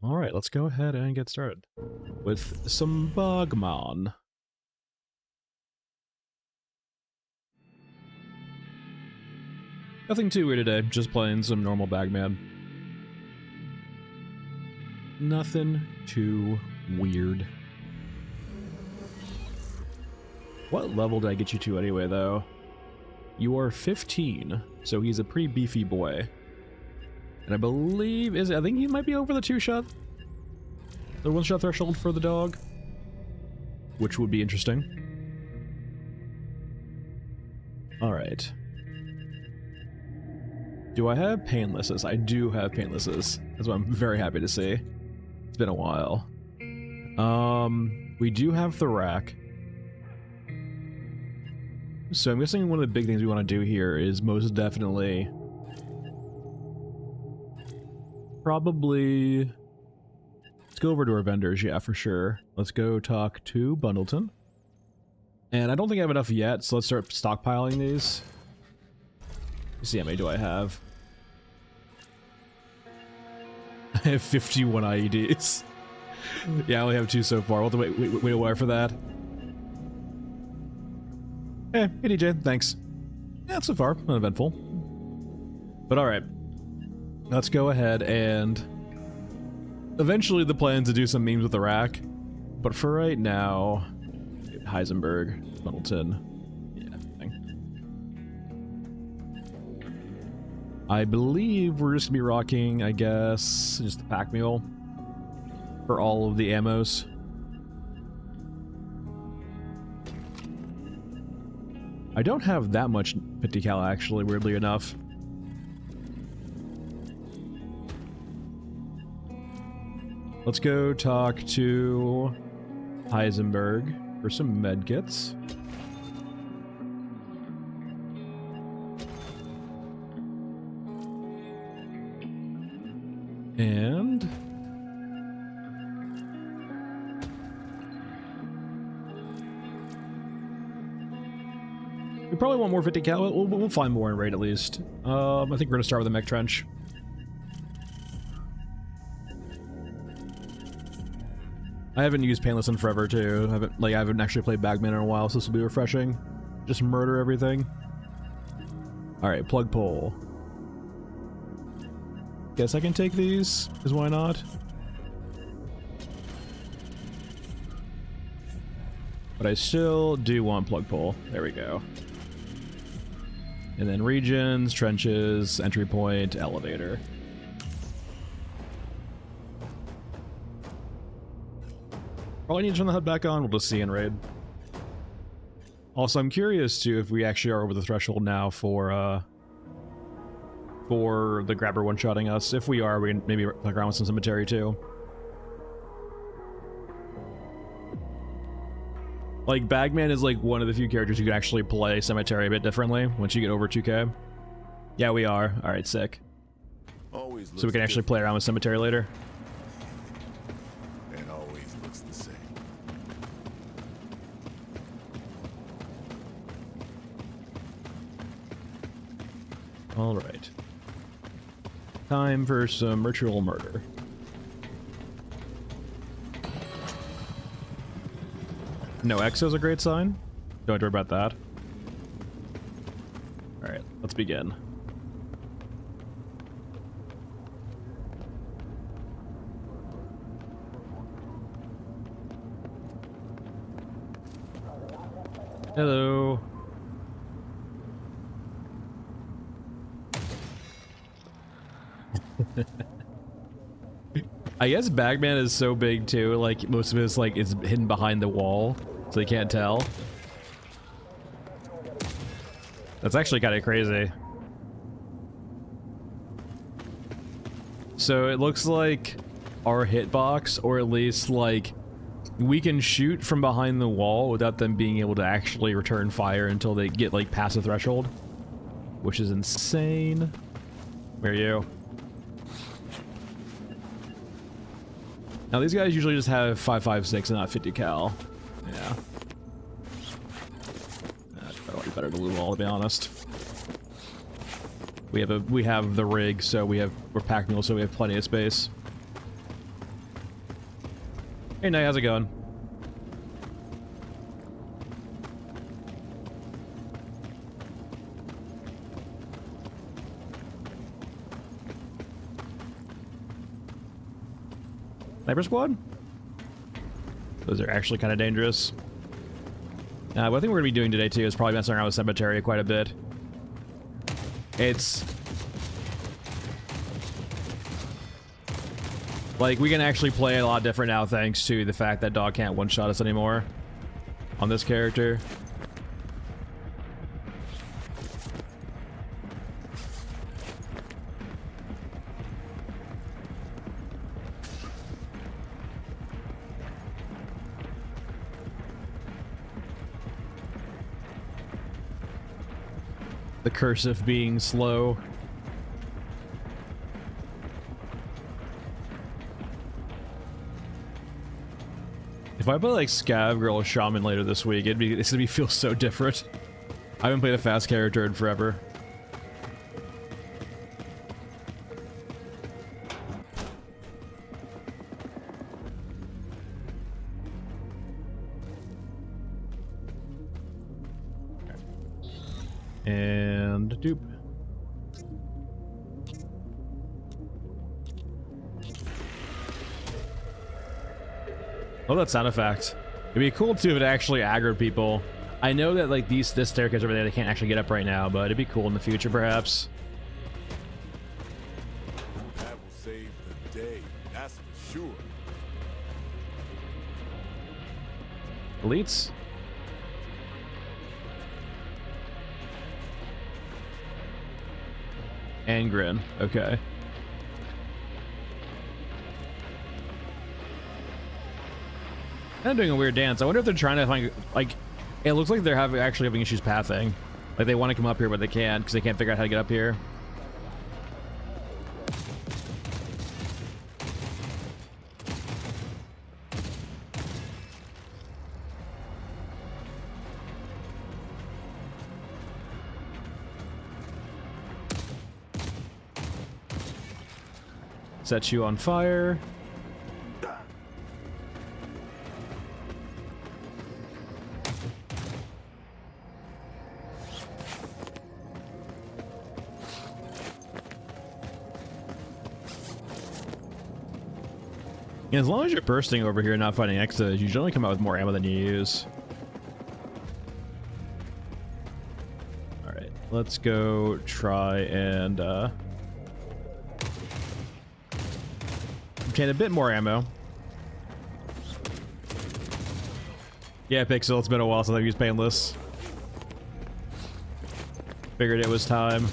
Alright, let's go ahead and get started with some Bugman. Nothing too weird today, just playing some normal Bagman. Nothing too weird. What level did I get you to anyway, though? You are 15, so he's a pretty beefy boy. And I believe, I think he might be over the 2-shot. The 1-shot threshold for the dog. Which would be interesting. Alright. Do I have painlesses? I do have painlesses. That's what I'm very happy to see. It's been a while. We do have the rack. So I'm guessing one of the big things we want to do here is most definitely probably let's go over to our vendors, yeah, for sure. Let's go talk to Bundleton. And I don't think I have enough yet, so let's start stockpiling these. Let's see how many do I have. I have 51 IEDs. Yeah, I only have 2 so far. We'll have to wait a while for that. Hey DJ, thanks. Yeah, so far, uneventful. But alright. Let's go ahead and... Eventually the plan to do some memes with the rack. But for right now... Heisenberg, Middleton... Yeah, thing. I believe we're just gonna be rocking, I guess, just the pack mule. For all of the ammos. I don't have that much 50 cal actually, weirdly enough. Let's go talk to Heisenberg for some medkits. And we probably want more 50 cal. We'll find more in raid at least. I think we're gonna start with the mech trench. I haven't used painless in forever too. I haven't actually played Bagman in a while, so this will be refreshing. Just murder everything. All right, plug pull. Guess I can take these, because why not? But I still do want plug pull. There we go. And then regions, trenches, entry point, elevator. Probably need to turn the HUD back on, we'll just see in raid. Also, I'm curious too if we actually are over the threshold now for the grabber one-shotting us. If we are, we can maybe play around with some cemetery too. Like, Bagman is like one of the few characters who can actually play cemetery a bit differently once you get over 2k. Yeah, we are. Alright, sick. So we can actually play around with cemetery later. And always looks the same. Alright. Time for some ritual murder. No exo's a great sign. Don't worry about that. Alright, let's begin. Hello. I guess Bagman is so big too, like most of it's like is hidden behind the wall, so they can't tell. That's actually kind of crazy. So it looks like our hitbox, or at least like we can shoot from behind the wall without them being able to actually return fire until they get like past the threshold, which is insane. Where are you? Now these guys usually just have 5.56 and not 50 cal. Yeah. That's probably better to loot all, to be honest. We have the rig, so we're pack mule, so we have plenty of space. Hey, Night, how's it going? Sniper squad? Those are actually kind of dangerous. What I think we're going to be doing today, too, is probably messing around with Cemetery quite a bit. It's... like, we can actually play a lot different now thanks to the fact that Dog can't one-shot us anymore on this character. The curse of being slow. If I play like Scav Girl or Shaman later this week, it's gonna feel so different. I haven't played a fast character in forever. And dupe. Oh, that sound effect. It'd be cool too if it actually aggroed people. I know that like this staircase over there, they can't actually get up right now, but it'd be cool in the future perhaps. That will save the day, that's for sure. Elites? And Grin. Okay. I'm doing a weird dance. I wonder if they're trying to find, like, it looks like they're actually having issues pathing. Like they want to come up here, but they can't because they can't figure out how to get up here. Set you on fire. As long as you're bursting over here and not fighting exas, you generally come out with more ammo than you use. Alright, let's go try and obtain a bit more ammo. Yeah, Pixel, it's been a while since I've used Painless. Figured it was time.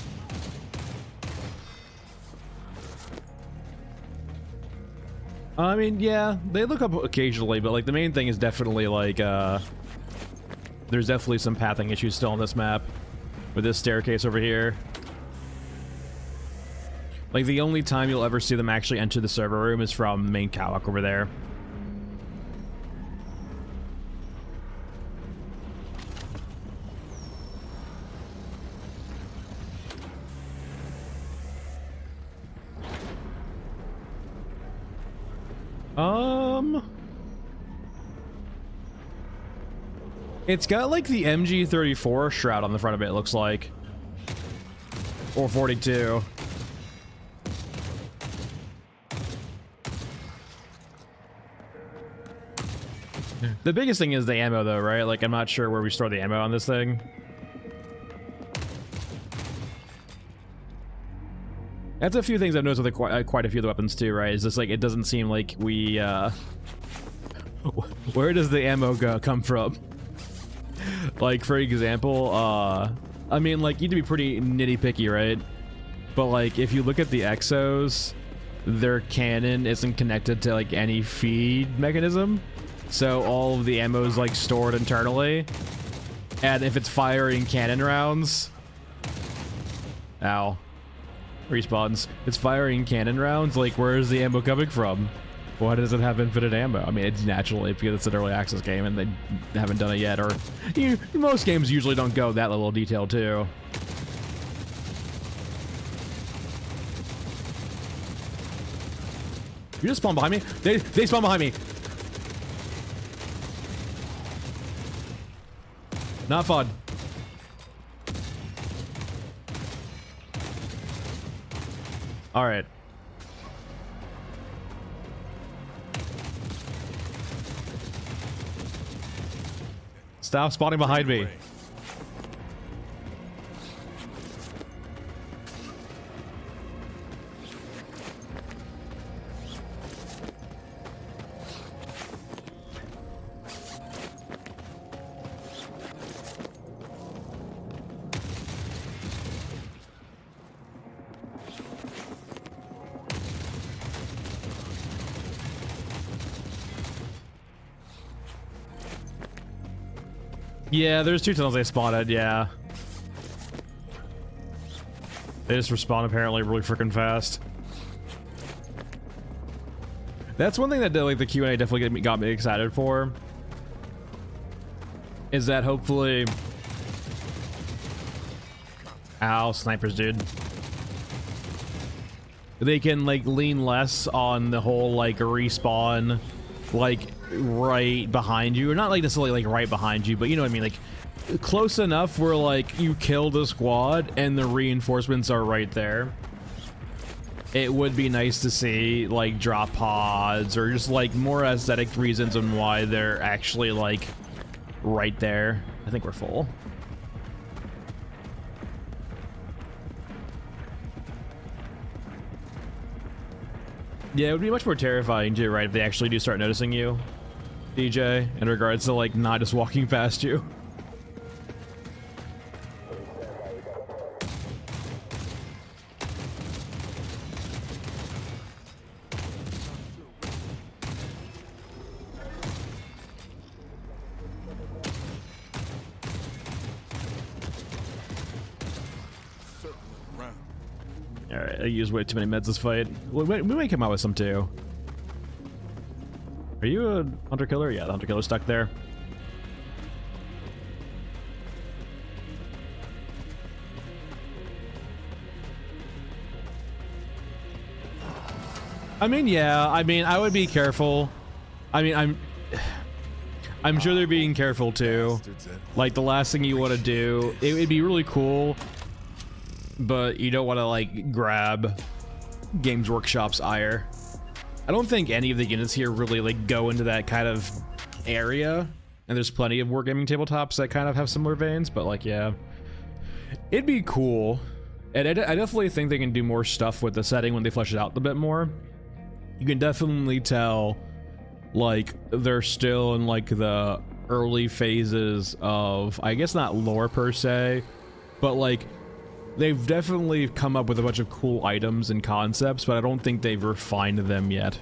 I mean, yeah, they look up occasionally, but like the main thing is definitely like there's definitely some pathing issues still on this map with this staircase over here. Like the only time you'll ever see them actually enter the server room is from main catwalk over there. It's got like the MG34 shroud on the front of it, it looks like. Or 42. The biggest thing is the ammo though, right? Like I'm not sure where we store the ammo on this thing. That's a few things I've noticed with quite a few of the weapons too, right? Is just like it doesn't seem like we where does the ammo come from? Like for example, I mean like you need to be pretty nitty picky, right? But like if you look at the Exos, their cannon isn't connected to like any feed mechanism. So all of the ammo is like stored internally. And if it's firing cannon rounds, ow. Respawns. It's firing cannon rounds, like where is the ammo coming from? Why does it have infinite ammo? I mean, it's naturally because it's an early access game and they haven't done it yet, or most games usually don't go that level of detail too. You just spawned behind me? They spawned behind me. Not fun. All right. Stop spawning behind me. Yeah, there's 2 tunnels they spotted, yeah. They just respawn apparently really freaking fast. That's one thing that like the Q&A definitely got me excited for. Is that hopefully... Ow, snipers, dude. They can like lean less on the whole like respawn, like right behind you, or not like necessarily like right behind you, but you know what I mean, like close enough where like you kill the squad and the reinforcements are right there. It would be nice to see like drop pods or just like more aesthetic reasons on why they're actually like right there. I think we're full. Yeah, it would be much more terrifying too, right, if they actually do start noticing you, DJ, in regards to like not just walking past you. Alright, I used way too many meds this fight. We may come out with some too. Are you a hunter killer? Yeah, the hunter killer's stuck there. I mean, yeah, I mean, I would be careful. I mean, I'm sure they're being careful too. Like, the last thing you want to do, it would be really cool, but you don't want to like grab Games Workshop's ire. I don't think any of the units here really like go into that kind of area, and there's plenty of wargaming tabletops that kind of have similar veins, but like, yeah, it'd be cool. And I definitely think they can do more stuff with the setting when they flesh it out a bit more. You can definitely tell like they're still in like the early phases of, I guess not lore per se, but like they've definitely come up with a bunch of cool items and concepts, but I don't think they've refined them yet.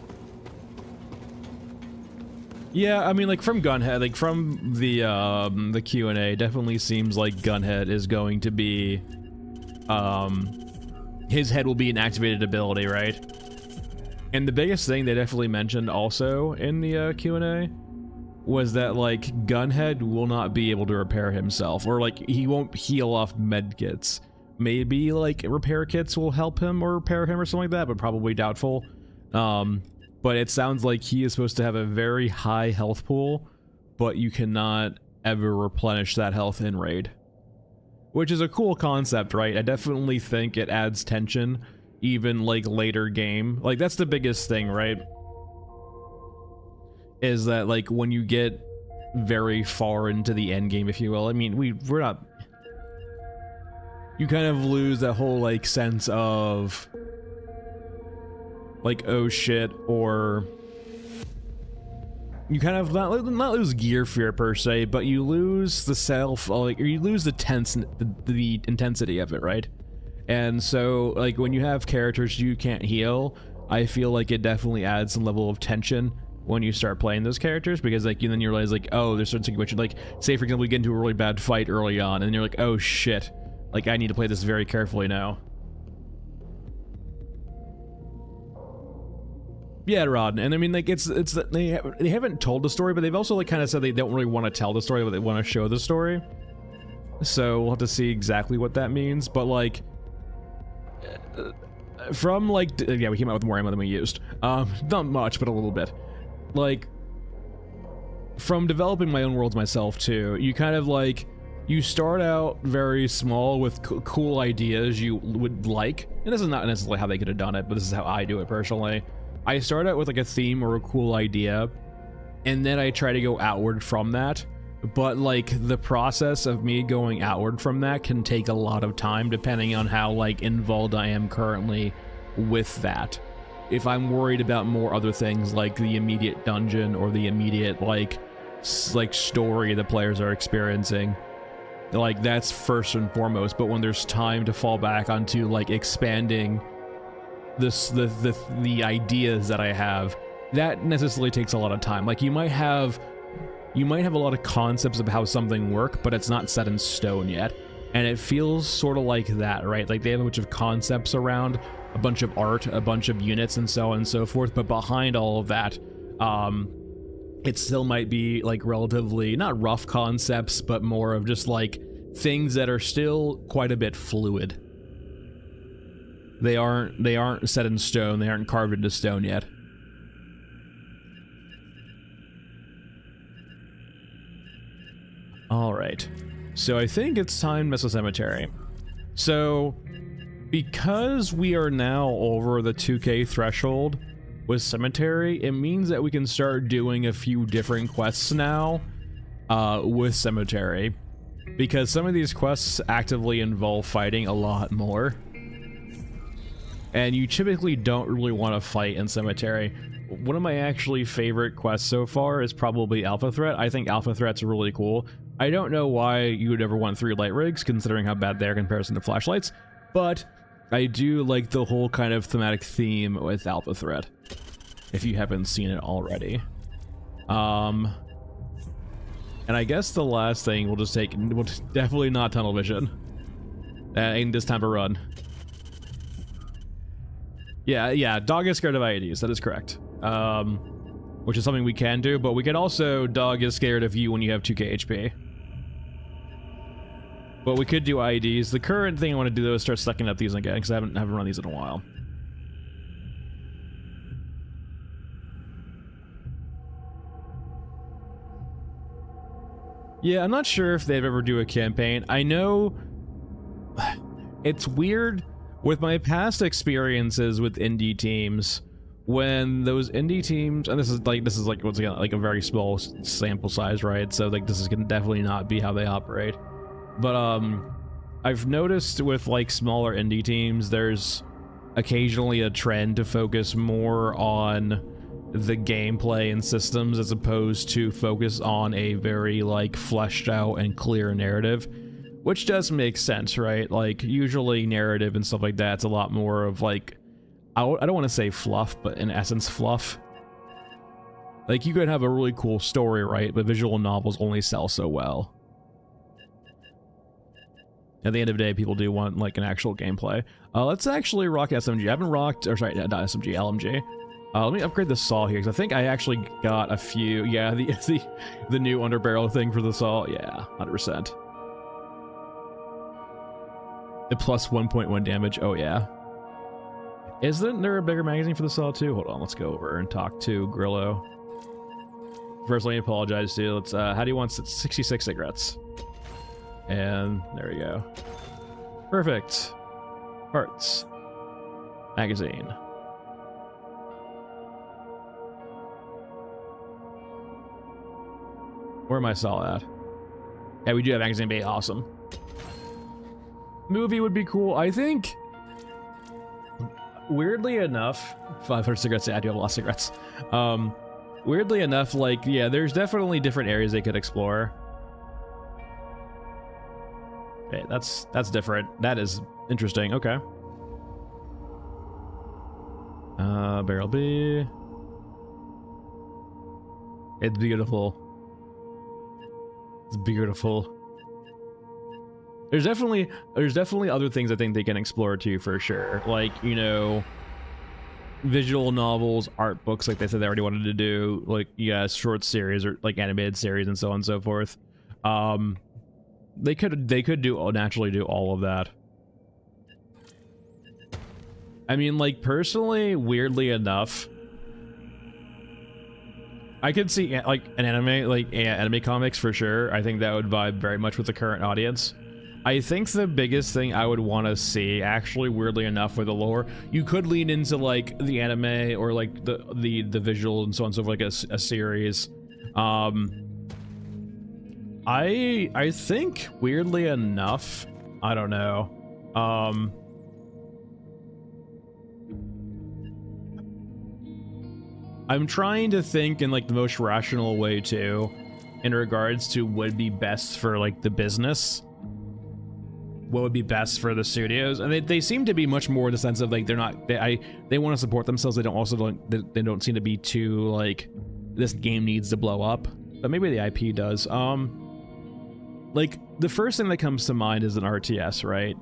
Yeah, I mean, like from Gunhead, like from the Q&A, definitely seems like Gunhead is going to be, his head will be an activated ability, right? And the biggest thing they definitely mentioned also in the Q&A was that like Gunhead will not be able to repair himself, or like he won't heal off medkits. Maybe like repair kits will help him or repair him or something like that, but probably doubtful. But it sounds like he is supposed to have a very high health pool, but you cannot ever replenish that health in raid. Which is a cool concept, right? I definitely think it adds tension, even like later game. Like that's the biggest thing, right? Is that like when you get very far into the end game, if you will. I mean, we're not... You kind of lose that whole like sense of like, oh shit, or you kind of not lose gear fear per se, but you lose the self, like, or you lose the intensity of it, right? And so like when you have characters you can't heal, I feel like it definitely adds some level of tension when you start playing those characters, because like then you realize like, oh, there's certain situations, like say for example you get into a really bad fight early on and you're like, oh shit, like I need to play this very carefully now. Yeah, Rod, and I mean like it's they haven't told the story, but they've also like kind of said they don't really want to tell the story, but they want to show the story. So we'll have to see exactly what that means, but like from like, yeah, we came out with more ammo than we used. Not much, but a little bit. Like from developing my own worlds myself too, you kind of like you start out very small with cool ideas you would like, and this is not necessarily how they could have done it, but this is how I do it personally. I start out with like a theme or a cool idea, and then I try to go outward from that. But like the process of me going outward from that can take a lot of time depending on how like involved I am currently with that. If I'm worried about more other things like the immediate dungeon or the immediate like story the players are experiencing, like that's first and foremost. But when there's time to fall back onto like expanding the ideas that I have, that necessarily takes a lot of time. Like you might have a lot of concepts of how something work, but it's not set in stone yet. And it feels sort of like that, right? Like they have a bunch of concepts around, a bunch of art, a bunch of units, and so on and so forth. But behind all of that, it still might be like relatively, not rough concepts, but more of just like things that are still quite a bit fluid. They aren't set in stone. They aren't carved into stone yet. All right, so I think it's time to mess with cemetery. So because we are now over the 2K threshold with cemetery, it means that we can start doing a few different quests now with cemetery, because some of these quests actively involve fighting a lot more, and you typically don't really want to fight in cemetery. One of my actually favorite quests so far is probably Alpha Threat. I think Alpha Threat's really cool. I don't know why you would ever want 3 light rigs, considering how bad they are in comparison to flashlights, but I do like the whole kind of thematic theme with Alpha Threat, if you haven't seen it already. And I guess the last thing we'll definitely not tunnel vision. Ain't this time to run. Yeah, dog is scared of IEDs, that is correct. Which is something we can do, but we can also, dog is scared of you when you have 2k HP. But we could do IEDs. The current thing I want to do though is start sucking up these again, because I haven't run these in a while. Yeah, I'm not sure if they'd ever do a campaign. I know it's weird with my past experiences with indie teams, when those indie teams, and this is like once again like a very small sample size, right? So like this is gonna definitely not be how they operate. But I've noticed with like smaller indie teams, there's occasionally a trend to focus more on the gameplay and systems as opposed to focus on a very like fleshed out and clear narrative, which does make sense, right? Like usually narrative and stuff like that's a lot more of like, I don't want to say fluff, but in essence fluff. Like you could have a really cool story, right? But visual novels only sell so well. At the end of the day, people do want like an actual gameplay. Let's actually rock SMG. I haven't rocked, or sorry, not SMG, LMG. Let me upgrade the saw here, because I think I actually got a few. Yeah, the new underbarrel thing for the saw. Yeah, 100%. The plus 1.1 damage. Oh yeah. Isn't there a bigger magazine for the saw too? Hold on, let's go over and talk to Grillo. First, let me apologize to you. Let's. How do you want 66 cigarettes? And there we go. Perfect. Parts. Magazine. Where am I saw at? Yeah, we do have magazine bay. Awesome. Movie would be cool. I think, weirdly enough, 500 cigarettes. Yeah, I do have a lot of cigarettes. Weirdly enough, like, yeah, there's definitely different areas they could explore. Okay, that's different. That is interesting. Okay. Barrel B. It's beautiful. It's beautiful. There's definitely other things I think they can explore too, for sure. Like, you know, visual novels, art books, like they said they already wanted to do, like, yeah, short series or like animated series and so on and so forth. They could naturally do all of that. I mean, like, personally, weirdly enough, I could see like an anime, like anime comics for sure. I think that would vibe very much with the current audience. I think the biggest thing I would want to see, actually, weirdly enough, with the lore, you could lean into like the anime or like the visual and so on and so forth, like a series. I think weirdly enough, I don't know. I'm trying to think in like the most rational way too, in regards to what would be best for like the business. What would be best for the studios, and they seem to be much more in the sense of like they want to support themselves. They don't seem to be too like this game needs to blow up, but maybe the IP does. Like the first thing that comes to mind is an RTS, right?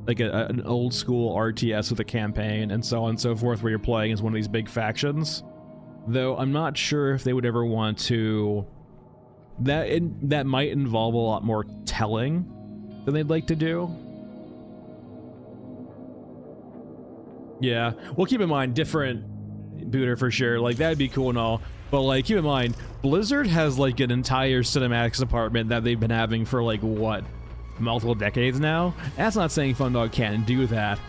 Like an old school RTS with a campaign and so on and so forth, where you're playing as one of these big factions. Though I'm not sure if they would ever want to. That might involve a lot more telling than they'd like to do. Yeah, well, keep in mind, different booter for sure. Like that'd be cool and all, but like keep in mind, Blizzard has like an entire cinematics department that they've been having for like what, multiple decades now. That's not saying Fundog can't do that,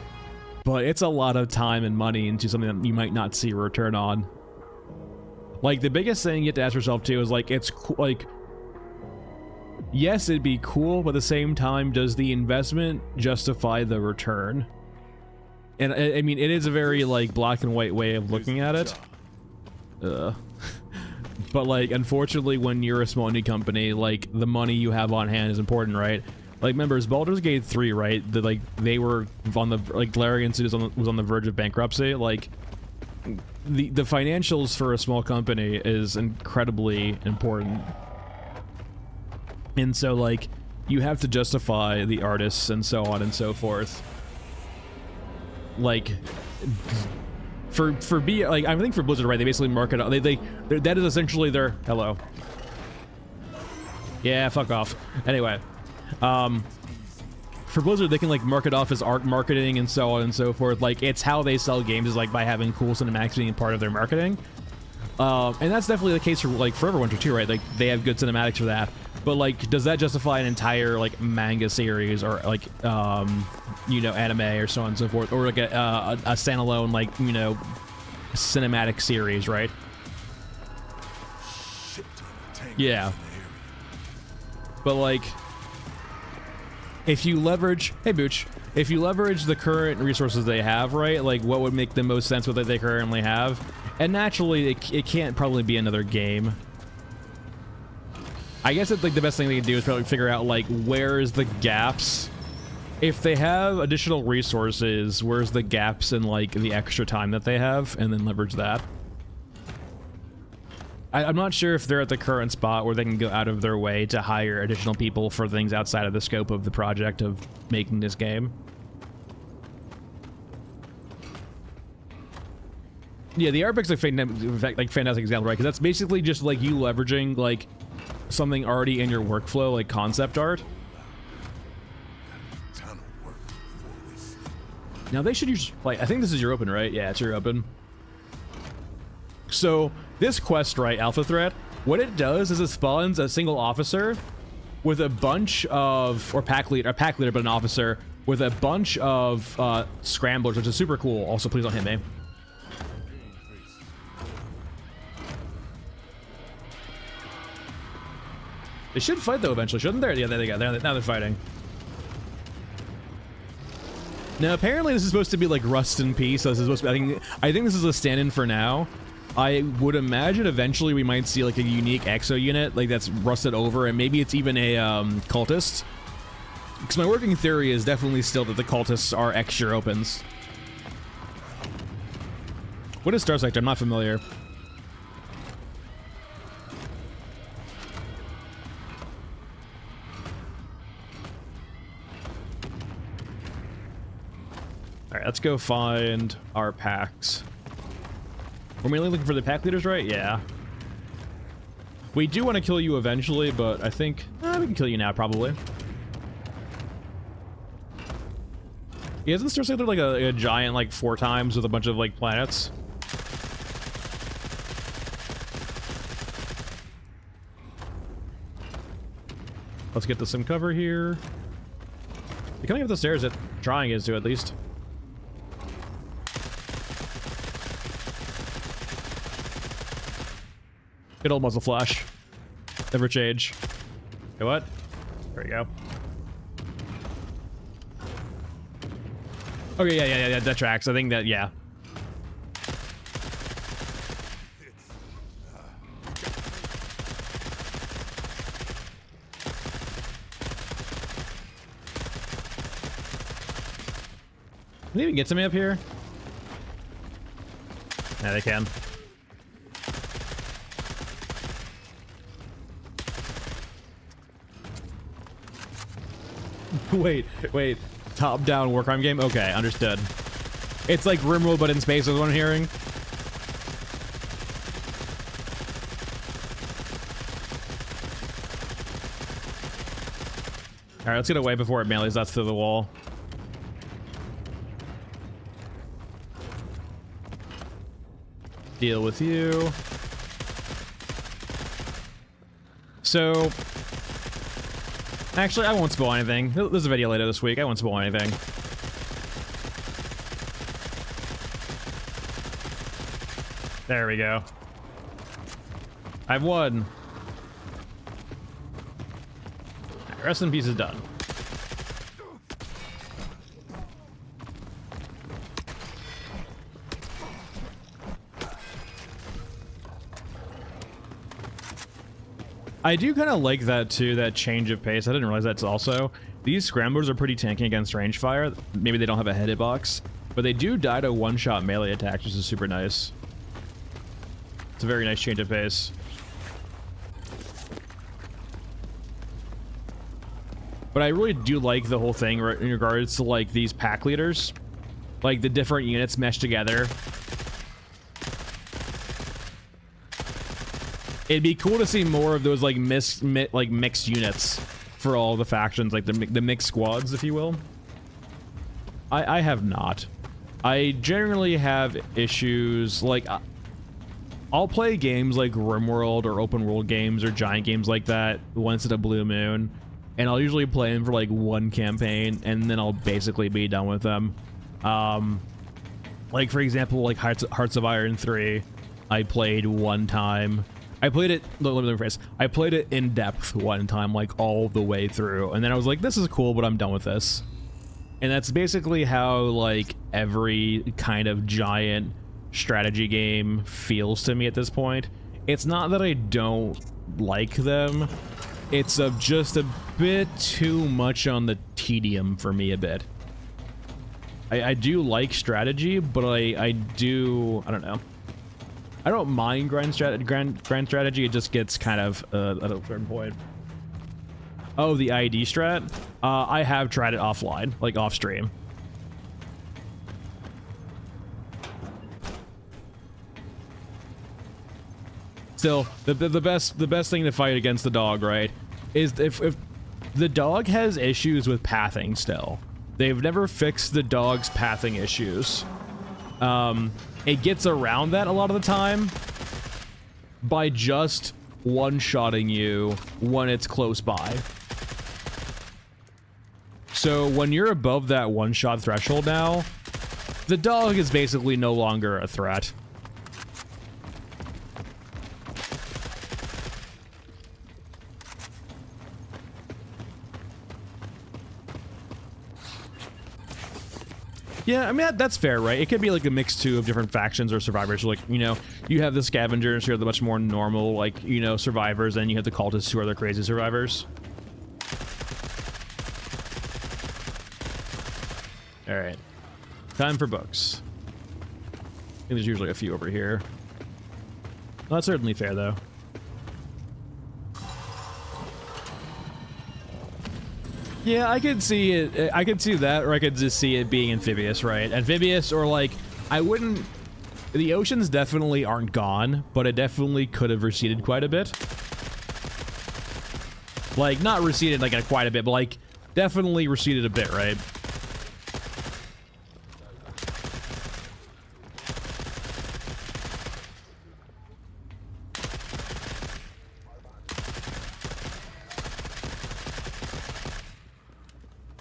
but it's a lot of time and money into something that you might not see a return on. Like the biggest thing you have to ask yourself too is like, it's like, yes, it'd be cool, but at the same time, does the investment justify the return? And I mean, it is a very like black and white way of looking at it. But like, unfortunately, when you're a small indie company, like the money you have on hand is important, right? Like, remember, Baldur's Gate 3, right? They were on the like Larian was on the verge of bankruptcy. Like, the financials for a small company is incredibly important. And so, like, you have to justify the artists and so on and so forth. Like, I think for Blizzard, right? They basically market out. That is essentially their hello. Yeah, fuck off. Anyway, for Blizzard, they can like market off as art marketing and so on and so forth. Like, it's how they sell games is like by having cool cinematics being part of their marketing. And that's definitely the case for like for Everwinter too, right? Like they have good cinematics for that. But like, does that justify an entire like manga series or like you know, anime or so on and so forth, or like a standalone like, you know, cinematic series, right? Yeah. But like, if you leverage, hey Booch, if you leverage the current resources they have, right? Like, what would make the most sense with what they currently have? And naturally, it can't probably be another game. I guess it's like the best thing they can do is probably figure out like where's the gaps. If they have additional resources, where's the gaps in like the extra time that they have, and then leverage that. I'm not sure if they're at the current spot where they can go out of their way to hire additional people for things outside of the scope of the project of making this game. Yeah, the art book's like fantastic example, right? Because that's basically just like you leveraging like something already in your workflow, like concept art. Now they should use, like, I think this is your open, right? Yeah, it's your open. So this quest, right, Alpha Threat, what it does is it spawns a single officer with a bunch of, or pack leader, but an officer with a bunch of scramblers, which is super cool. Also, please don't hit me. They should fight though eventually, shouldn't they? Yeah, there they go. Now they're fighting. Now apparently this is supposed to be like Rust in Peace. So this is supposed to be, I think this is a stand-in for now. I would imagine eventually we might see like a unique exo unit like that's rusted over, and maybe it's even a cultist. Because my working theory is definitely still that the cultists are extra opens. What is Star Sector? I'm not familiar. Alright, let's go find our packs. We're mainly looking for the pack leaders, right? Yeah. We do want to kill you eventually, but I think we can kill you now, probably. Yeah, isn't Star Sector like a giant, like 4 times with a bunch of like planets? Let's get to some cover here. You're coming up the stairs, trying is to at least. Good old muzzle flash. Never change. Okay, what? There we go. Okay, yeah, that tracks. I think that, yeah. Can they even get to me up here? Yeah, they can. Wait. Top-down war crime game? Okay, understood. It's like RimWorld, but in space is what I'm hearing. Alright, let's get away before it melees us to the wall. Deal with you. So, actually, I won't spoil anything. There's a video later this week. I won't spoil anything. There we go. I've won. Right, rest in peace is done. I do kind of like that too, that change of pace. I didn't realize that's also. These scramblers are pretty tanky against range fire. Maybe they don't have a head hitbox, but they do die to one-shot melee attacks, which is super nice. It's a very nice change of pace. But I really do like the whole thing in regards to like these pack leaders. Like the different units meshed together. It'd be cool to see more of those like mixed units for all the factions, like the mixed squads, if you will. I have not. I generally have issues like I'll play games like RimWorld or open world games or giant games like that once in a blue moon, and I'll usually play them for like one campaign and then I'll basically be done with them. Like for example, like Hearts of Iron 3, I played one time. I played it, let me rephrase. I played it in depth one time, like all the way through, and then I was like, this is cool, but I'm done with this. And that's basically how like every kind of giant strategy game feels to me at this point. It's not that I don't like them, it's just a bit too much on the tedium for me a bit. I do like strategy, but I don't know. I don't mind grand strategy, it just gets kind of at a certain point. Oh, the ID strat? I have tried it offline, like off stream. Still, the best thing to fight against the dog, right, is if the dog has issues with pathing still. They've never fixed the dog's pathing issues. It gets around that a lot of the time by just one-shotting you when it's close by. So when you're above that one-shot threshold now, the dog is basically no longer a threat. Yeah, I mean, that's fair, right? It could be like a mix too of different factions or survivors. Like, you know, you have the scavengers who are the much more normal, like, you know, survivors, and you have the cultists who are the crazy survivors. All right, time for books. I think there's usually a few over here. Well, that's certainly fair, though. Yeah, I could see it. I could see that, or I could just see it being amphibious, right? Amphibious, or like, I wouldn't... The oceans definitely aren't gone, but it definitely could have receded quite a bit. Like, not receded like quite a bit, but like, definitely receded a bit, right?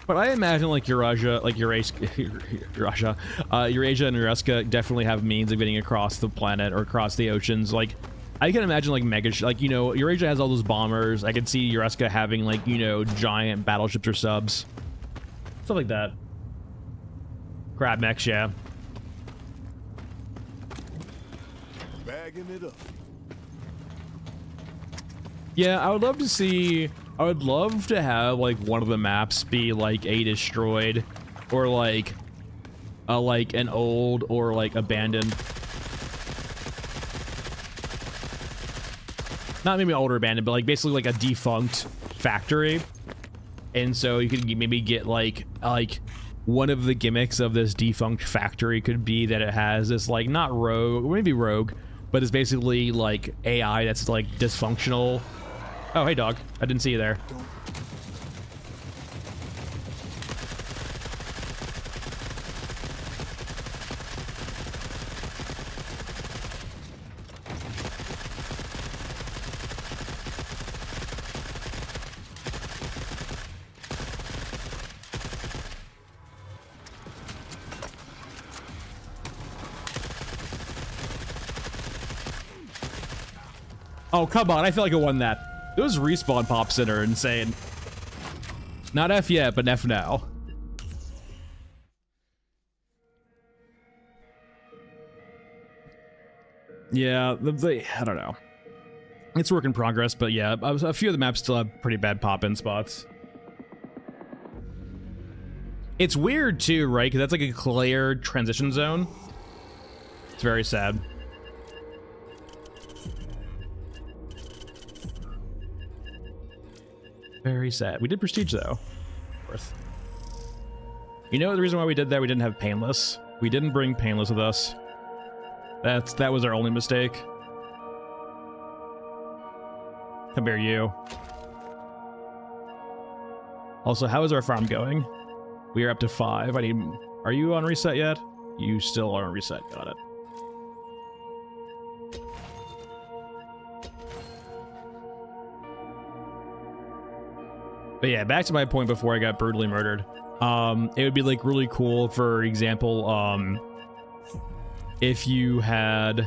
But I imagine like Eurasia, like Eurasia, Eurasia and Euraska definitely have means of getting across the planet or across the oceans. Like, I can imagine like like, you know, Eurasia has all those bombers. I could see Euraska having like, you know, giant battleships or subs, stuff like that. Crab mechs, yeah. Bagging it up. Yeah, I would love to see. I would love to have like one of the maps be like a destroyed, or like an old or like abandoned. Not maybe old or abandoned, but like basically like a defunct factory. And so you could maybe get like one of the gimmicks of this defunct factory could be that it has this like not rogue, maybe rogue, but it's basically like AI that's like dysfunctional. Oh, hey, dog. I didn't see you there. Oh, come on. I feel like I won that. Those respawn pops in are insane. Not F yet, but F now. Yeah, I don't know. It's work in progress, but yeah, a few of the maps still have pretty bad pop-in spots. It's weird too, right? Because that's like a clear transition zone. It's very sad. Very sad. We did prestige though. Worth. You know the reason why we did that? We didn't have painless. We didn't bring painless with us. That was our only mistake. Come here, you. Also, how is our farm going? We are up to 5. Are you on reset yet? You still are on reset. Got it. But yeah, back to my point before I got brutally murdered. It would be like really cool, for example, if you had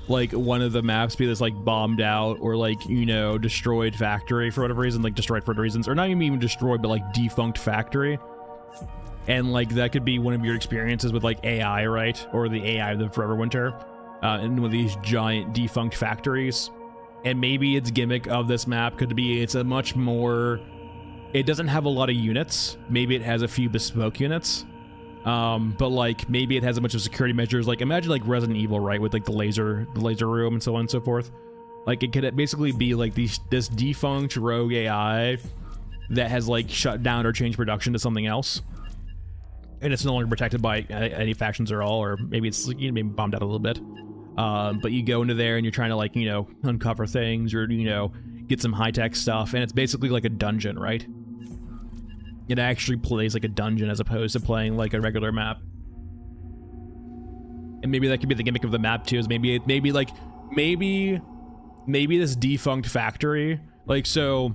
like one of the maps be this like bombed out or like, you know, destroyed factory for whatever reason, like destroyed for whatever reasons, or not even destroyed, but like defunct factory. And like that could be one of your experiences with like AI, right? Or the AI of the Forever Winter, in one of these giant defunct factories. And maybe its gimmick of this map could be it's a much more, it doesn't have a lot of units. Maybe it has a few bespoke units. But like maybe it has a bunch of security measures. Like imagine like Resident Evil, right? With like the laser room and so on and so forth. Like it could basically be like this defunct rogue AI that has like shut down or changed production to something else. And it's no longer protected by any factions at all, or maybe it's maybe bombed out a little bit. But you go into there and you're trying to like, you know, uncover things or, you know, get some high-tech stuff. And it's basically like a dungeon, right? It actually plays like a dungeon as opposed to playing like a regular map. And maybe that could be the gimmick of the map too, is maybe this defunct factory. Like, so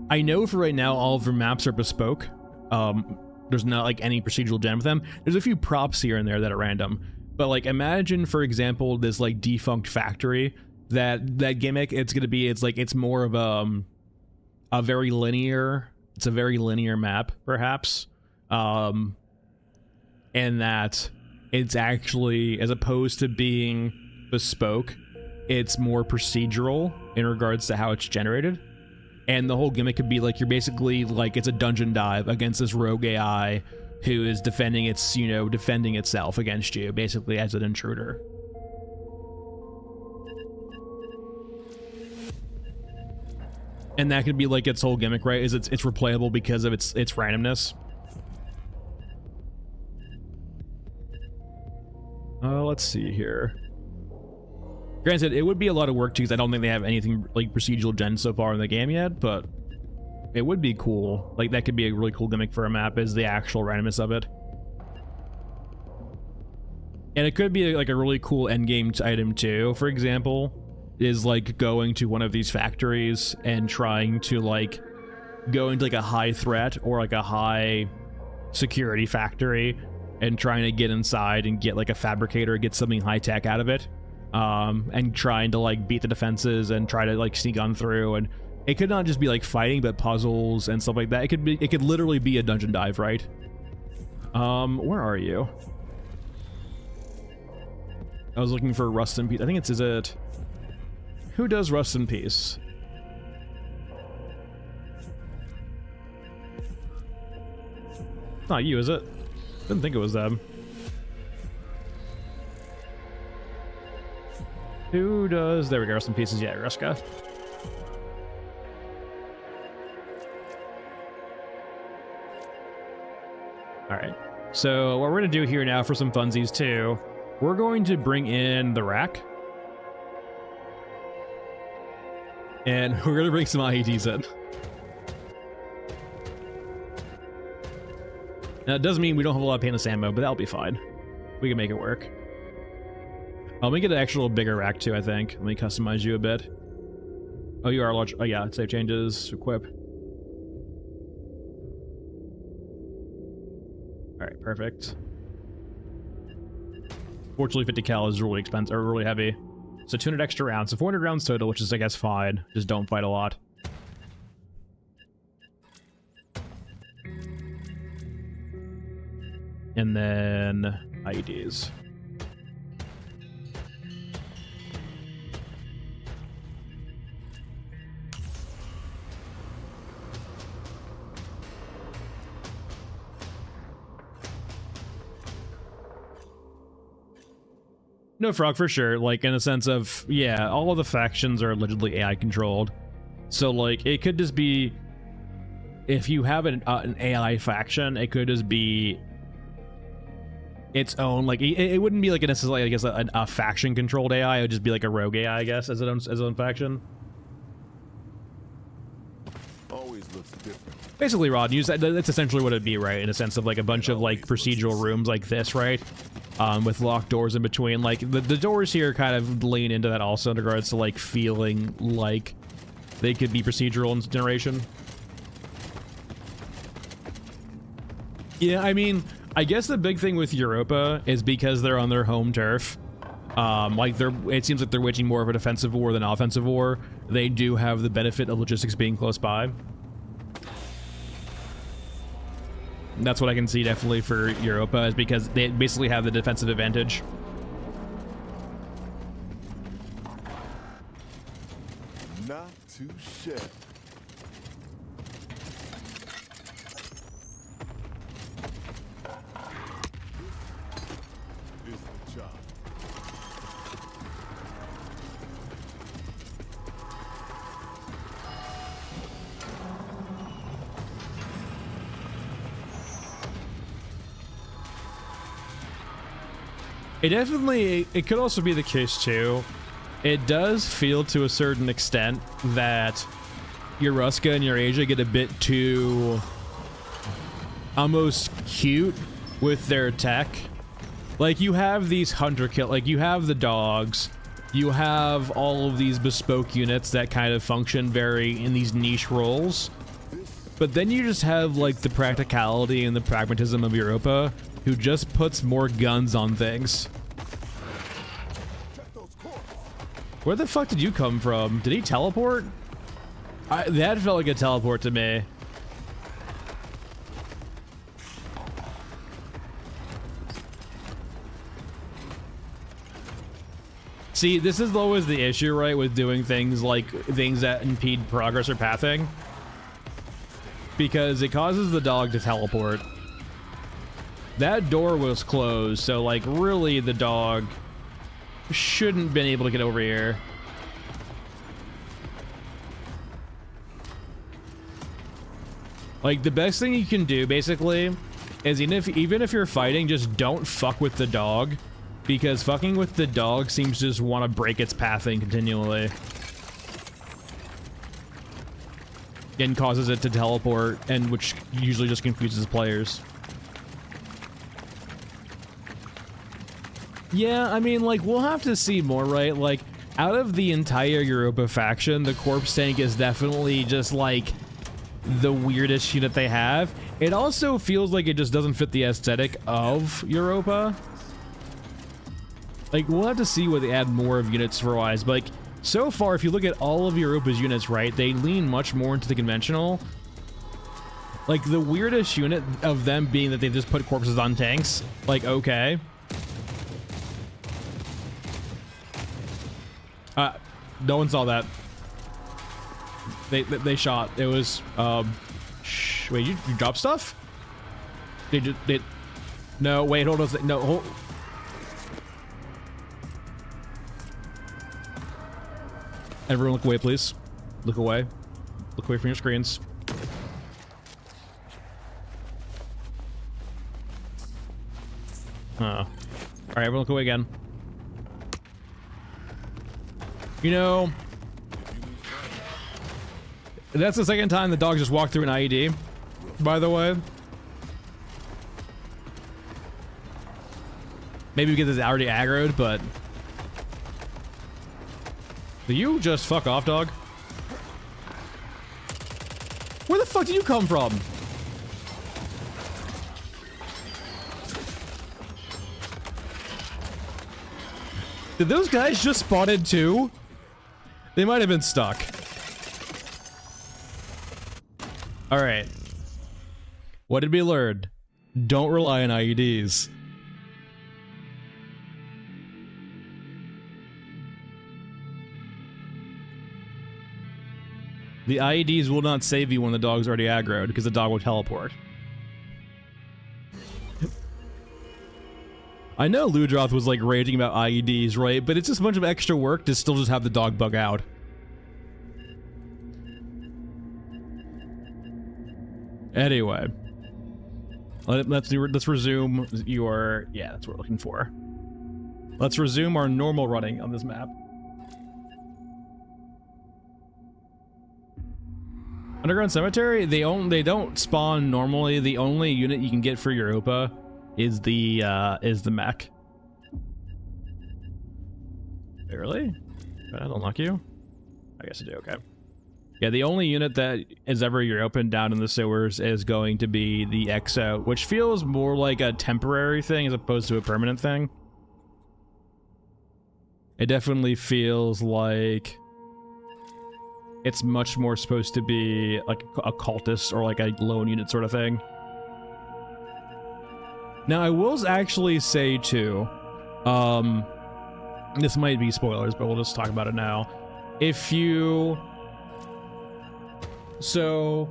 I know for right now, all of our maps are bespoke. There's not like any procedural gen with them. There's a few props here and there that are random. But like imagine, for example, this like defunct factory, that gimmick, it's more of a very linear, it's a very linear map, perhaps. And that it's actually, as opposed to being bespoke, it's more procedural in regards to how it's generated. And the whole gimmick could be like, you're basically like, it's a dungeon dive against this rogue AI who is defending itself against you, basically as an intruder. And that could be like its whole gimmick, right? Is it's replayable because of its randomness. Let's see here. Granted, it would be a lot of work too, because I don't think they have anything like procedural gen so far in the game yet, but it would be cool. Like, that could be a really cool gimmick for a map, is the actual randomness of it. And it could be like a really cool endgame item too, for example, is like going to one of these factories and trying to like going to like a high threat or like a high security factory and trying to get inside and get like a fabricator, get something high tech out of it, and trying to like beat the defenses and try to like sneak on through. And it could not just be like fighting, but puzzles and stuff like that. It could literally be a dungeon dive, right? Where are you? I was looking for Rust in Peace. I think is it? Who does Rust in Peace? Not you, is it? Didn't think it was them. Who does... There we go, Rust in Pieces. Yeah, Ruska. Alright. So, what we're going to do here now for some funsies, too, we're going to bring in the rack. And we're going to bring some IEDs in. Now, it doesn't mean we don't have a lot of painless ammo, but that'll be fine. We can make it work. Let me get an actual bigger rack, too, I think. Let me customize you a bit. Oh, you are large. Oh, yeah. Save changes. Equip. Alright, perfect. Fortunately, 50 cal is really expensive, or really heavy. So 200 extra rounds. So 400 rounds total, which is, I guess, fine. Just don't fight a lot. And then IEDs. No frog for sure, like in the sense of, yeah, all of the factions are allegedly AI controlled. So like it could just be, if you have an AI faction, it could just be its own, like it wouldn't be like necessarily, I guess, a faction controlled AI. It would just be like a rogue AI, I guess, as its own faction. Always looks different. Basically, Rod, that's essentially what it'd be, right? In a sense of like a bunch of like procedural rooms like this, right? With locked doors in between. Like the doors here kind of lean into that also in regards to like feeling like they could be procedural in generation. Yeah, I mean, I guess the big thing with Europa is because they're on their home turf. Like it seems like they're waging more of a defensive war than offensive war. They do have the benefit of logistics being close by. That's what I can see definitely for Europa, is because they basically have the defensive advantage. Not too shabby. This is the job. It could also be the case too. It does feel to a certain extent that your Ruska and your Asia get a bit too almost cute with their tech. Like you have these hunter kill, like you have the dogs, you have all of these bespoke units that kind of function very in these niche roles. But then you just have like the practicality and the pragmatism of Europa, who just puts more guns on things. Where the fuck did you come from? Did he teleport? That felt like a teleport to me. See, this is always the issue, right, with doing things like things that impede progress or pathing. Because it causes the dog to teleport. That door was closed, so like really the dog shouldn't been able to get over here. Like the best thing you can do basically is even if you're fighting, just don't fuck with the dog, because fucking with the dog seems to just want to break its pathing continually and causes it to teleport, and which usually just confuses players. Yeah, I mean, like, we'll have to see more, right? Like, out of the entire Europa faction, the corpse tank is definitely just, like, the weirdest unit they have. It also feels like it just doesn't fit the aesthetic of Europa. Like, we'll have to see what they add more of units for wise, but like, so far, if you look at all of Europa's units, right, they lean much more into the conventional. Like, the weirdest unit of them being that they just put corpses on tanks. Like, okay. No one saw that. They shot. It was, wait, you dropped stuff? No, wait, hold on. No, hold. Everyone look away, please. Look away. Look away from your screens. All right, everyone look away again. You know, that's the second time the dog just walked through an IED, by the way. Maybe because it's already aggroed, but... Do you just fuck off, dog? Where the fuck did you come from? Did those guys just spotted too? They might have been stuck. All right. What did we learn? Don't rely on IEDs. The IEDs will not save you when the dog's already aggroed, because the dog will teleport. I know Ludroth was like raging about IEDs, right? But it's just a bunch of extra work to still just have the dog bug out. Anyway. Let's resume your... Yeah, that's what we're looking for. Let's resume our normal running on this map. Underground Cemetery, they don't spawn normally. The only unit you can get for Europa is the mech. Really? Did I unlock you? I guess I do, okay. Yeah, the only unit that is ever European down in the sewers is going to be the EXO, which feels more like a temporary thing as opposed to a permanent thing. It definitely feels like it's much more supposed to be like a cultist or like a lone unit sort of thing. Now, I will actually say too, this might be spoilers, but we'll just talk about it now. If you... So...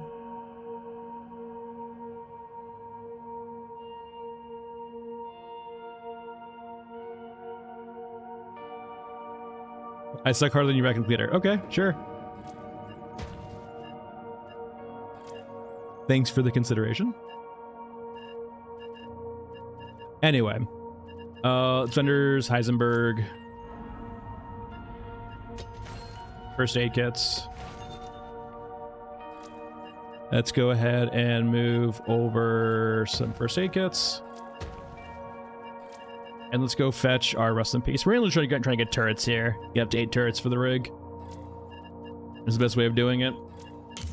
I suck harder than you reckon, Peter. Okay, sure. Thanks for the consideration. Anyway, vendors, Heisenberg, first aid kits. Let's go ahead and move over some first aid kits. And let's go fetch our rest in peace. We're really trying to get turrets here. Get up to 8 turrets for the rig. That's the best way of doing it.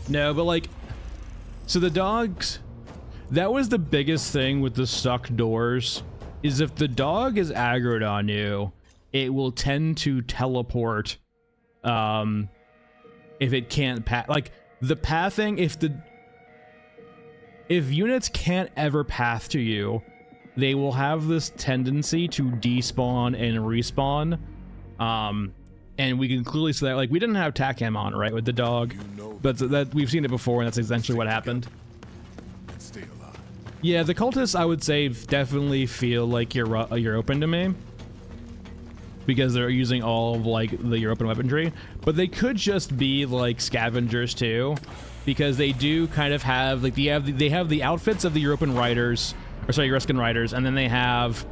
No, but like, so the dogs, that was the biggest thing with the stuck doors, is if the dog is aggroed on you, it will tend to teleport. If it can't path, like the pathing, if units can't ever path to you, they will have this tendency to despawn and respawn. And we can clearly see that, like, we didn't have TACAM on, right, with the dog, but that we've seen it before, and that's essentially what happened. Stay alive. Yeah, the cultists, I would say, definitely feel like you're open to me, because they're using all of like the European weaponry, but they could just be like scavengers too, because they do kind of have like they have the outfits of the European riders, or sorry, Euruscan riders, and then they have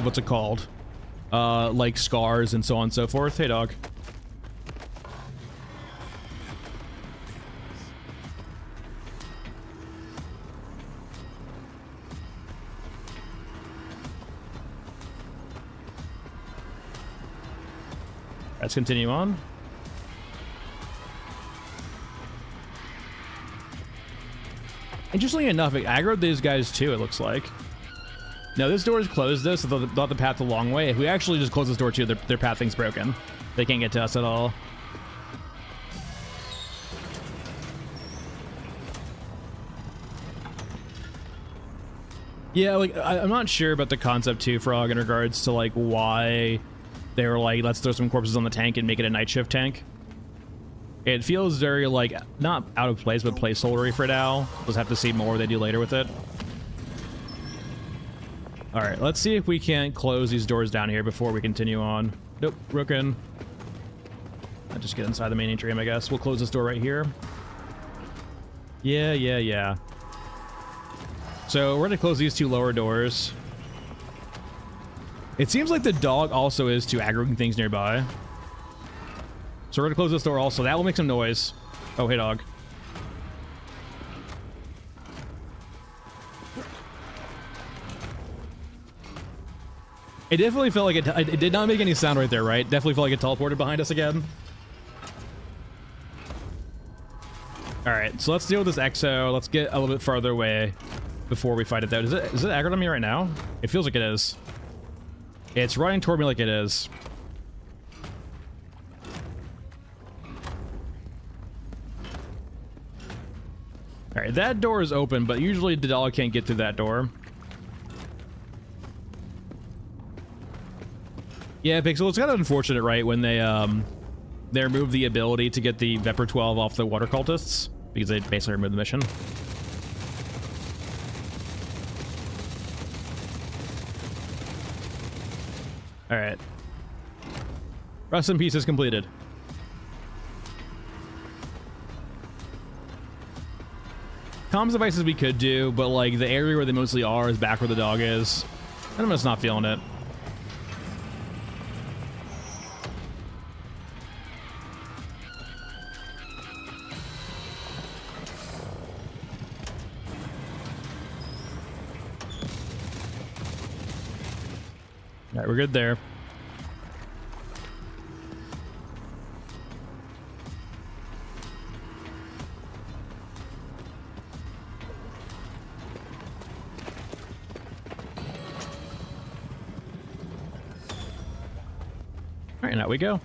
what's it called, like scars and so on and so forth. Hey, dog. Let's continue on. Interestingly enough, it aggroed these guys too, it looks like. Now, this door is closed, though, so they'll have to path the long way. If we actually just close this door too, their pathing's broken. They can't get to us at all. Yeah, like, I'm not sure about the concept too, Frog, in regards to like why they were like, let's throw some corpses on the tank and make it a night shift tank. It feels very like, not out of place, but placeholdery for now. We'll just have to see more what they do later with it. Alright, let's see if we can't close these doors down here before we continue on. Nope, broken. I'll just get inside the main atrium, I guess. We'll close this door right here. Yeah. So we're gonna close these two lower doors. It seems like the dog also is to aggroing things nearby. So we're gonna close this door also. That will make some noise. Oh, hey dog. It definitely felt like it did not make any sound right there, right? Definitely felt like it teleported behind us again. Alright, so let's deal with this Exo. Let's get a little bit farther away before we fight it out. Is it aggroed on me right now? It feels like it is. It's running toward me like it is. Alright, that door is open, but usually the dog can't get through that door. Yeah, Pixel, it's kind of unfortunate, right, when they remove the ability to get the Vepr 12 off the water cultists, because they basically removed the mission. Alright. Rest in peace is completed. Comms devices we could do, but like the area where they mostly are is back where the dog is. And I'm just not feeling it. Alright, we're good there. Alright, now we go.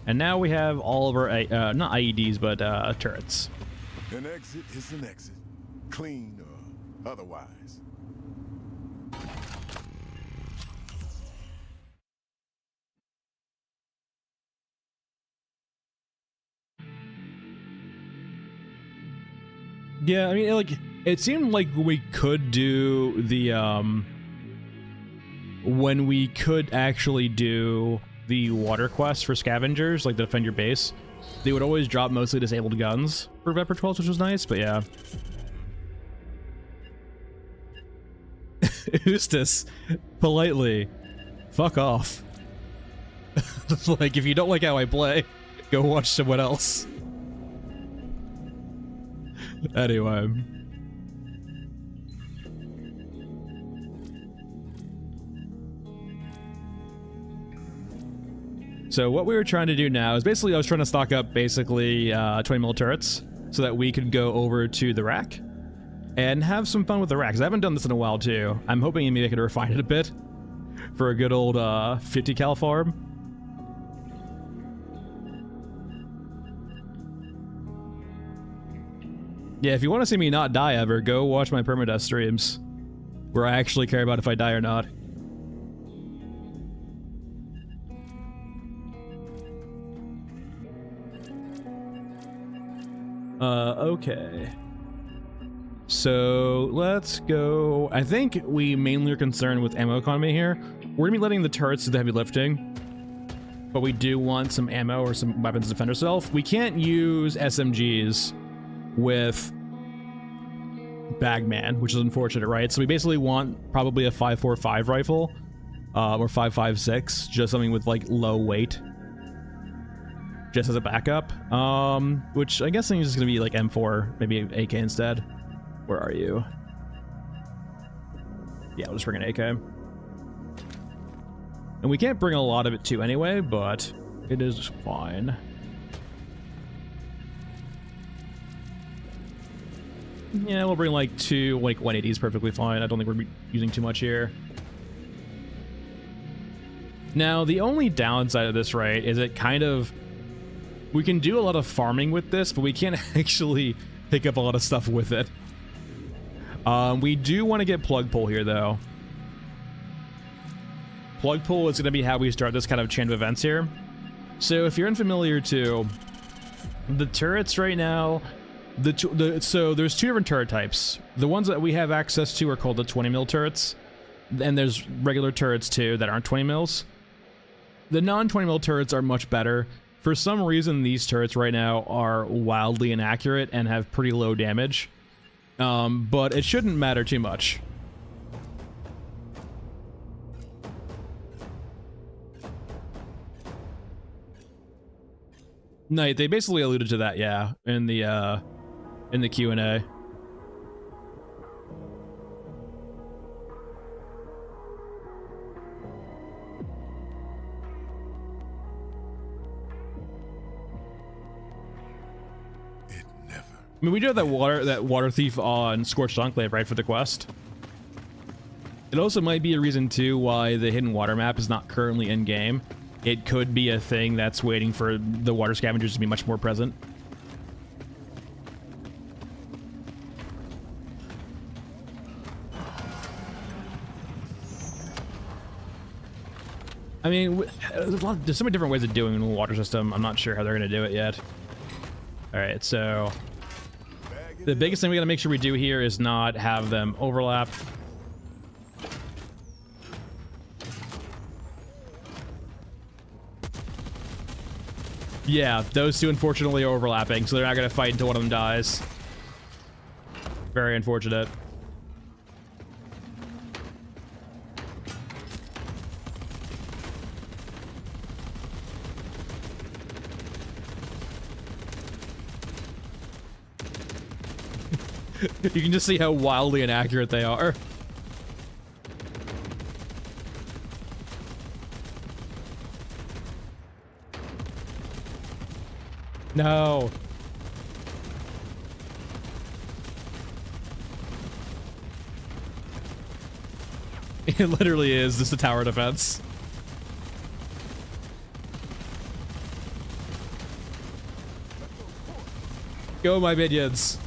And now we have all of our, not IEDs, but turrets. An exit is an exit. Clean or otherwise. Yeah, I mean, like, it seemed like we could do the, when we could actually do the water quests for scavengers, like the defend your base, they would always drop mostly disabled guns for Vepr 12, which was nice, but yeah. Ustis, politely, fuck off. Like, if you don't like how I play, go watch someone else. Anyway. So what we were trying to do now is basically I was trying to stock up basically 20 mil turrets so that we could go over to the rack and have some fun with the rack. 'Cause I haven't done this in a while too. I'm hoping maybe I could refine it a bit for a good old 50 cal farm. Yeah, if you want to see me not die ever, go watch my permadeath streams, where I actually care about if I die or not. Okay. So, let's go... I think we mainly are concerned with ammo economy here. We're gonna be letting the turrets do the heavy lifting, but we do want some ammo or some weapons to defend ourselves. We can't use SMGs with Bagman, which is unfortunate, right? So we basically want probably a 5.45 rifle or 5.56, just something with like low weight, just as a backup. Which I guess is just gonna be like M4, maybe AK instead. Where are you? Yeah, we'll just bring an AK. And we can't bring a lot of it too anyway, but it is fine. Yeah, we'll bring like 2, like 180s perfectly fine. I don't think we're using too much here. Now, the only downside of this, right, is it kind of... We can do a lot of farming with this, but we can't actually pick up a lot of stuff with it. We do want to get plug pull here, though. Plug pull is going to be how we start this kind of chain of events here. So if you're unfamiliar too, the turrets right now, so there's 2 different turret types. The ones that we have access to are called the 20 mil turrets, and there's regular turrets too that aren't 20 mils. The non-20 mil turrets are much better. For some reason, these turrets right now are wildly inaccurate and have pretty low damage. But it shouldn't matter too much. No, they basically alluded to that, yeah, in the Q&A. I mean, we do have that water thief on Scorched Enclave, right, for the quest. It also might be a reason too why the hidden water map is not currently in game. It could be a thing that's waiting for the water scavengers to be much more present. I mean, there's so many different ways of doing the water system. I'm not sure how they're going to do it yet. All right, so the biggest thing we got to make sure we do here is not have them overlap. Yeah, those 2 unfortunately are overlapping, so they're not going to fight until one of them dies. Very unfortunate. You can just see how wildly inaccurate they are. No. It literally is just a tower defense. Go, my minions.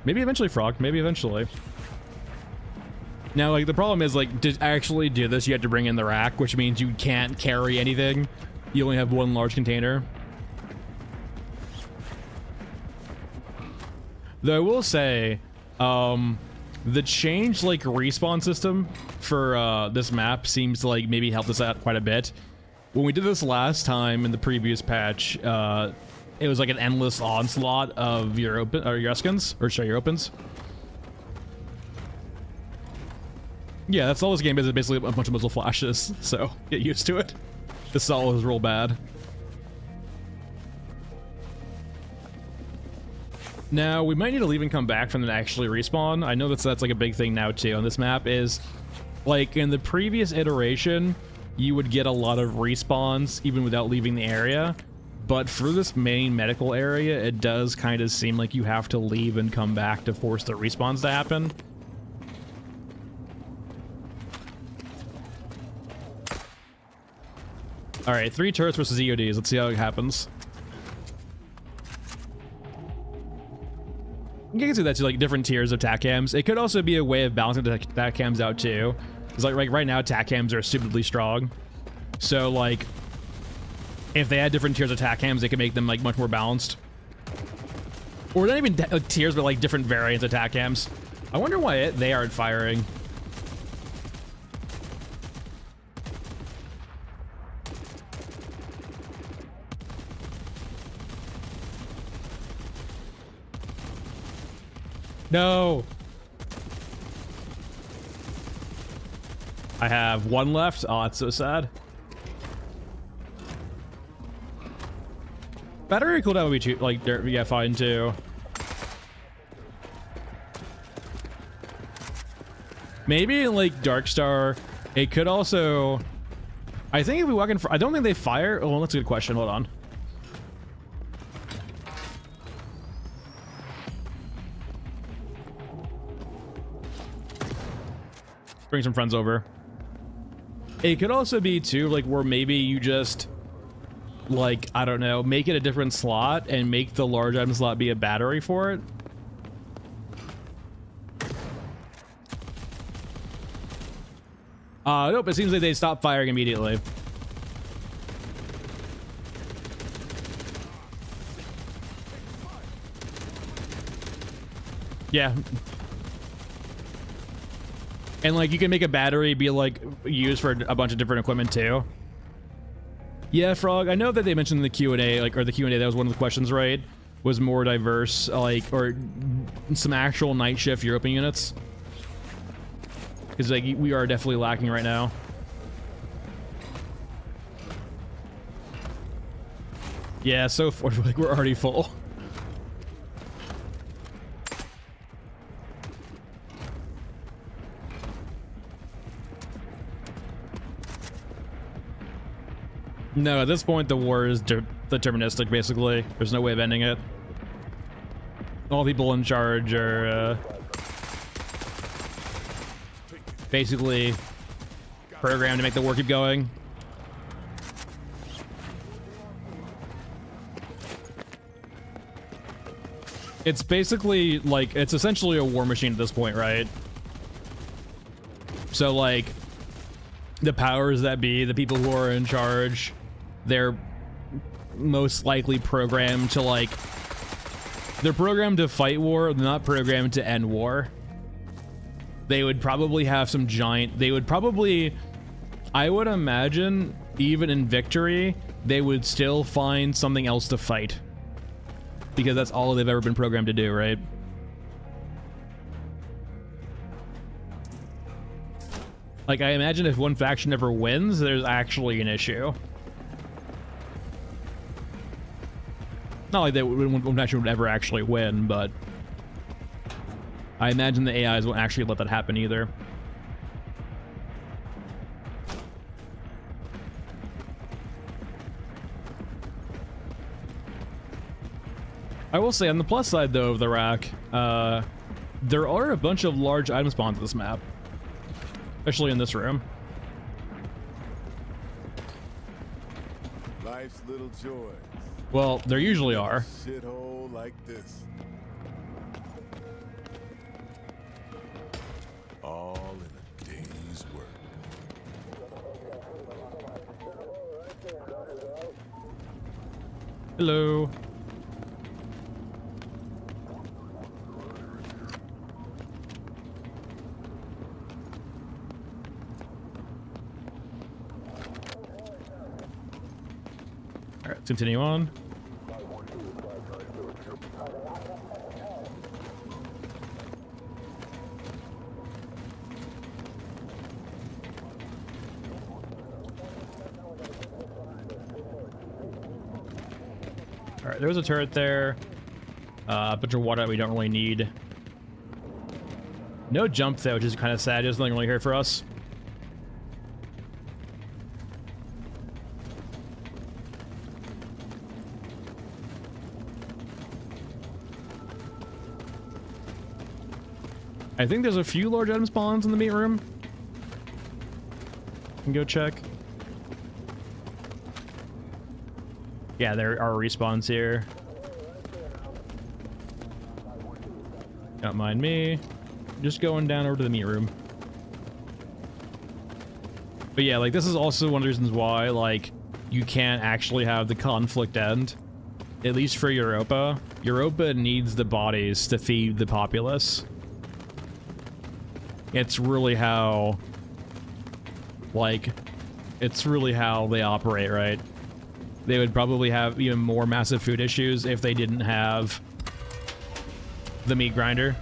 Maybe eventually Frog, maybe eventually. Now, like, the problem is, like, to actually do this, you have to bring in the rack, which means you can't carry anything. You only have 1 large container. Though I will say, the change, like, respawn system for this map seems to, like, maybe help us out quite a bit. When we did this last time in the previous patch, it was like an endless onslaught of your opens, Yeah, that's all this game is basically a bunch of muzzle flashes, so get used to it. This all is real bad. Now, we might need to leave and come back from them to actually respawn. I know that's like a big thing now too on this map is, like, in the previous iteration, you would get a lot of respawns even without leaving the area. But for this main medical area, it does kind of seem like you have to leave and come back to force the respawns to happen. All right, 3 turrets versus EODs. Let's see how it happens. You can see that's like different tiers of tac cams. It could also be a way of balancing the tac cams out too. It's like right now, tac cams are stupidly strong. So like, if they had different tiers of tac cams, they could make them like much more balanced. Or not even like, tiers, but like different variants of tac cams. I wonder why they aren't firing. No. I have 1 left. Oh, that's so sad. Battery cooldown would be too, like, yeah, fine too. Maybe in like Darkstar, it could also. I think if we walk in, I don't think they fire. Oh, that's a good question. Hold on. Bring some friends over. It could also be too, like, where maybe you just, like, I don't know, make it a different slot and make the large item slot be a battery for it. Nope, it seems like they stopped firing immediately. Yeah. And like you can make a battery be like used for a bunch of different equipment too. Yeah, Frog, I know that they mentioned in the Q&A, like, or the Q&A, that was one of the questions, right? Was more diverse, like, or some actual night shift European units. Because like we are definitely lacking right now. Yeah, so far, like we're already full. No, at this point the war is deterministic, basically. There's no way of ending it. All people in charge are basically programmed to make the war keep going. It's basically like, it's essentially a war machine at this point, right? So like, the powers that be, the people who are in charge, they're most likely programmed to like, they're programmed to fight war, they're not programmed to end war. They would probably have some giant, they would probably, I would imagine, even in victory, they would still find something else to fight. Because that's all they've ever been programmed to do, right? Like, I imagine if one faction ever wins, there's actually an issue. Not like that one faction would ever actually win, but I imagine the AIs won't actually let that happen either. I will say, on the plus side, though, of the rack, there are a bunch of large item spawns in this map. Especially in this room. Life's little joys. Well, there usually are. Shithole like this. All in a day's work. Hello. All right, let's continue on. All right, there's a turret there. A bunch of water that we don't really need. No jump though, which is kind of sad. There's nothing really here for us. I think there's a few large item spawns in the meat room. Can go check. Yeah, there are respawns here. Don't mind me. Just going down over to the meat room. But yeah, like, this is also one of the reasons why, like, you can't actually have the conflict end. At least for Europa. Europa needs the bodies to feed the populace. It's really how, like, it's really how they operate, right? They would probably have even more massive food issues if they didn't have the meat grinder.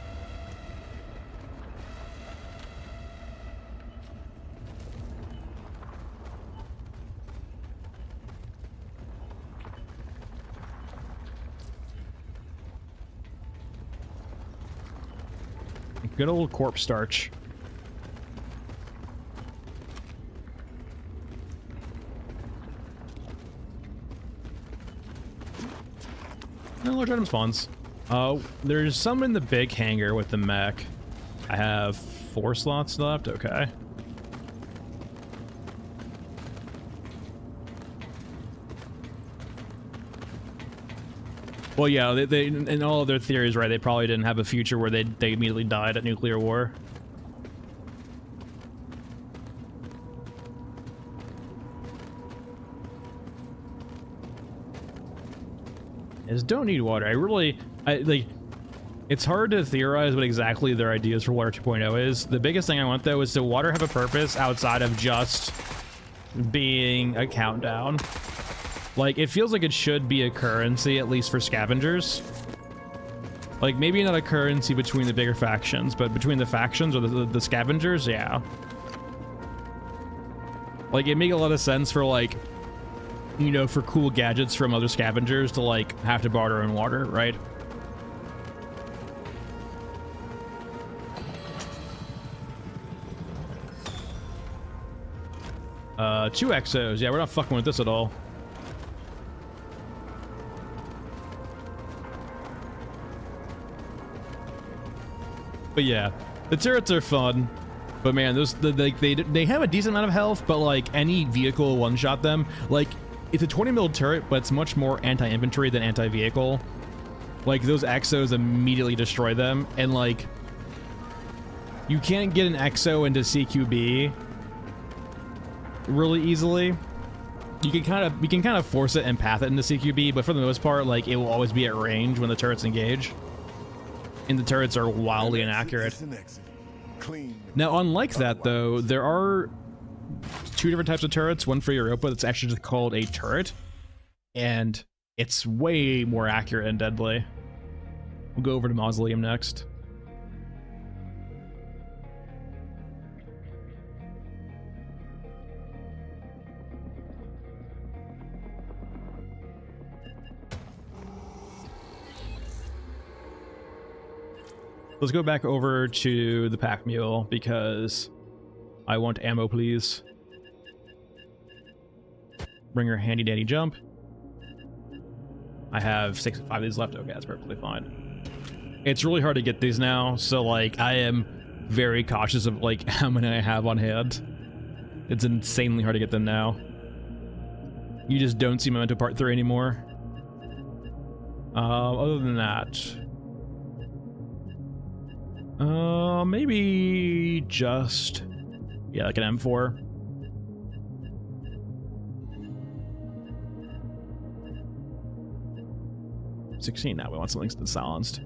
Good old corpse starch. No large item spawns. There's some in the big hangar with the mech. I have 4 slots left. Okay. Well, yeah, they in all of their theories, right? They probably didn't have a future where they immediately died at nuclear war. I just don't need water. Like, it's hard to theorize what exactly their ideas for Water 2.0 is. The biggest thing I want, though, is to water have a purpose outside of just being a countdown. Like, it feels like it should be a currency, at least for scavengers. Like, maybe not a currency between the bigger factions, but between the factions or the scavengers, yeah. Like, it makes a lot of sense for, like, you know, for cool gadgets from other scavengers to, like, have to barter in water, right? Two exos. Yeah, we're not fucking with this at all. But yeah, the turrets are fun, but man, they have a decent amount of health, but like any vehicle one-shot them. Like, it's a 20 mil turret, but it's much more anti-infantry than anti-vehicle. Like, those exos immediately destroy them, and like, you can't get an exo into CQB really easily. You can kind of force it and path it into CQB, but for the most part, like, it will always be at range when the turrets engage. And the turrets are wildly inaccurate. Now, unlike that, though, there are 2 different types of turrets. One for Europa that's actually just called a turret, and it's way more accurate and deadly. We'll go over to Mausoleum next. Let's go back over to the pack mule because I want ammo, please. Bring your handy dandy jump. I have 5 of these left. Okay, that's perfectly fine. It's really hard to get these now, so like I am very cautious of like how many I have on hand. It's insanely hard to get them now. You just don't see Memento Part 3 anymore. Other than that, maybe just, yeah, like an M4. $16 now. We want something that's silenced.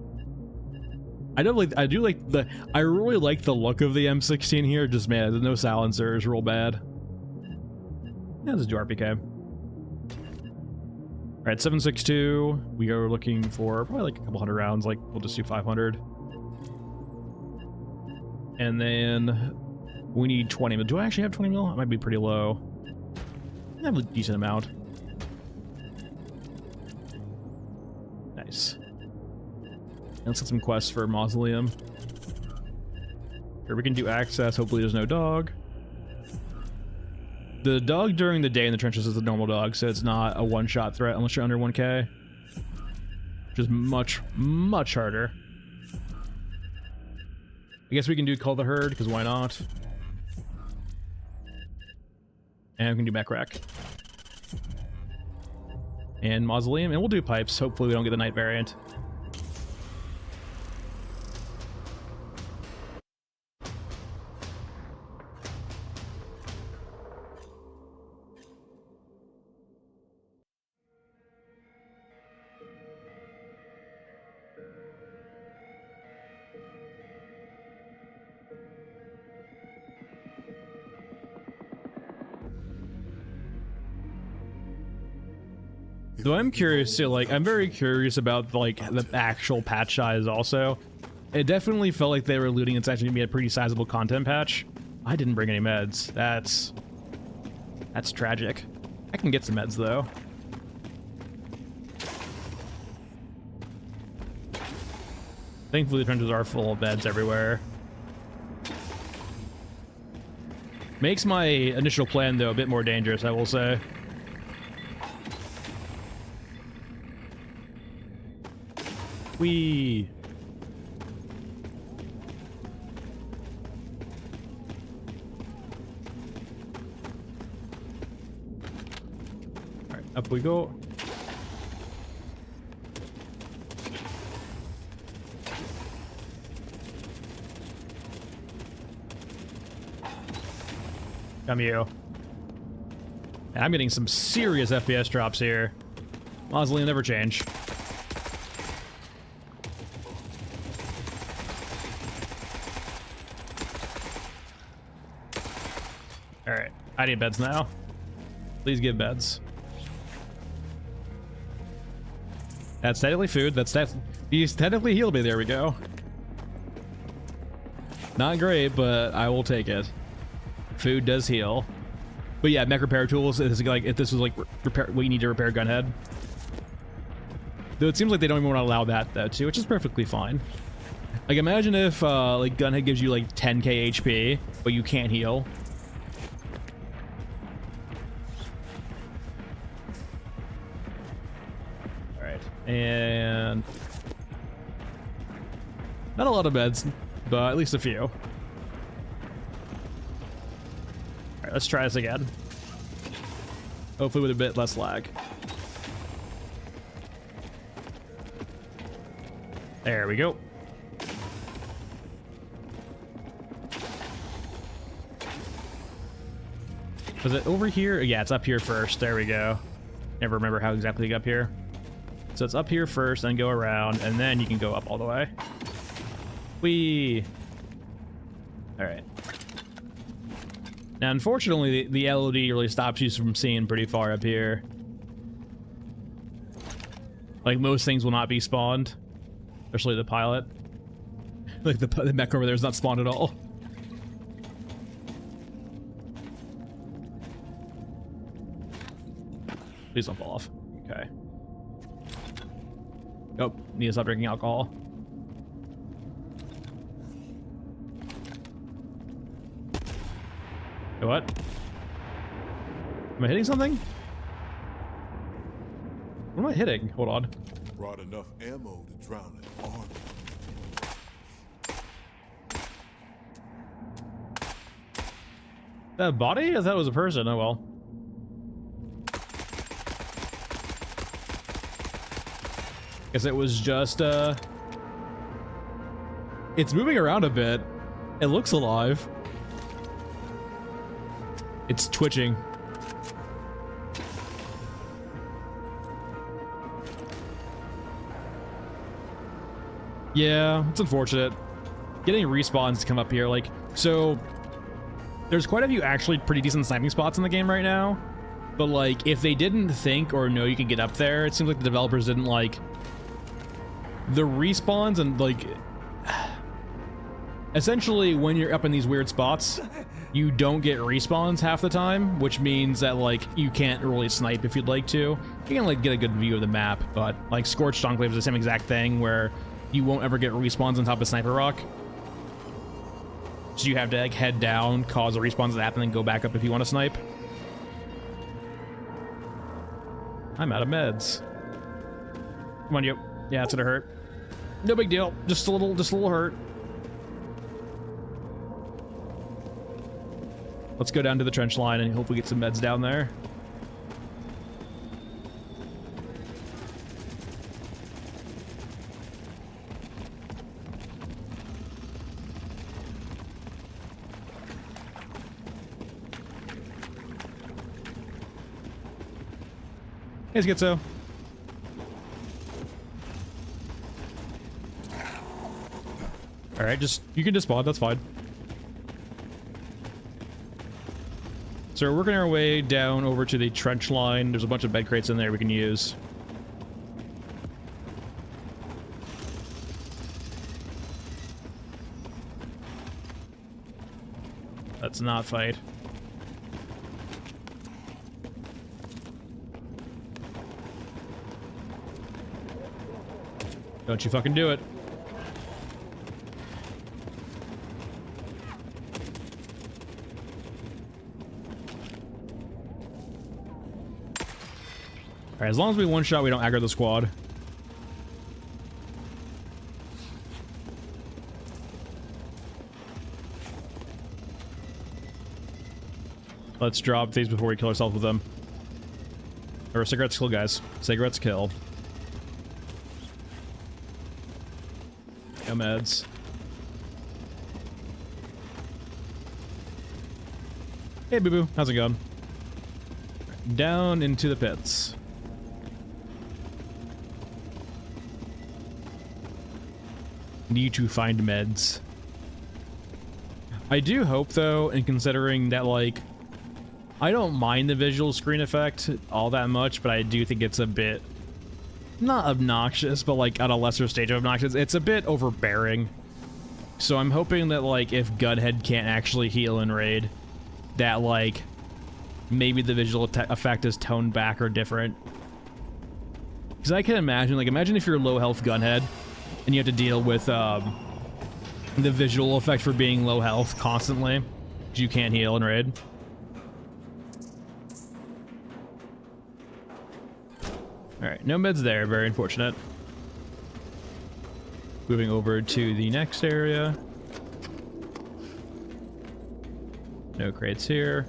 I really like the look of the M16 here. Just, man, there's no silencer. It's real bad. Yeah, this is RPK. All right, 7.62. We are looking for probably like a couple hundred rounds. Like, we'll just do 500. And then we need 20 mil. Do I actually have 20 mil? It might be pretty low. I have a decent amount. Nice. Let's get some quests for Mausoleum. Here we can do access. Hopefully there's no dog. The dog during the day in the trenches is a normal dog, so it's not a one-shot threat unless you're under 1k. Which is much, much harder. I guess we can do Call the Herd, because why not? And we can do Mech Wreck. And Mausoleum, and we'll do Pipes. Hopefully we don't get the night variant. So I'm curious to, like, I'm very curious about, like, the actual patch size also. It definitely felt like they were alluding it's actually going to be a pretty sizable content patch. I didn't bring any meds. That's tragic. I can get some meds, though. Thankfully, the trenches are full of meds everywhere. Makes my initial plan, though, a bit more dangerous, I will say. Whee! Alright, up we go. Come you. I'm getting some serious FPS drops here. Mausoleum never change. Alright, I need beds now. Please give beds. That's technically food. He's technically healed me. There we go. Not great, but I will take it. Food does heal. But yeah, mech repair tools is like, if this was like repair, what you need to repair gunhead. Though it seems like they don't even want to allow that though too, which is perfectly fine. Like imagine if like gunhead gives you like 10k HP, but you can't heal. Alright, and not a lot of beds, but at least a few. Let's try this again. Hopefully with a bit less lag. There we go. Was it over here? Yeah, it's up here first. There we go. Never remember how exactly to get up here. So it's up here first, then go around, and then you can go up all the way. Whee! Alright. Now, unfortunately, the LOD really stops you from seeing pretty far up here. Like, most things will not be spawned. Especially the pilot. Like, the mech over there is not spawned at all. Please don't fall off. Okay. Nope. Need to stop drinking alcohol. What? Am I hitting something? What am I hitting? Hold on. Brought enough ammo to drown an army. That a body? I thought it was a person. Oh well. Guess it was just it's moving around a bit. It looks alive. It's twitching. Yeah, it's unfortunate. Getting respawns to come up here, like, so there's quite a few actually pretty decent sniping spots in the game right now. But like, if they didn't think or know you could get up there, it seems like the developers didn't like the respawns and like essentially when you're up in these weird spots, you don't get respawns half the time, which means that like you can't really snipe if you'd like to. You can like get a good view of the map, but like Scorched Enclave is the same exact thing where you won't ever get respawns on top of Sniper Rock. So you have to like head down, cause the respawns to happen, and go back up if you want to snipe. I'm out of meds. Come on, you. Yeah, it's gonna hurt. No big deal. Just a little hurt. Let's go down to the trench line and hopefully get some meds down there. Hey, Schizo. Alright, you can just spawn, that's fine. So we're working our way down over to the trench line. There's a bunch of bed crates in there we can use. Let's not fight. Don't you fucking do it. Alright, as long as we one-shot, we don't aggro the squad. Let's drop these before we kill ourselves with them. Or cigarettes kill, guys. Cigarettes kill. No meds. Hey, boo-boo. How's it going? Down into the pits. Need to find meds. I do hope, though, and considering that, like, I don't mind the visual screen effect all that much, but I do think it's a bit, not obnoxious, but like at a lesser stage of obnoxious. It's a bit overbearing. So I'm hoping that, like, if Gunhead can't actually heal in Raid, that, like, maybe the visual effect is toned back or different. Because I can imagine, like, imagine if you're low health Gunhead and you have to deal with the visual effect for being low health constantly, because you can't heal in Raid. Alright, no meds there, very unfortunate. Moving over to the next area. No crates here.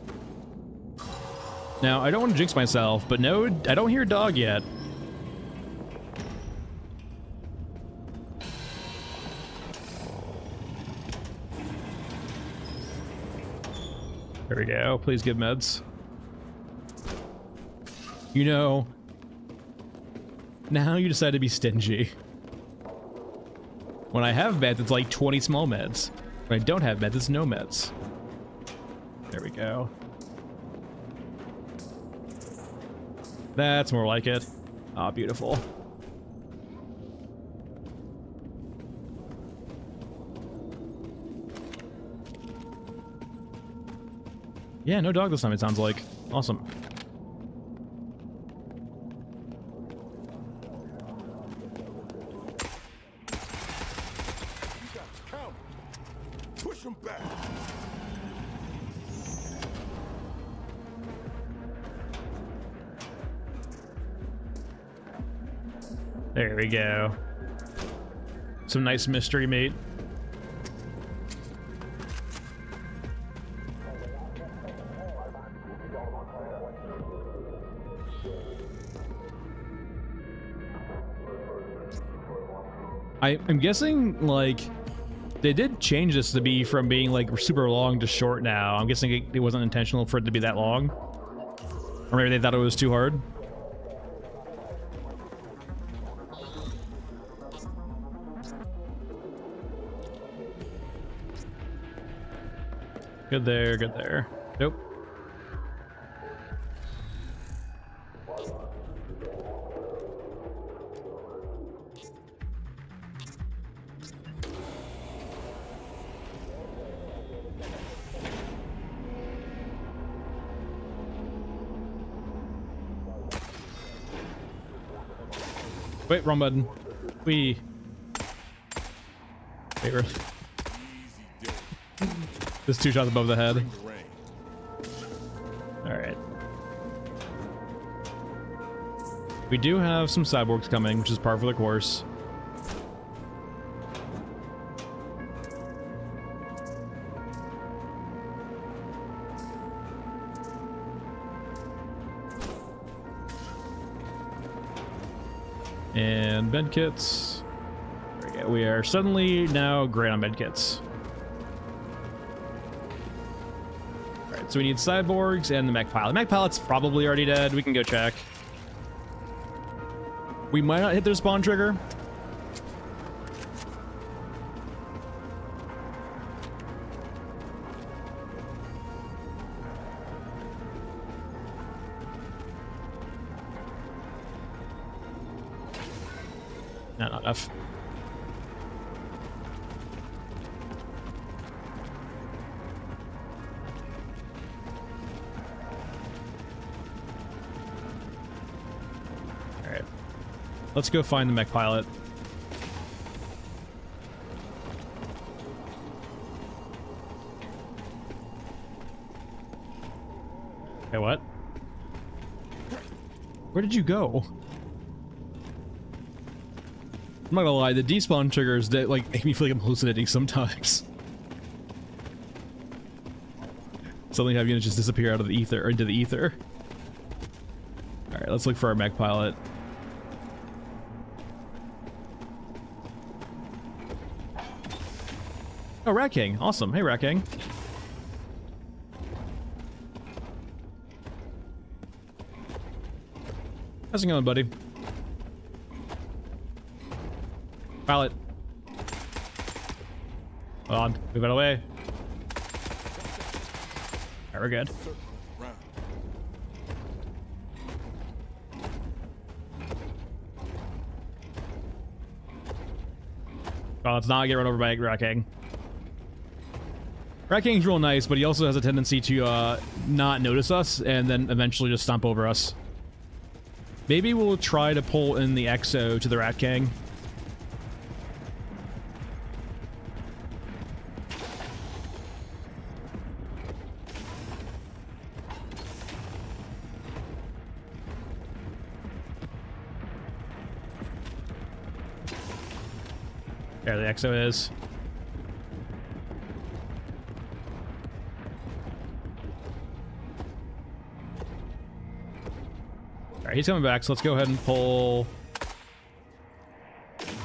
Now, I don't want to jinx myself, but no, I don't hear dog yet. There we go. Please give meds. You know, now you decide to be stingy. When I have meds, it's like 20 small meds. When I don't have meds, it's no meds. There we go. That's more like it. Ah, beautiful. Yeah, no dog this time, it sounds like. Awesome. Push him back. There we go. Some nice mystery meat. I'm guessing, like, they did change this to be from being, like, super long to short now. I'm guessing it wasn't intentional for it to be that long. Or maybe they thought it was too hard. Good there, good there. Nope. Wait, wrong button. Wait, Just 2 shots above the head. Alright. We do have some cyborgs coming, which is par for the course. And medkits. There we go. We are suddenly now great on medkits. Alright, so we need cyborgs and the mech pilot. The mech pilot's probably already dead. We can go check. We might not hit their spawn trigger. No, not enough. Alright. Let's go find the mech pilot. Okay, what? Where did you go? I'm not gonna lie, the despawn triggers that like make me feel like I'm hallucinating sometimes. Suddenly have units just disappear out of the ether or into the ether. All right, let's look for our mech pilot. Oh, Rat King. Awesome. Hey, Rat King. How's it going, buddy? Pilot. Hold on. Move out of the way. Alright, we're good. Oh, let's not get run over by a Rat King. Rat King's real nice, but he also has a tendency to not notice us and then eventually just stomp over us. Maybe we'll try to pull in the Exo to the Rat King. There the Exo is. Alright, he's coming back, so let's go ahead and pull...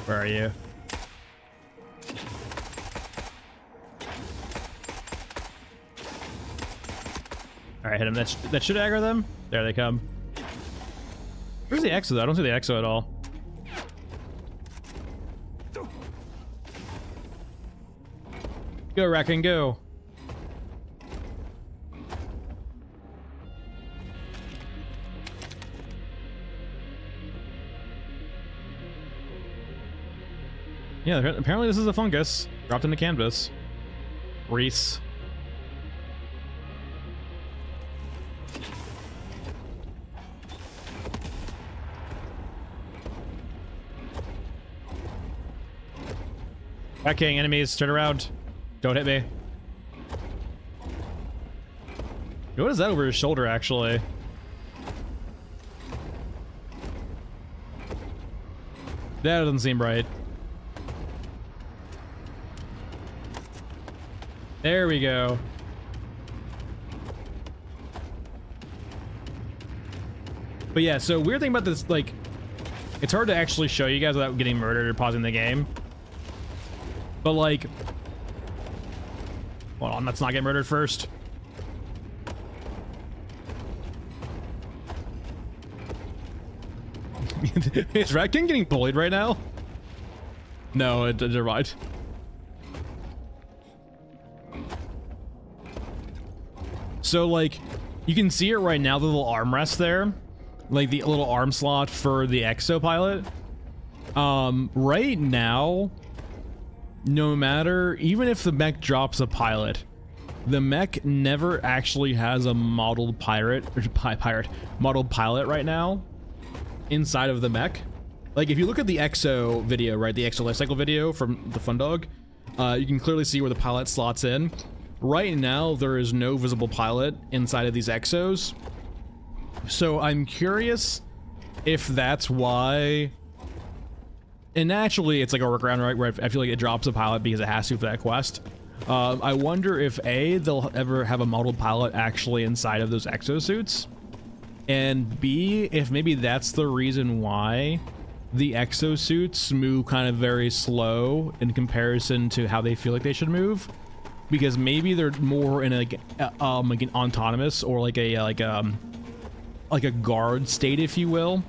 Where are you? Alright, hit him. That should aggro them. There they come. Where's the Exo though? I don't see the Exo at all. Go, Racking, go. Yeah, apparently this is a fungus. Dropped into canvas. Reese. Backing enemies, turn around. Don't hit me. What is that over his shoulder, actually? That doesn't seem right. There we go. But yeah, so weird thing about this, like, it's hard to actually show you guys without getting murdered or pausing the game. But like, hold on, let's not get murdered first. Is Rat King getting bullied right now? No, never mind. So like, you can see it right now, the little armrest there, like the little arm slot for the exopilot. Right now, no matter, even if the mech drops a pilot, the mech never actually has a modeled modeled pilot right now inside of the mech. Like if you look at the Exo video, right, the Exo lifecycle video from the Fun Dog, you can clearly see where the pilot slots in. Right now, there is no visible pilot inside of these Exos. So I'm curious if that's why. And naturally, it's like a workaround, right, where I feel like it drops a pilot because it has to for that quest. I wonder if A, they'll ever have a modeled pilot actually inside of those exosuits, and B, if maybe that's the reason why the exosuits move kind of very slow in comparison to how they feel like they should move, because maybe they're more in like an autonomous or like a guard state, if you will.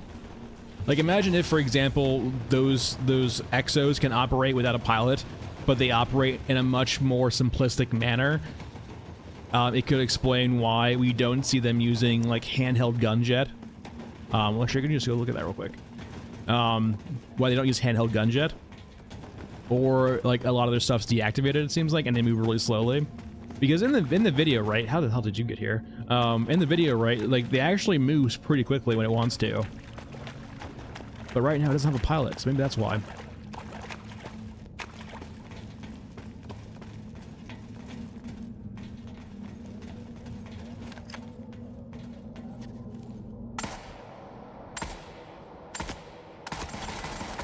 Like imagine if, for example, those exos can operate without a pilot, but they operate in a much more simplistic manner. It could explain why we don't see them using like handheld guns yet. Well, actually, I can just go look at that real quick. Why they don't use handheld guns yet, or like a lot of their stuff's deactivated, it seems like, and they move really slowly. Because in the video, right? How the hell did you get here? In the video, right? Like they actually moves pretty quickly when it wants to. But right now it doesn't have a pilot, so maybe that's why.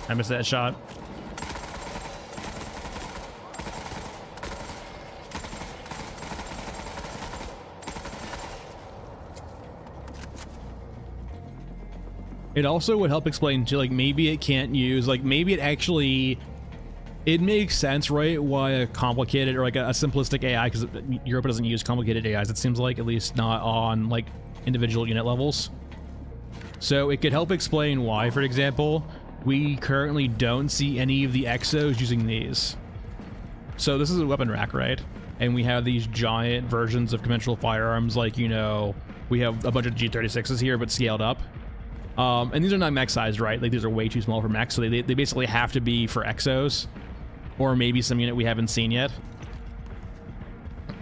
I missed that shot. It also would help explain too, like maybe it can't use, like maybe it actually, it makes sense, right? Why a complicated or like a simplistic AI, because Europa doesn't use complicated AIs, it seems like, at least not on like individual unit levels. So it could help explain why, for example, we currently don't see any of the exos using these. So this is a weapon rack, right? And we have these giant versions of conventional firearms, like, you know, we have a bunch of G36s here, but scaled up. And these are not mech sized, right? Like these are way too small for mech, so they basically have to be for exos, or maybe some unit we haven't seen yet.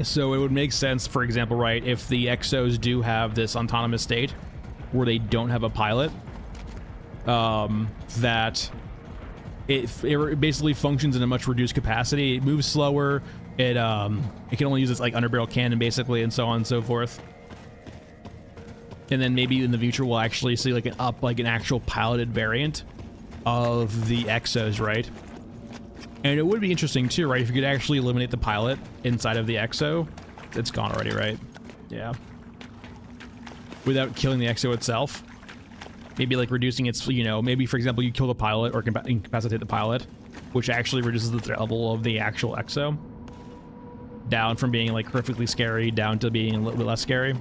So it would make sense, for example, right, if the exos do have this autonomous state where they don't have a pilot, that it basically functions in a much reduced capacity. It moves slower. It can only use its like underbarrel cannon basically, and so on and so forth. And then maybe in the future we'll actually see like an actual piloted variant of the exos, right? And it would be interesting too, right, if you could actually eliminate the pilot inside of the exo. It's gone already, right? Yeah. Without killing the exo itself. Maybe like reducing its, you know, maybe for example you kill the pilot or incapacitate the pilot, which actually reduces the threat level of the actual exo. Down from being like horrifically scary down to being a little bit less scary.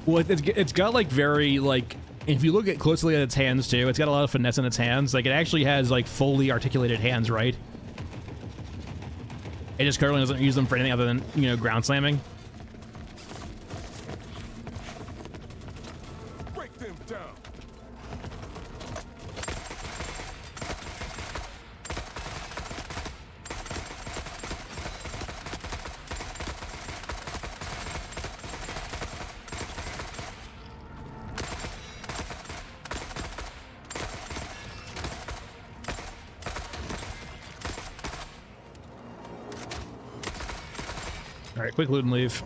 Well, it's got like very like, if you look at closely at its hands too, it's got a lot of finesse in its hands. Like it actually has like fully articulated hands, right? It just currently doesn't use them for anything other than, you know, ground slamming. Break them down. All right, quick loot and leave.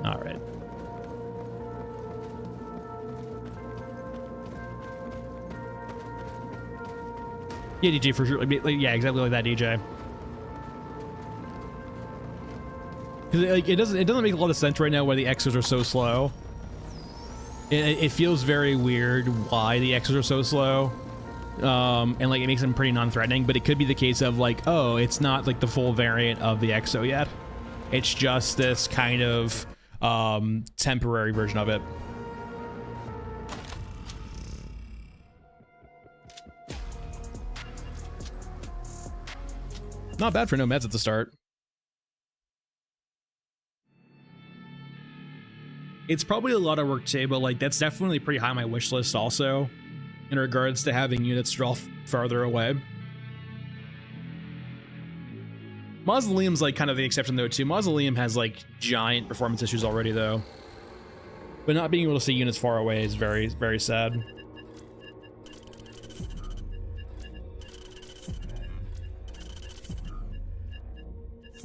All right. Yeah, DJ, for sure. Yeah, exactly like that, DJ. Like it doesn't make a lot of sense right now why the exos are so slow. It feels very weird why the exos are so slow, and like it makes them pretty non-threatening. But it could be the case of like, oh, it's not like the full variant of the exo yet. It's just this kind of temporary version of it. Not bad for no meds at the start. It's probably a lot of work too, but like that's definitely pretty high on my wish list also, in regards to having units draw farther away. Mausoleum's like kind of the exception though too. Mausoleum has like giant performance issues already though. But not being able to see units far away is very, very sad.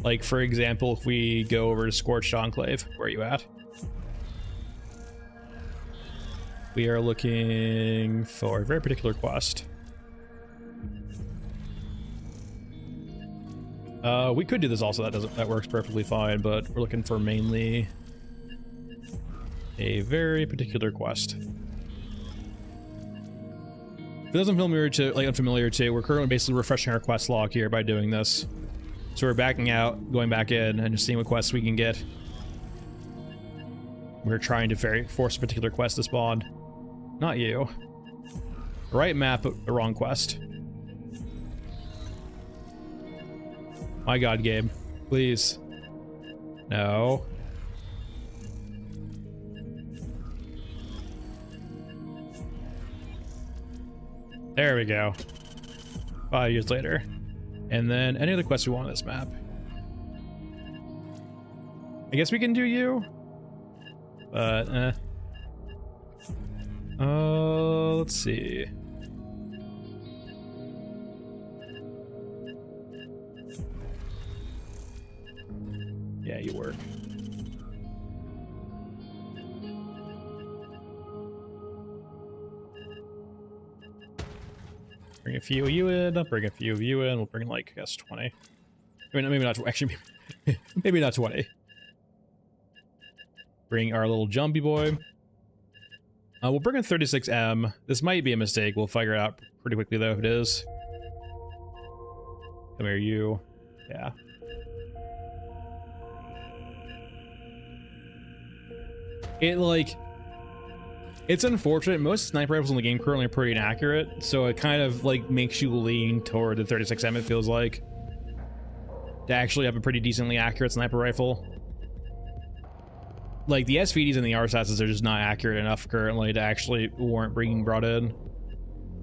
Like for example, if we go over to Scorched Enclave, where are you at? We are looking for a very particular quest. We could do this also. That works perfectly fine, but we're looking for mainly a very particular quest. If it doesn't feel unfamiliar to, we're currently basically refreshing our quest log here by doing this. So we're backing out, going back in, and just seeing what quests we can get. We're trying to force a particular quest to spawn. Not you. Right map, but the wrong quest. My god, game. Please. No. There we go. 5 years later. And then any other quests we want on this map. I guess we can do you. But, let's see. Yeah, you work. Bring a few of you in. I'll bring a few of you in. We'll bring like, I guess, 20. I mean, maybe not. Actually, maybe not 20. Bring our little jumpy boy. We'll bring in 36M. This might be a mistake. We'll figure it out pretty quickly, though, if it is. Come here, you. Yeah. It's unfortunate. Most sniper rifles in the game currently are pretty inaccurate, so it kind of, like, makes you lean toward the 36M, it feels like, to actually have a pretty decently accurate sniper rifle. Like, the SVDs and the RSASs are just not accurate enough currently to actually warrant being brought in.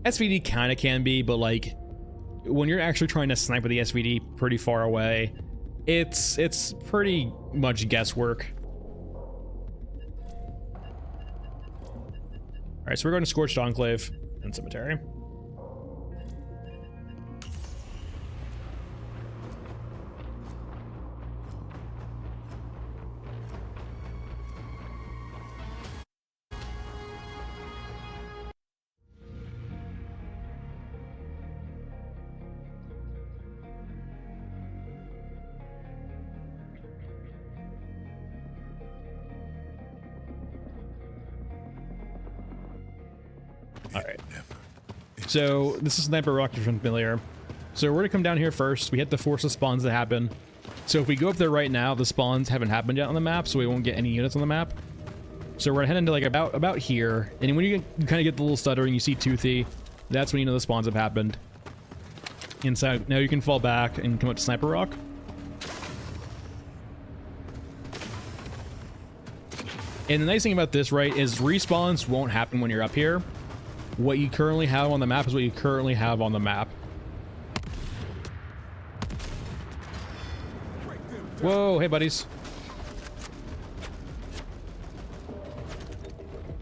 SVD kind of can be, but, like, when you're actually trying to snipe with the SVD pretty far away, it's pretty much guesswork. Alright, so we're going to Scorched Enclave and Cemetery. Alright. So, this is Sniper Rocket from Familiar. So, we're gonna come down here first. We have to force the spawns to happen. So, if we go up there right now, the spawns haven't happened yet on the map, so we won't get any units on the map. So, we're gonna head into, like, about here. And when you kind of get the little stuttering, you see Toothy, that's when you know the spawns have happened. And so, now you can fall back and come up to Sniper Rock. And the nice thing about this, right, is respawns won't happen when you're up here. What you currently have on the map is what you currently have on the map. Whoa, hey buddies.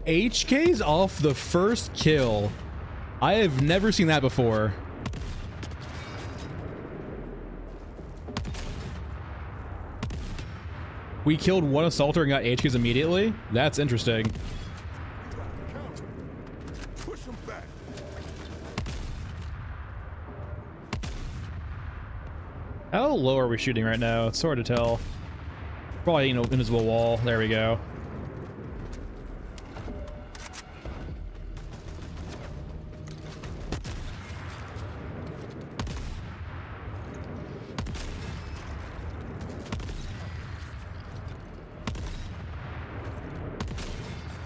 HK's off the first kill. I have never seen that before. We killed one assaulter and got HKs immediately? That's interesting. How low are we shooting right now? It's hard to tell. Probably, you know, invisible wall. There we go.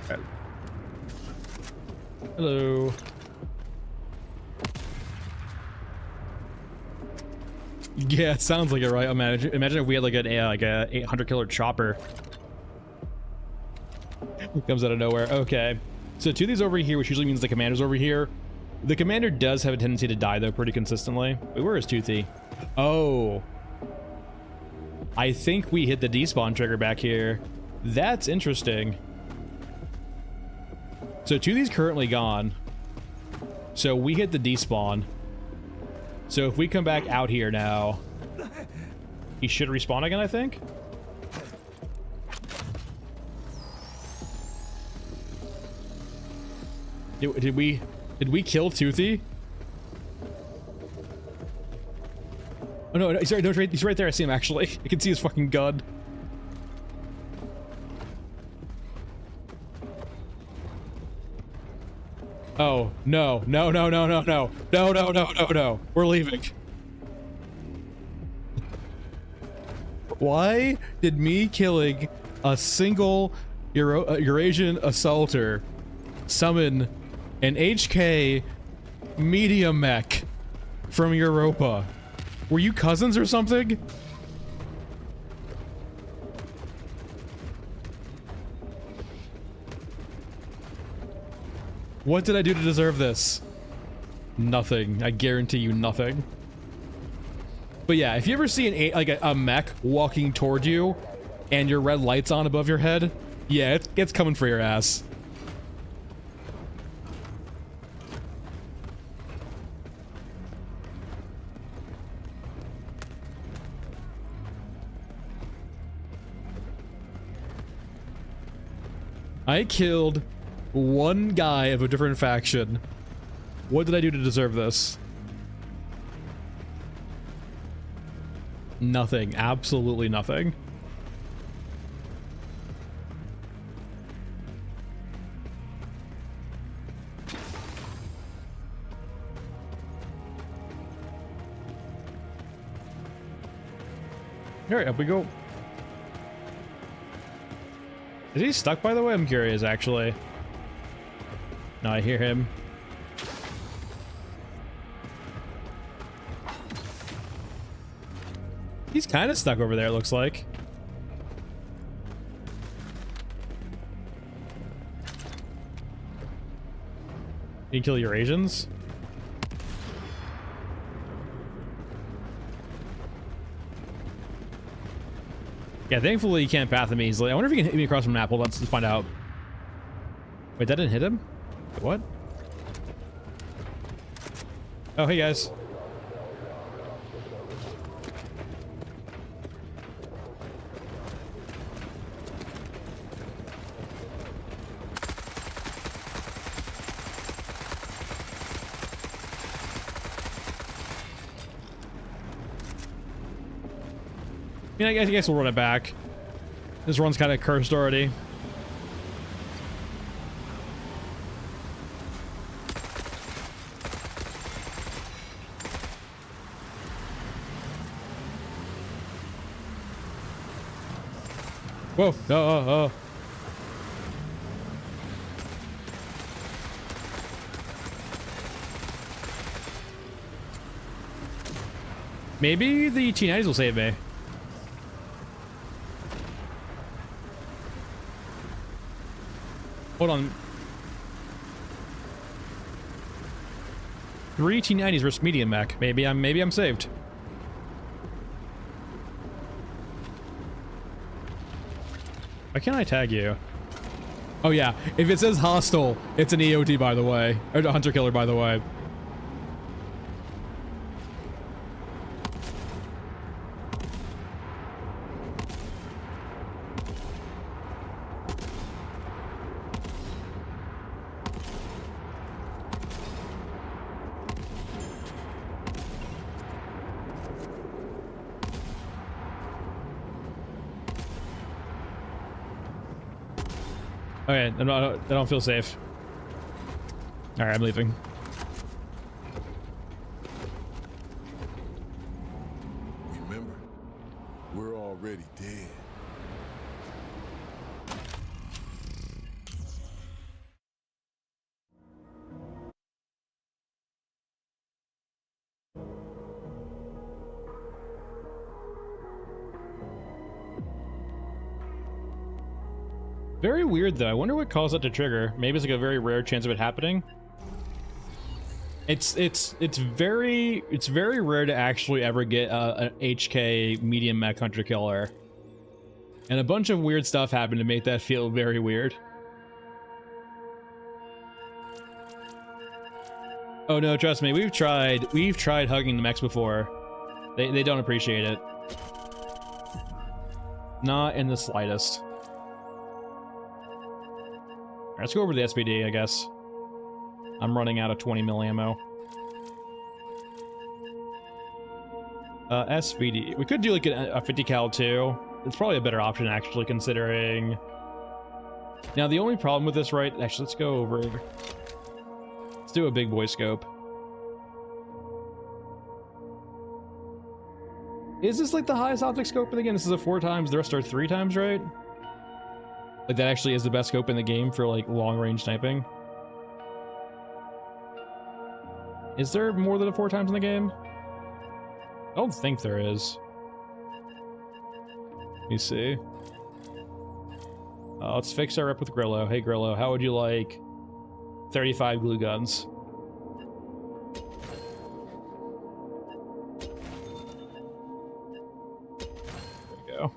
Okay. Hello. Yeah, it sounds like it, right? Imagine if we had like a 800 killer chopper. It comes out of nowhere. Okay. So two of these over here, which usually means the commander's over here. The commander does have a tendency to die though pretty consistently. Wait, where is Toothy? Oh. I think we hit the despawn trigger back here. That's interesting. So Toothy's currently gone. So we hit the despawn. So if we come back out here now, he should respawn again, I think. Did we kill Toothy? Oh no, sorry, no, he's right there. I see him actually. I can see his fucking gun. Oh, no, no, no, no, no, no, no, no, no, no, no. We're leaving. Why did me killing a single Eurasian assaulter summon an HK medium mech from Europa? Were you cousins or something? What did I do to deserve this? Nothing. I guarantee you nothing. But yeah, if you ever see a mech walking toward you and your red light's on above your head, yeah, it's coming for your ass. I killed one guy of a different faction. What did I do to deserve this? Nothing. Absolutely nothing. Alright, up we go. Is he stuck, by the way? I'm curious, actually. No, I hear him. He's kind of stuck over there, it looks like. Can you kill Eurasians? Yeah, thankfully he can't path him easily. I wonder if he can hit me across the map. Hold on, let's find out. Wait, that didn't hit him? Wait, what? Oh, hey guys. I mean, I guess we'll run it back. This run's kind of cursed already. Whoa! Oh. Maybe the T90s will save me. Hold on. 3 T90s versus medium mech. Maybe I'm saved. Why can't I tag you? Oh yeah, if it says hostile, it's an EOT, by the way, or a hunter killer, by the way. Okay, I don't feel safe. All right, I'm leaving. Remember, we're already dead. Very weird though. I wonder what caused that to trigger. Maybe it's like a very rare chance of it happening. It's very rare to actually ever get an HK medium mech hunter killer. And a bunch of weird stuff happened to make that feel very weird. Oh no, trust me, we've tried hugging the mechs before. They don't appreciate it. Not in the slightest. Let's go over to the SPD, I guess. I'm running out of 20 mil ammo. SVD. We could do like a 50 cal too. It's probably a better option actually, considering. Now the only problem with this, right? Actually, let's go over. Let's do a big boy scope. Is this like the highest optic scope in the game? This is a 4 times. The rest are 3 times, right? Like that actually is the best scope in the game for like long range sniping. Is there more than a 4 times in the game? I don't think there is. Let me see. Let's fix our rep with Grillo. Hey Grillo, how would you like 35 glue guns? There we go.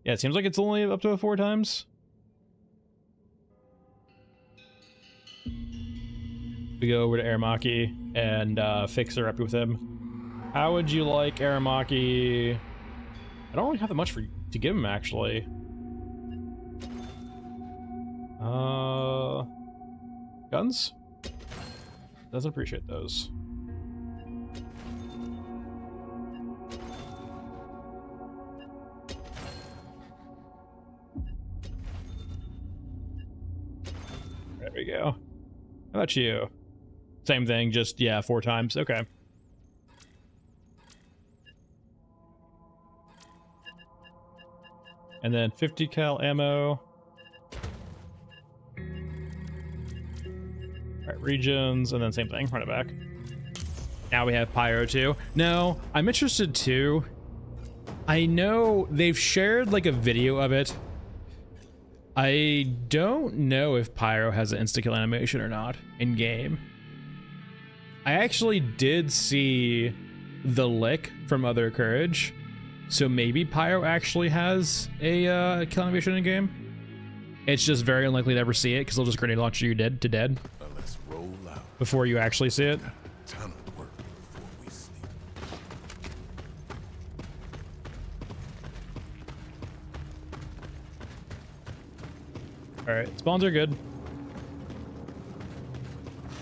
Yeah, it seems like it's only up to a 4 times. We go over to Aramaki and fix her up with him. How would you like Aramaki? I don't really have that much to give him, actually. Guns? Doesn't appreciate those. There we go. How about you? Same thing, just, yeah, 4 times. Okay. And then 50 cal ammo. Alright, regions, and then same thing, run it back. Now we have Pyro too. No, I'm interested too. I know they've shared like a video of it. I don't know if Pyro has an insta-kill animation or not in game. I actually did see the lick from Other Courage, so maybe Pyro actually has a kill animation in game. It's just very unlikely to ever see it because they'll just grenade launch you dead to dead before you actually see it. Ton of work before we sleep. All right, spawns are good.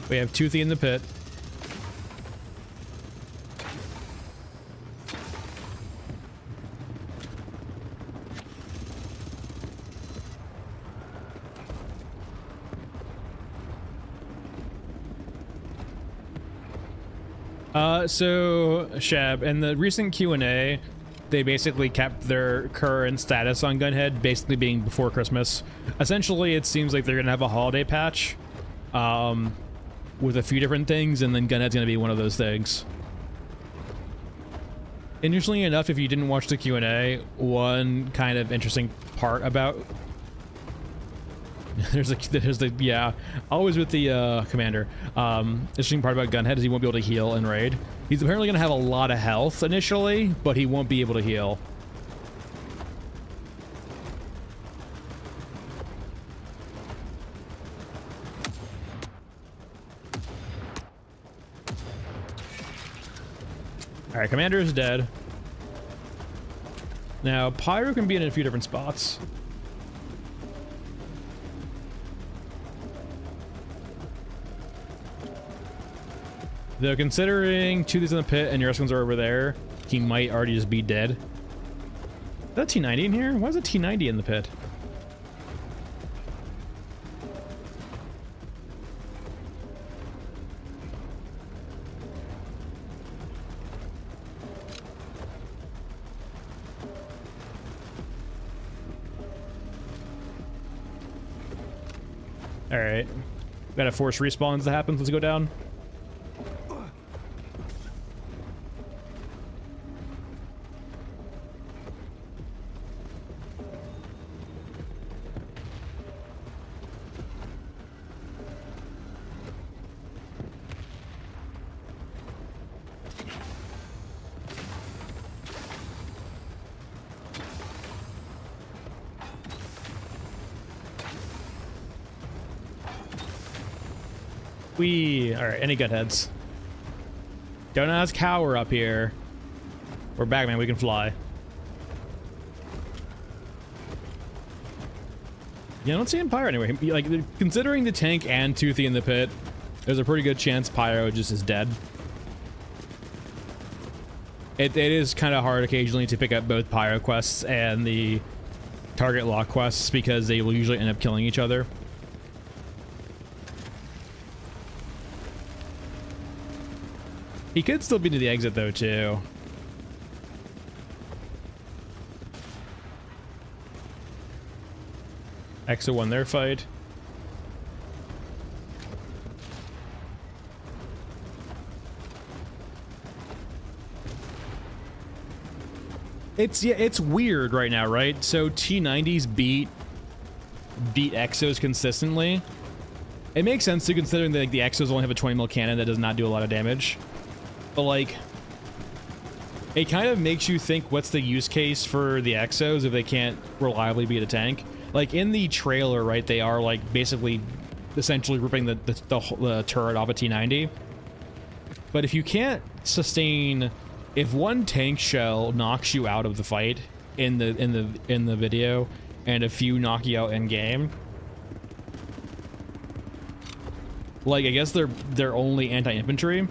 We have Toothy in the pit. So Shab, in the recent Q&A, they basically kept their current status on Gunhead basically being before Christmas. Essentially, it seems like they're gonna have a holiday patch with a few different things, and then Gunhead's gonna be one of those things. Interestingly enough, if you didn't watch the Q&A, one kind of interesting part about there's the yeah, always with the commander. Interesting part about Gunhead is he won't be able to heal in raid. He's apparently gonna have a lot of health initially, but he won't be able to heal. All right, commander is dead. Now Pyro can be in a few different spots. Though considering Toothy's in the pit and your rest ones are over there, he might already just be dead. Is that T90 in here? Why is a T90 in the pit? Alright. Gotta force respawns to happen. Let's go down. Alright, any Gunheads? Don't ask how we're up here. We're back, man. We can fly. Yeah, I don't see him Pyro anyway. Like, considering the tank and Toothy in the pit, there's a pretty good chance Pyro just is dead. It is kind of hard occasionally to pick up both Pyro quests and the target lock quests because they will usually end up killing each other. He could still be to the exit though, too. Exo won their fight. It's weird right now, right? So T90s beat Exos consistently. It makes sense to considering that like, the Exos only have a 20 mil cannon that does not do a lot of damage. But like, it kind of makes you think, what's the use case for the Exos if they can't reliably beat a tank? Like in the trailer, right, they are like basically essentially ripping the turret off a T90. But if you can't sustain if one tank shell knocks you out of the fight in the video, and a few knock you out in game, like I guess they're only anti-infantry,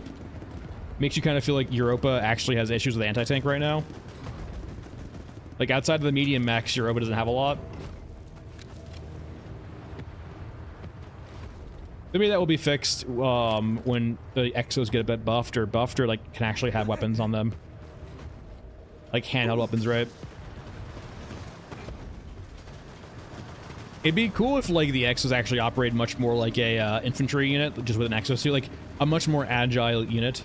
makes you kind of feel like Europa actually has issues with anti-tank right now. Like outside of the medium mechs, Europa doesn't have a lot. Maybe that will be fixed when the exos get a bit buffed or like can actually have weapons on them. Like handheld weapons, right? It'd be cool if like the exos actually operate much more like a infantry unit, just with an exosuit, like a much more agile unit.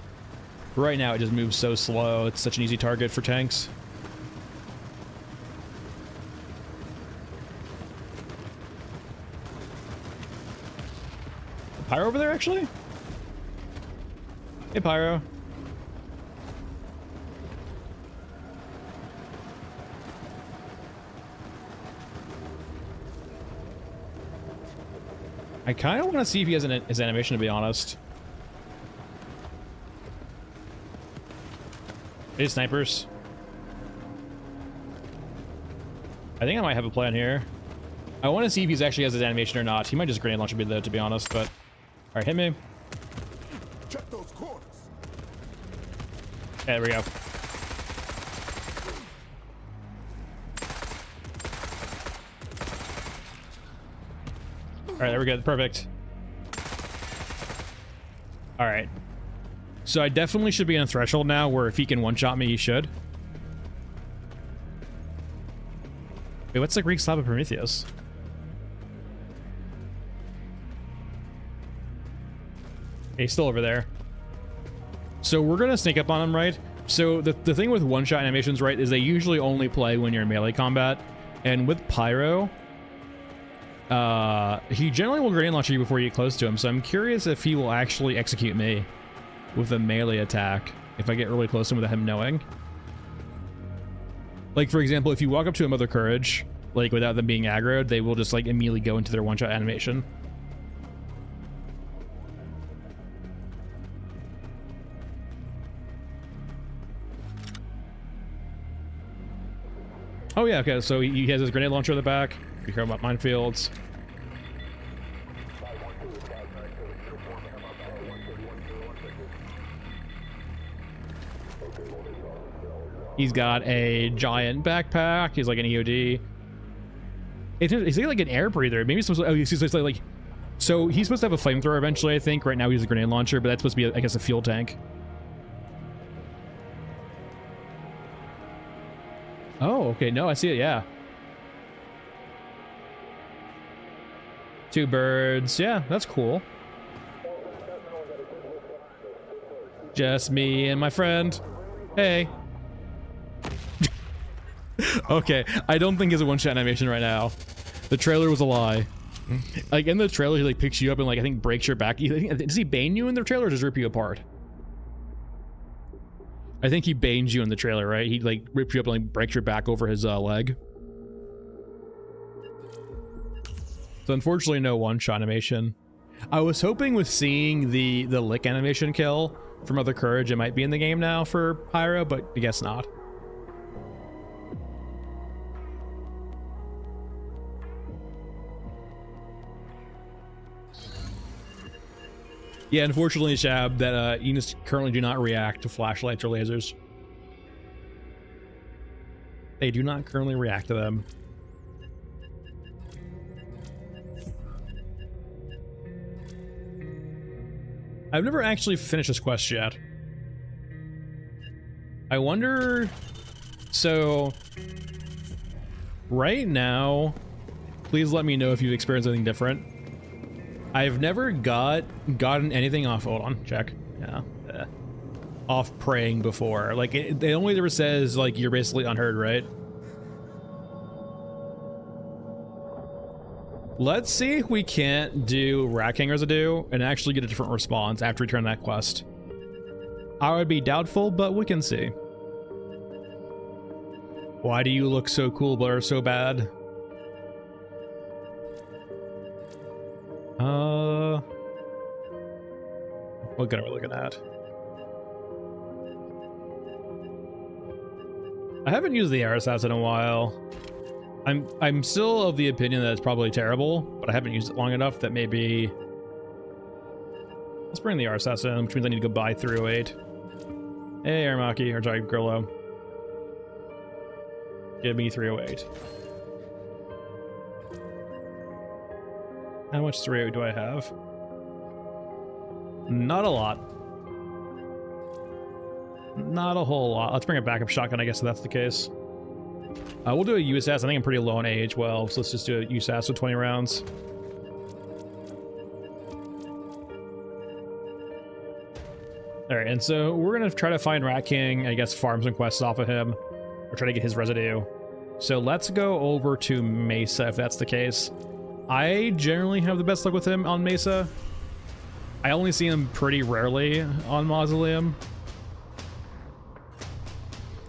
Right now it just moves so slow, it's such an easy target for tanks. Pyro over there, actually? Hey, Pyro. I kind of want to see if he has his animation, to be honest. Hey, snipers. I think I might have a plan here. I want to see if he actually has his animation or not. He might just grenade launch me though, to be honest, but... Alright, hit me. Check those corners. There we go. Alright, there we go. Perfect. Alright. So I definitely should be in a threshold now where if he can one-shot me, he should. Wait, what's the Greek slab of Prometheus? He's still over there. So we're gonna sneak up on him, right? So the thing with one-shot animations, right, is they usually only play when you're in melee combat. And with Pyro, he generally will grenade launch you before you get close to him. So I'm curious if he will actually execute me with a melee attack if I get really close to him without him knowing. Like, for example, if you walk up to a Mother Courage, like without them being aggroed, they will just like immediately go into their one-shot animation. Oh yeah, okay, so he has his grenade launcher in the back. You hear about minefields. He's got a giant backpack. He's like an EOD. He's like an air breather. Maybe he's supposed to, so he's supposed to have a flamethrower eventually, I think. Right now he's a grenade launcher, but that's supposed to be, I guess, a fuel tank. Oh, okay. No, I see it. Yeah. Two birds. Yeah, that's cool. Just me and my friend. Hey. Okay, I don't think it's a one-shot animation right now. The trailer was a lie. Like, in the trailer, he, like, picks you up and, like, I think breaks your back. Does he bane you in the trailer or does he rip you apart? I think he banes you in the trailer, right? He, like, rips you up and, like, breaks your back over his leg. So, unfortunately, no one-shot animation. I was hoping with seeing the lick animation kill from Mother Courage, it might be in the game now for Pyro, but I guess not. Yeah, unfortunately, Shab, that units currently do not react to flashlights or lasers. They do not currently react to them. I've never actually finished this quest yet. I wonder... So... Right now, please let me know if you've experienced anything different. I've never gotten anything off. Hold on, check. Yeah, off praying before. Like it only ever says like you're basically unheard, right? Let's see if we can't do rack hanger residue and actually get a different response after we turn that quest. I would be doubtful, but we can see. Why do you look so cool but are so bad? What gun are we looking at? I haven't used the air assassin in a while. I'm still of the opinion that it's probably terrible, but I haven't used it long enough that maybe... Let's bring the air assassin, which means I need to go buy 308. Hey, Aramaki, or sorry, Grillo. Give me 308. How much 308 do I have? Not a lot. Not a whole lot. Let's bring a backup shotgun, I guess, if that's the case. We'll do a USS. I think I'm pretty low on AH-12, so let's just do a USS with 20 rounds. Alright, and so we're going to try to find Rat King, I guess farm some quests off of him, or try to get his residue. So let's go over to Mesa, if that's the case. I generally have the best luck with him on Mesa. I only see him pretty rarely on Mausoleum.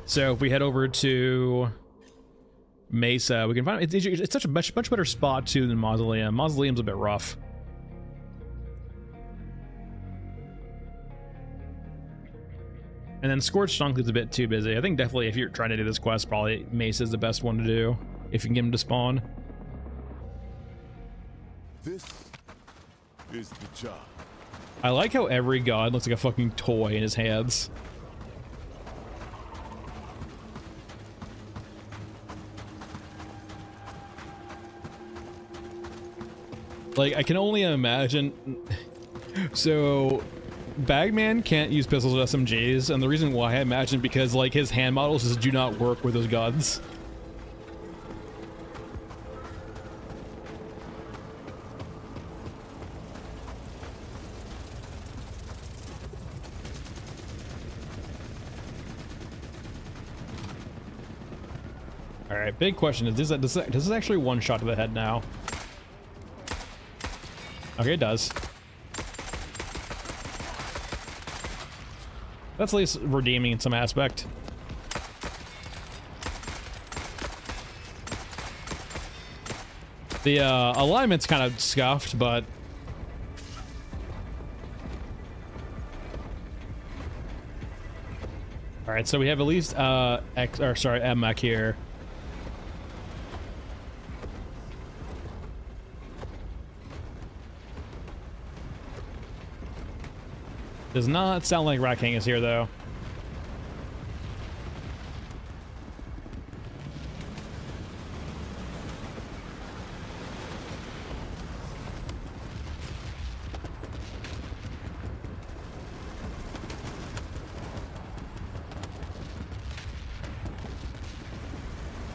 So if we head over to Mesa, we can find it's such a much better spot too than Mausoleum. Mausoleum's a bit rough. And then Scorched Enclave is a bit too busy. I think definitely if you're trying to do this quest, probably Mesa is the best one to do if you can get him to spawn. This is the job. I like how every god looks like a fucking toy in his hands. Like, I can only imagine... So, Bagman can't use pistols with SMGs, and the reason why I imagine because, like, his hand models just do not work with those guns. Alright, big question is, does this actually one shot to the head now? Okay, it does. That's at least redeeming in some aspect. The alignment's kind of scuffed, but... Alright, so we have at least M mech here. Does not sound like Rat King is here, though.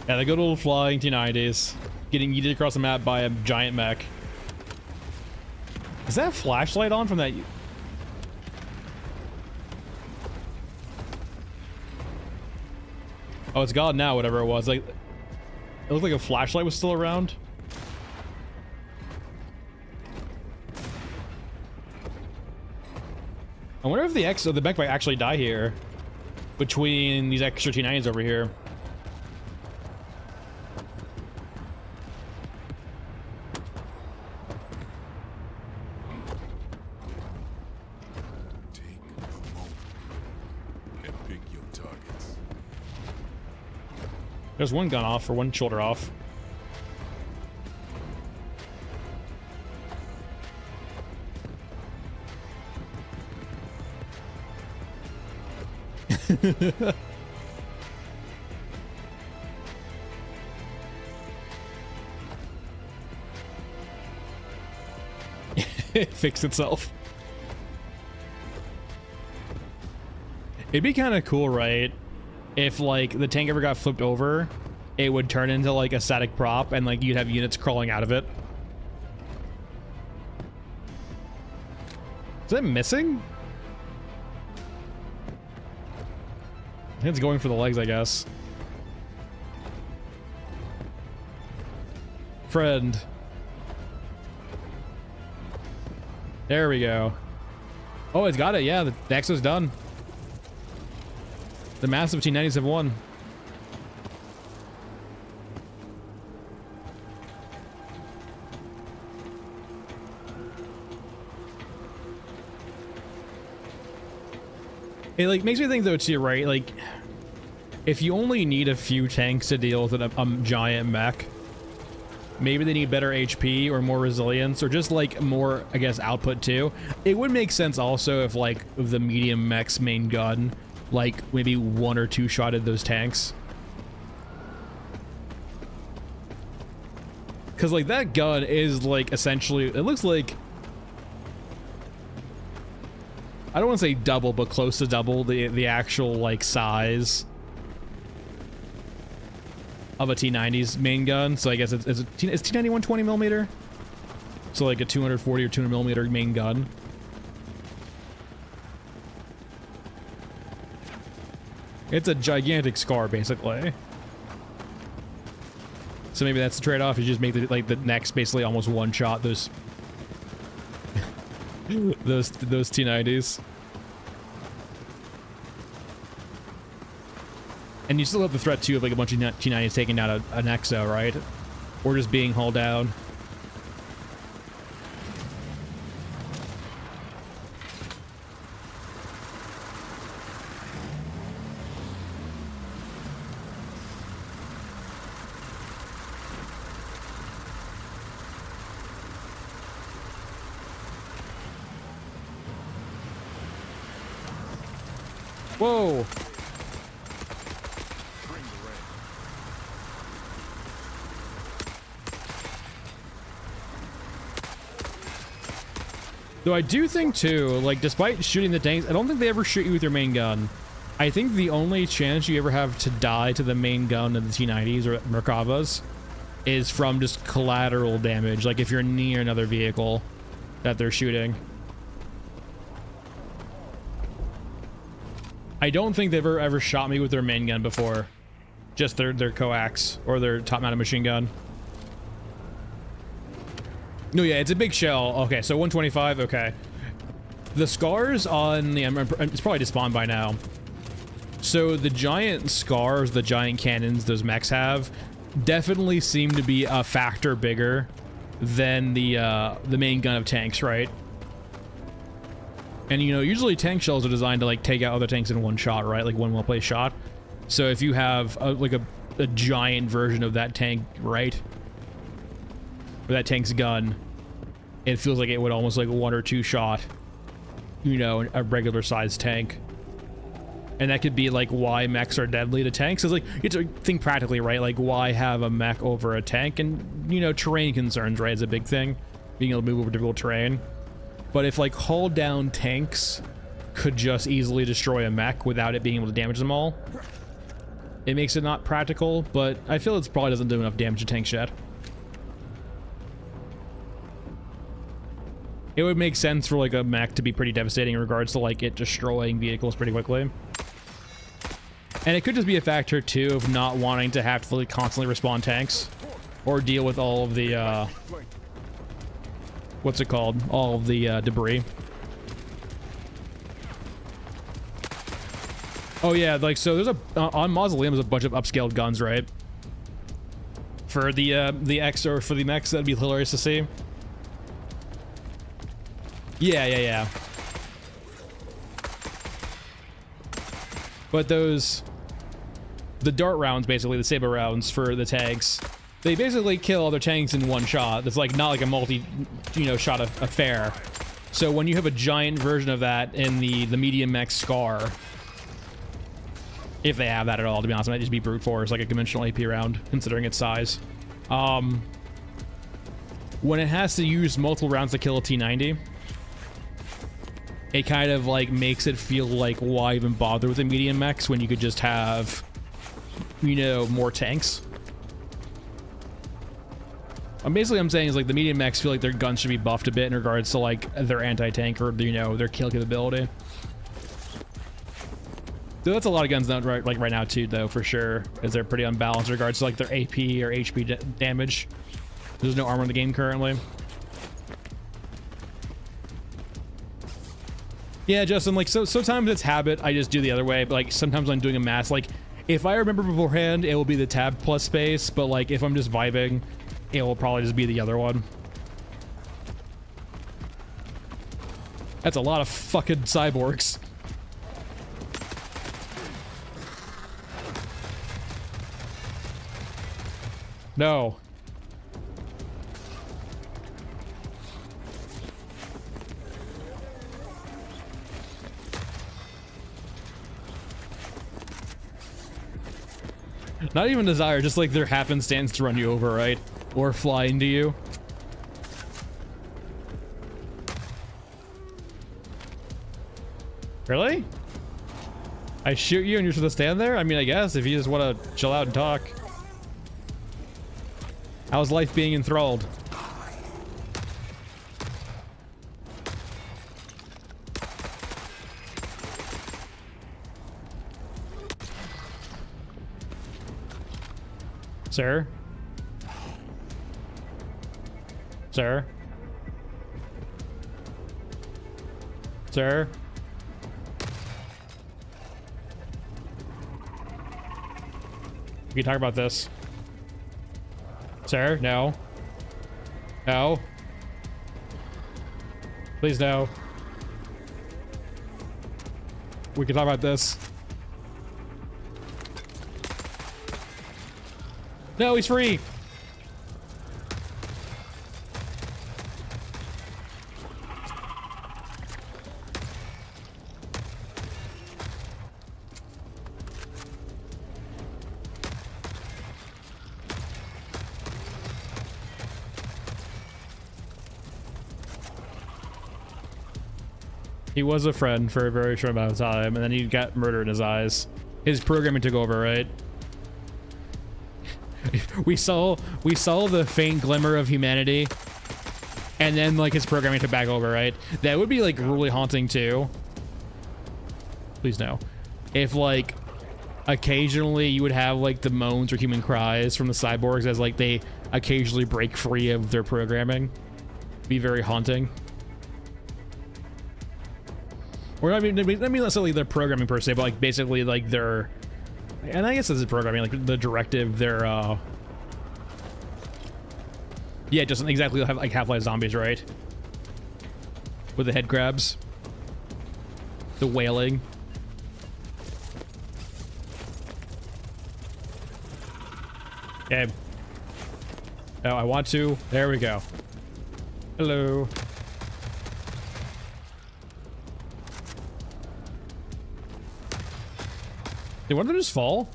Yeah, the good old flying T-90s. Getting yeeted across the map by a giant mech. Is that a flashlight on from that... Oh, it's gone now, whatever it was. Like, it looked like a flashlight was still around. I wonder if the mech might actually die here between these extra T-90s over here. Take a moment and pick your targets. There's one gun off, or one shoulder off. It fixed itself. It'd be kind of cool, right? If like the tank ever got flipped over, it would turn into like a static prop and like you'd have units crawling out of it. Is that missing? I think it's going for the legs, I guess. Friend. There we go. Oh, it's got it. Yeah, the Exo's done. The massive T-90s have won. It like makes me think though too, right? Like if you only need a few tanks to deal with a giant mech, maybe they need better HP or more resilience or just like more, I guess, output too. It would make sense also if like the medium mech's main gun, like maybe 1 or 2 shotted those tanks. Cause like that gun is like essentially, it looks like, I don't want to say double, but close to double the actual like size of a T90's main gun. So I guess is T90 120mm? So like a 240 or 200mm main gun. It's a gigantic scar basically. So maybe that's the trade-off. You just make the next basically almost one shot those those T90s. And you still have the threat too of like a bunch of T90s taking down an Exo, right? Or just being hauled down. Whoa! Though I do think too, like despite shooting the tanks, I don't think they ever shoot you with your main gun. I think the only chance you ever have to die to the main gun of the T90s or Merkavas is from just collateral damage, like if you're near another vehicle that they're shooting. I don't think they've ever shot me with their main gun before. Just their coax or their top-mounted machine gun. No, yeah, it's a big shell. Okay, so 125, okay. The scars on the... it's probably despawned by now. So the giant scars, the giant cannons those mechs have, definitely seem to be a factor bigger than the main gun of tanks, right? And, you know, usually tank shells are designed to, like, take out other tanks in one shot, right? Like, one well-placed shot. So if you have, a giant version of that tank, right? Or that tank's gun, it feels like it would almost, like, 1 or 2 shot, you know, a regular-sized tank. And that could be, like, why mechs are deadly to tanks. It's like, you have to think practically, right? Like, why have a mech over a tank? And, you know, terrain concerns, right, is a big thing. Being able to move over difficult terrain. But if, like, hull-down tanks could just easily destroy a mech without it being able to damage them all, it makes it not practical, but I feel it probably doesn't do enough damage to tanks yet. It would make sense for, like, a mech to be pretty devastating in regards to, like, it destroying vehicles pretty quickly. And it could just be a factor, too, of not wanting to have to, like, constantly respawn tanks or deal with all of the, what's it called? All of the debris. Oh yeah, like so there's on Mausoleum there's a bunch of upscaled guns, right? For the X or for the mechs, that'd be hilarious to see. Yeah. But the dart rounds, basically the saber rounds for the tanks, they basically kill other tanks in one shot. It's like not like a multi, you know, shot affair. So when you have a giant version of that in the medium mech Scar, if they have that at all, to be honest, it might just be brute force, like a conventional AP round, considering its size. When it has to use multiple rounds to kill a T90, it kind of like makes it feel like why even bother with the medium mechs when you could just have, you know, more tanks. Basically I'm saying is like the medium mechs feel like their guns should be buffed a bit in regards to like their anti-tank or, you know, their kill capability. So that's a lot of guns now, right now too, though, for sure, as they're pretty unbalanced in regards to like their AP or HP damage. There's no armor in the game currently. Yeah, Justin, like sometimes it's habit. I just do the other way, but like sometimes I'm doing a mass. Like if I remember beforehand, it will be the tab plus space, but like if I'm just vibing, it will probably just be the other one. That's a lot of fucking cyborgs. No. Not even desire, just like their happenstance to run you over, right? Or fly into you. Really? I shoot you and you're supposed to stand there? I mean, I guess if you just want to chill out and talk. How's life being enthralled? Sir? Sir? Sir? We can talk about this. Sir, no. No. Please, no. We can talk about this. No, he's free. He was a friend for a very short amount of time, and then he got murder in his eyes. His programming took over, right? we saw the faint glimmer of humanity, and then like his programming took back over, right? That would be like really haunting too. Please no. If like occasionally you would have like the moans or human cries from the cyborgs as like they occasionally break free of their programming. Be very haunting. Or I mean not necessarily their programming per se, but like basically like their, and I guess this is programming, like the directive, their yeah, just exactly like Half-Life zombies, right? With the head grabs, the wailing. Okay. Oh, I want to. There we go. Hello. Did one of them just fall?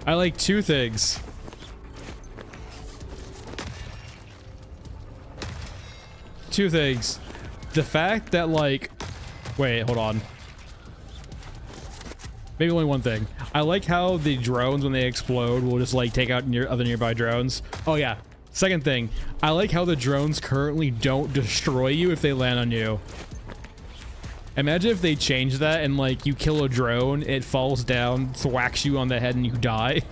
I like two things. Two things. The fact that like, wait, hold on. Maybe only one thing. I like how the drones, when they explode, will just like take out other nearby drones. Oh yeah. Second thing, I like how the drones currently don't destroy you if they land on you. Imagine if they change that and like you kill a drone, it falls down, thwacks you on the head and you die.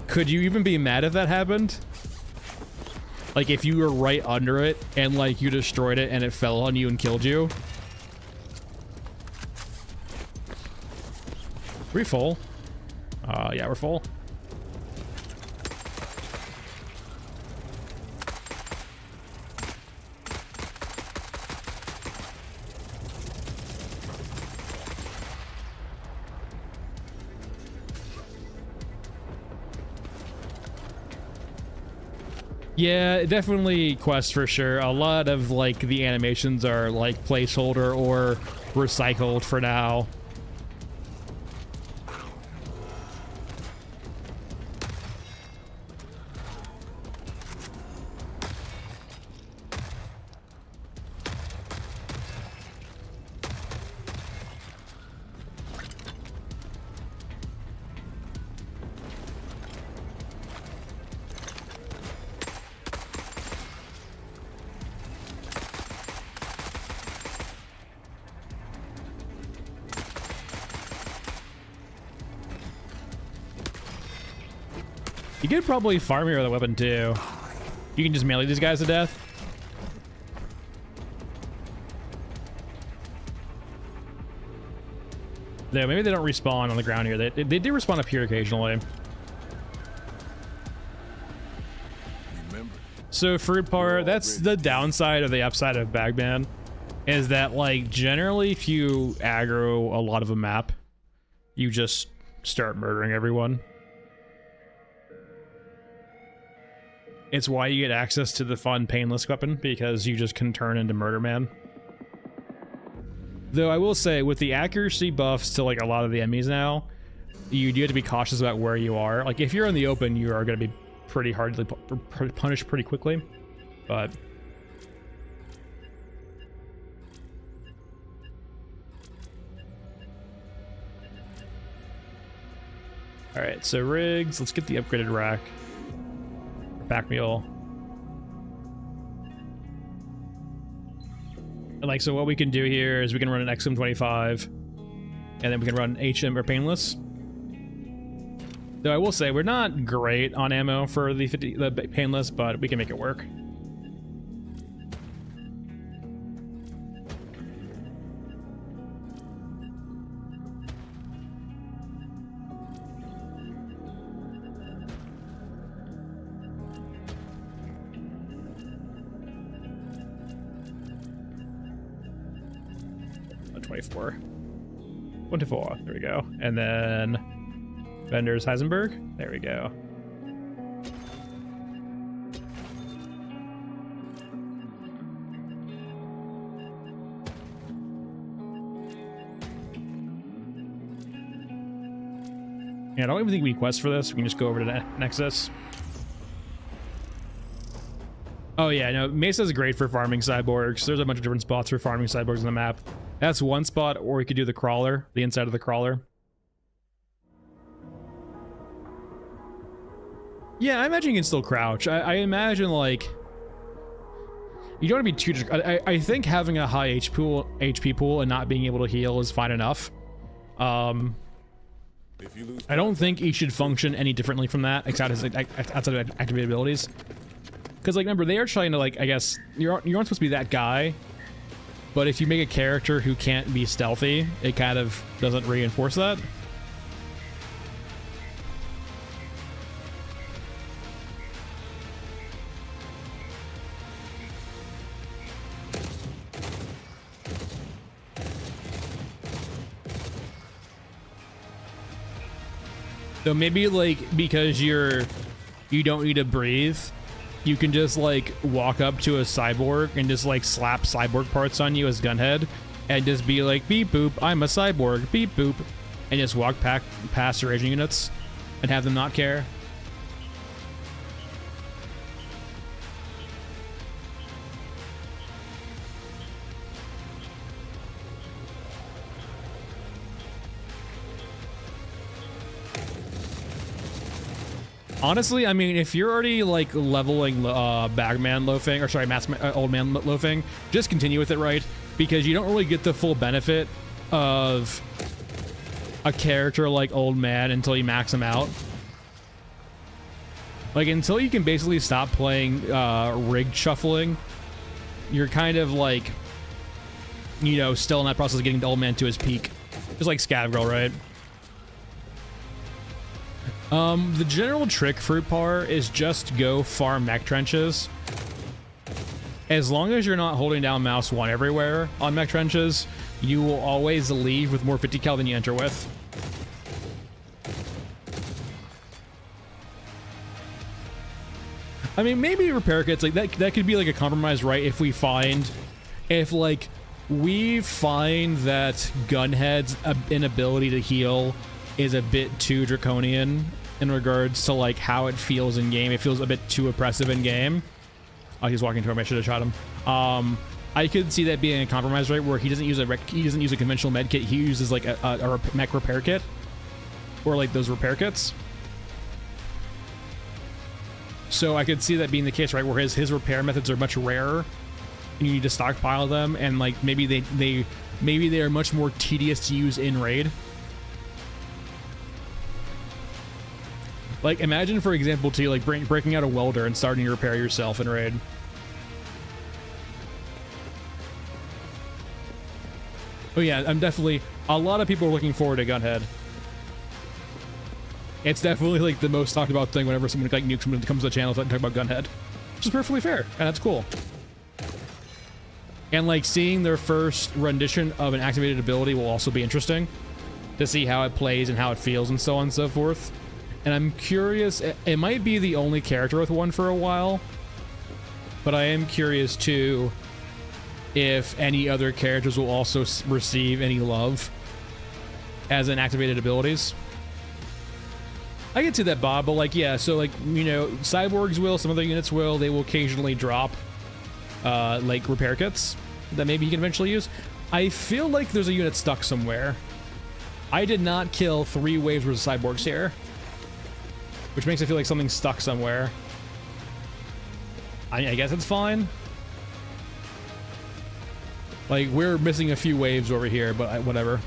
Could you even be mad if that happened? Like if you were right under it and like you destroyed it and it fell on you and killed you? Are we full? Yeah, we're full. Yeah, definitely quest for sure. A lot of like the animations are like placeholder or recycled for now. You could probably farm here with a weapon too. You can just melee these guys to death. Yeah, maybe they don't respawn on the ground here. They do respawn up here occasionally. Remember, So fruit par, that's the downside of the upside of Bagman, is that like generally if you aggro a lot of a map, you just start murdering everyone. It's why you get access to the fun painless weapon, because you just can turn into Murder Man. Though I will say, with the accuracy buffs to like a lot of the enemies now, you do have to be cautious about where you are. Like if you're in the open, you are going to be pretty hard to punish pretty quickly. But all right, so rigs. Let's get the upgraded rack. Back mule. And like, so what we can do here is we can run an XM25 and then we can run HM or painless. Though I will say we're not great on ammo for the painless, but we can make it work. Wonderful. There we go. And then Vendors Heisenberg. There we go. Yeah, I don't even think we quest for this. We can just go over to Nexus. Oh yeah, no, Mesa's great for farming cyborgs. There's a bunch of different spots for farming cyborgs on the map. That's one spot, or we could do the crawler, the inside of the crawler. Yeah, I imagine you can still crouch. I imagine, like, you don't want to be too... I think having a high HP pool and not being able to heal is fine enough. I don't think he should function any differently from that, outside of activated abilities. Because, like, remember, they are trying to, like, I guess, you aren't supposed to be that guy. But if you make a character who can't be stealthy, it kind of doesn't reinforce that. So maybe, like, because you don't need to breathe, you can just like walk up to a cyborg and just like slap cyborg parts on you as gunhead and just be like, beep boop, I'm a cyborg, beep boop, and just walk past your agent units and have them not care. Honestly, I mean, if you're already like leveling Bagman loafing, or sorry, old man loafing, just continue with it, right? Because you don't really get the full benefit of a character like old man until you max him out. Like, until you can basically stop playing rigged shuffling, you're kind of like, you know, still in that process of getting the old man to his peak. Just like Scav Girl, right? The general trick, Fruit Par, is just go farm mech trenches. As long as you're not holding down mouse 1 everywhere on mech trenches, you will always leave with more 50 cal than you enter with. I mean, maybe repair kits, like that could be like a compromise, right? If we find that Gunhead's inability to heal is a bit too draconian in regards to like how it feels in game. It feels a bit too oppressive in game. Oh, he's walking toward me. I should have shot him. I could see that being a compromise, right, where he doesn't use a conventional med kit. He uses like a mech repair kit, or like those repair kits. So I could see that being the case, right, where his repair methods are much rarer, and you need to stockpile them, and like maybe they are much more tedious to use in raid. Like, imagine, for example, too, like breaking out a welder and starting to repair yourself in raid. Oh yeah, I'm definitely, a lot of people are looking forward to Gunhead. It's definitely like the most talked about thing whenever someone like nukes someone comes to the channel to talk about Gunhead, which is perfectly fair, and that's cool. And like seeing their first rendition of an activated ability will also be interesting to see how it plays and how it feels and so on and so forth. And I'm curious, it might be the only character with one for a while, but I am curious too if any other characters will also receive any love as in activated abilities. I can see that, Bob, but like, yeah, so like, you know, cyborgs will, some other units will, they will occasionally drop like repair kits that maybe he can eventually use. I feel like there's a unit stuck somewhere. I did not kill 3 waves worth of cyborgs here, which makes it feel like something's stuck somewhere. I guess it's fine. Like, we're missing a few waves over here, but whatever.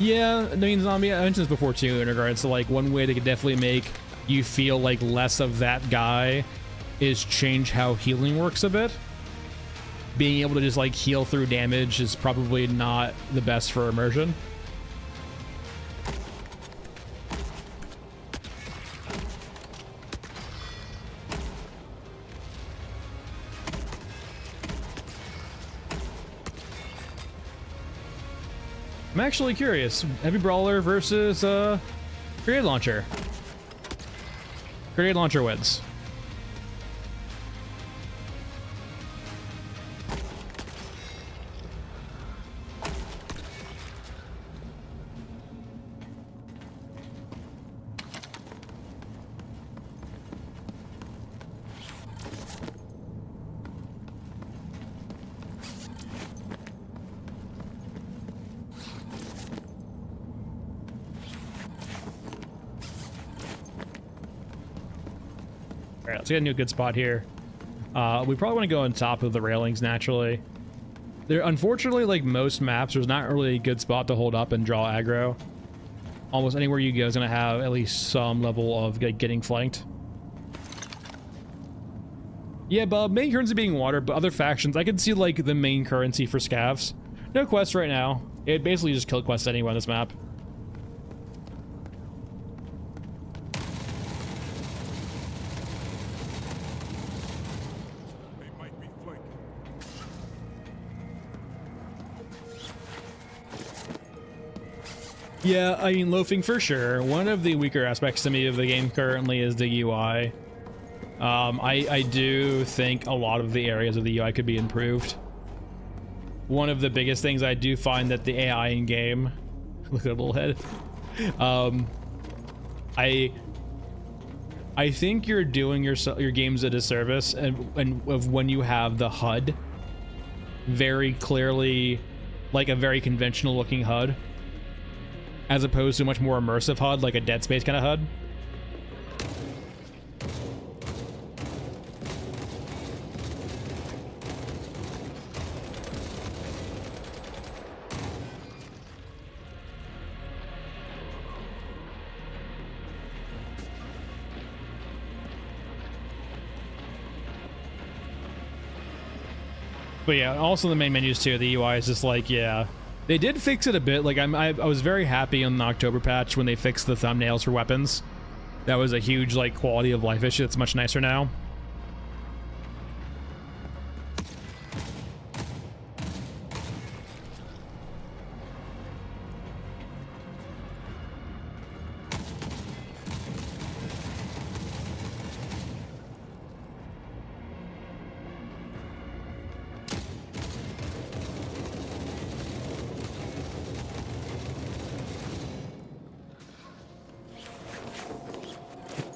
Yeah, I mean, Zombie, I mentioned this before too, in regards to like, one way they could definitely make you feel like less of that guy is change how healing works a bit. Being able to just like heal through damage is probably not the best for immersion. I'm actually curious. Heavy Brawler versus Grenade Launcher. Grenade Launcher wins. Alright, let's get a new good spot here. We probably want to go on top of the railings naturally. There, unfortunately, like most maps, there's not really a good spot to hold up and draw aggro. Almost anywhere you go is going to have at least some level of like, getting flanked. Yeah, Bob, main currency being water, but other factions, I could see like the main currency for scavs. No quests right now. It basically just kill quests anyway on this map. Yeah, I mean, loafing for sure. One of the weaker aspects to me of the game currently is the UI. I do think a lot of the areas of the UI could be improved. One of the biggest things I do find that the AI in game, look at that little head. I think you're doing your games a disservice, and of when you have the HUD very clearly like a very conventional looking HUD, as opposed to a much more immersive HUD, like a Dead Space kind of HUD. But yeah, also the main menus too, the UI is just like, yeah. They did fix it a bit. Like I was very happy on the October patch when they fixed the thumbnails for weapons. That was a huge like quality of life issue. It's much nicer now.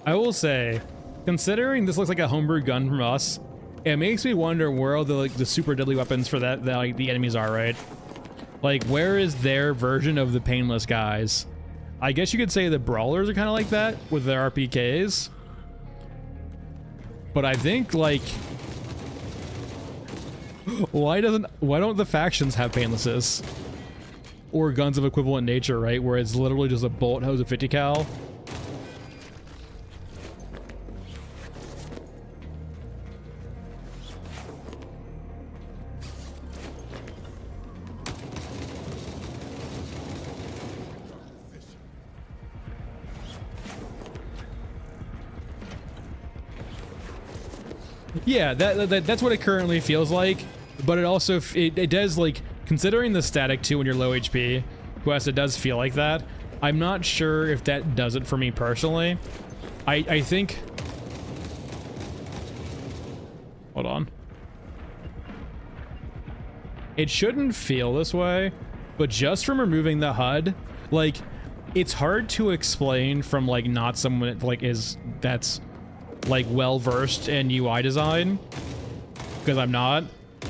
I will say, considering this looks like a homebrew gun from us, it makes me wonder where all the like the super deadly weapons for that like the enemies are, right? Like, where is their version of the painless guys? I guess you could say the brawlers are kind of like that with their RPKs. But I think like, why don't the factions have painlesses? or guns of equivalent nature, right? Where it's literally just a bullet hose of 50 cal. Yeah, that's what it currently feels like, but it also it does, like, considering the static too when you're low HP quest, it does feel like that. I'm not sure if that does it for me personally. I think, hold on, it shouldn't feel this way, but just from removing the HUD, like, it's hard to explain from, like, not someone like that's like well versed in UI design, because I'm not,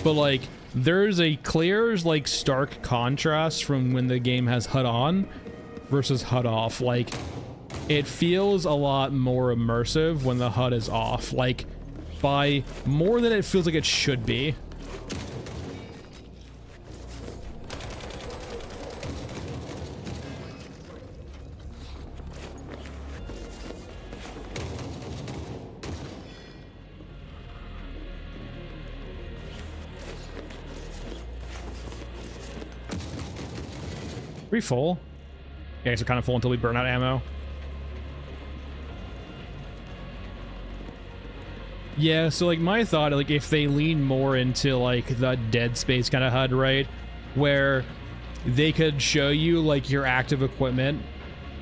but like there's a clear, like, stark contrast from when the game has HUD on versus HUD off. Like, it feels a lot more immersive when the HUD is off, like by more than it feels like it should be. We full? Yeah, guys are kind of full until we burn out ammo. Yeah, so like my thought, like if they lean more into like the Dead Space kind of HUD, right, where they could show you like your active equipment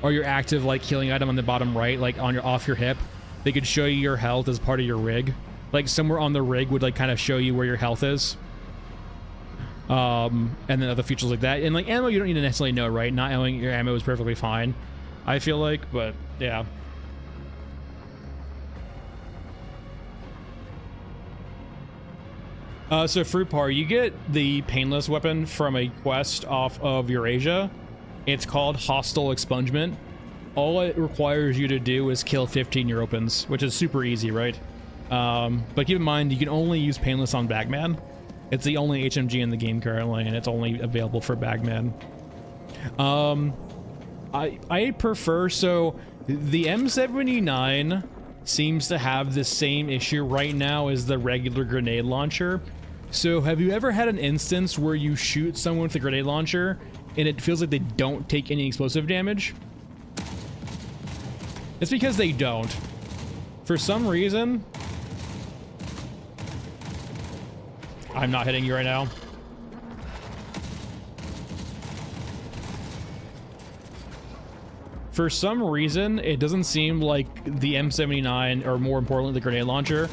or your active like healing item on the bottom right, like on your off your hip, they could show you your health as part of your rig. Like somewhere on the rig would like kind of show you where your health is. And then other features like that. And like ammo, you don't need to necessarily know, right? Not knowing your ammo is perfectly fine, I feel like, but yeah. So Fruit Par, you get the painless weapon from a quest off of Eurasia. It's called Hostile Expungement. All it requires you to do is kill 15 Europans, which is super easy, right? But keep in mind, you can only use painless on Bagman. It's the only HMG in the game currently, and it's only available for Bagman. I prefer, so the M79 seems to have the same issue right now as the regular grenade launcher. So have you ever had an instance where you shoot someone with a grenade launcher and it feels like they don't take any explosive damage? It's because they don't. For some reason, I'm not hitting you right now. For some reason, it doesn't seem like the M79, or more importantly, the grenade launcher,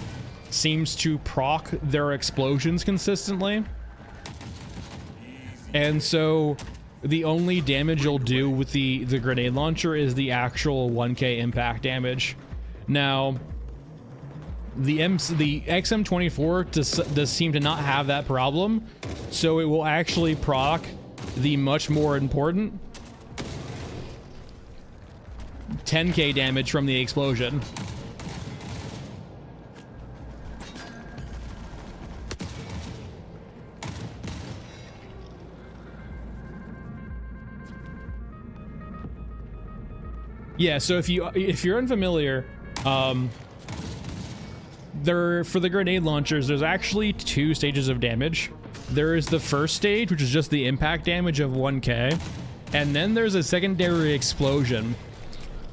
seems to proc their explosions consistently. And so the only damage you'll do with the grenade launcher is the actual 1k impact damage. Now, the XM24 does seem to not have that problem, so it will actually proc the much more important 10k damage from the explosion. Yeah, so if you're unfamiliar, for the grenade launchers, there's actually 2 stages of damage. There is the first stage, which is just the impact damage of 1k, and then there's a secondary explosion.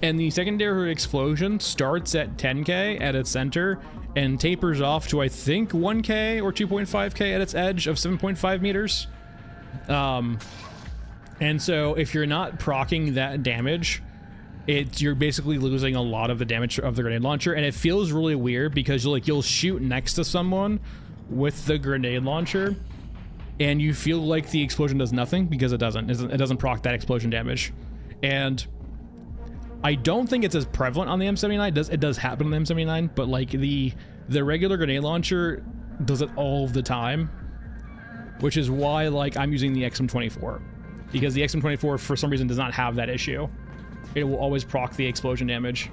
And the secondary explosion starts at 10k at its center and tapers off to, I think, 1k or 2.5k at its edge of 7.5 meters. And so if you're not proccing that damage, you're basically losing a lot of the damage of the grenade launcher, and it feels really weird because you'll shoot next to someone with the grenade launcher and you feel like the explosion does nothing because it doesn't proc that explosion damage. And I don't think it's as prevalent on the M79. It does happen on the M79, but like the regular grenade launcher does it all the time, which is why like I'm using the XM24, because the XM24 for some reason does not have that issue. It will always proc the explosion damage.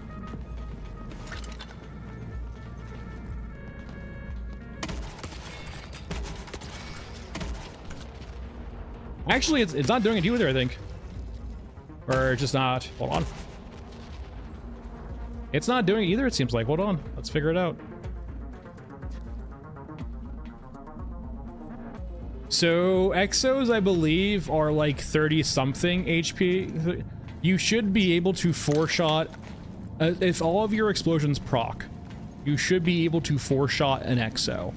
Actually, it's not doing it either, I think. Or just not. Hold on. It's not doing it either, it seems like. Hold on. Let's figure it out. So exos, I believe, are like 30-something HP. You should be able to 4-shot... if all of your explosions proc, you should be able to 4-shot an exo.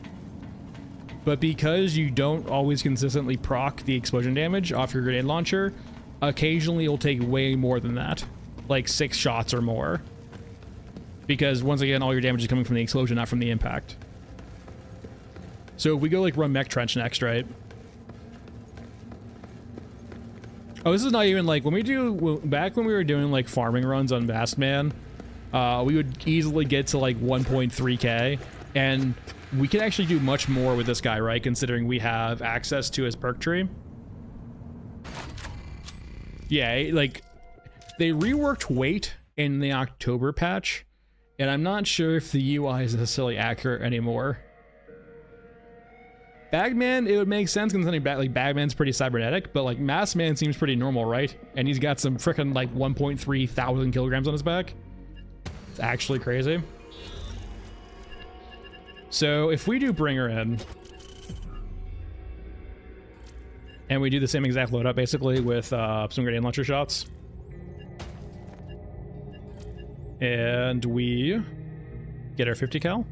But because you don't always consistently proc the explosion damage off your grenade launcher, occasionally it'll take way more than that. Like 6 shots or more. Because once again, all your damage is coming from the explosion, not from the impact. So if we go like run mech trench next, right? Oh, this is not even like when we do back when we were doing like farming runs on Masked Man, we would easily get to like 1.3k, and we could actually do much more with this guy, right? Considering we have access to his perk tree. Yeah, like they reworked weight in the October patch, and I'm not sure if the UI is necessarily accurate anymore. Bagman, it would make sense considering Bagman's pretty cybernetic, but like Masked Man seems pretty normal, right? And he's got some frickin' like 1.3 thousand kilograms on his back. It's actually crazy. So if we do bring her in, and we do the same exact loadout basically with some grenade launcher shots, and we get our 50 cal.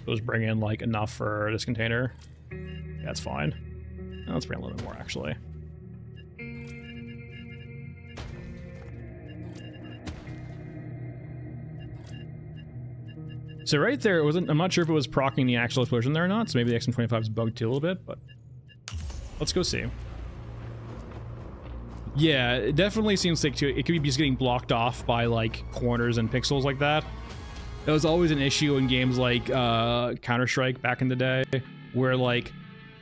Let's bring in like enough for this container. That's fine. Now let's bring a little bit more actually. So right there, it wasn't. I'm not sure if it was proccing the actual explosion there or not. So maybe the XM25 is bugged too a little bit, but let's go see. Yeah, it definitely seems like it could be just getting blocked off by like corners and pixels like that. That was always an issue in games like Counter-Strike back in the day, where like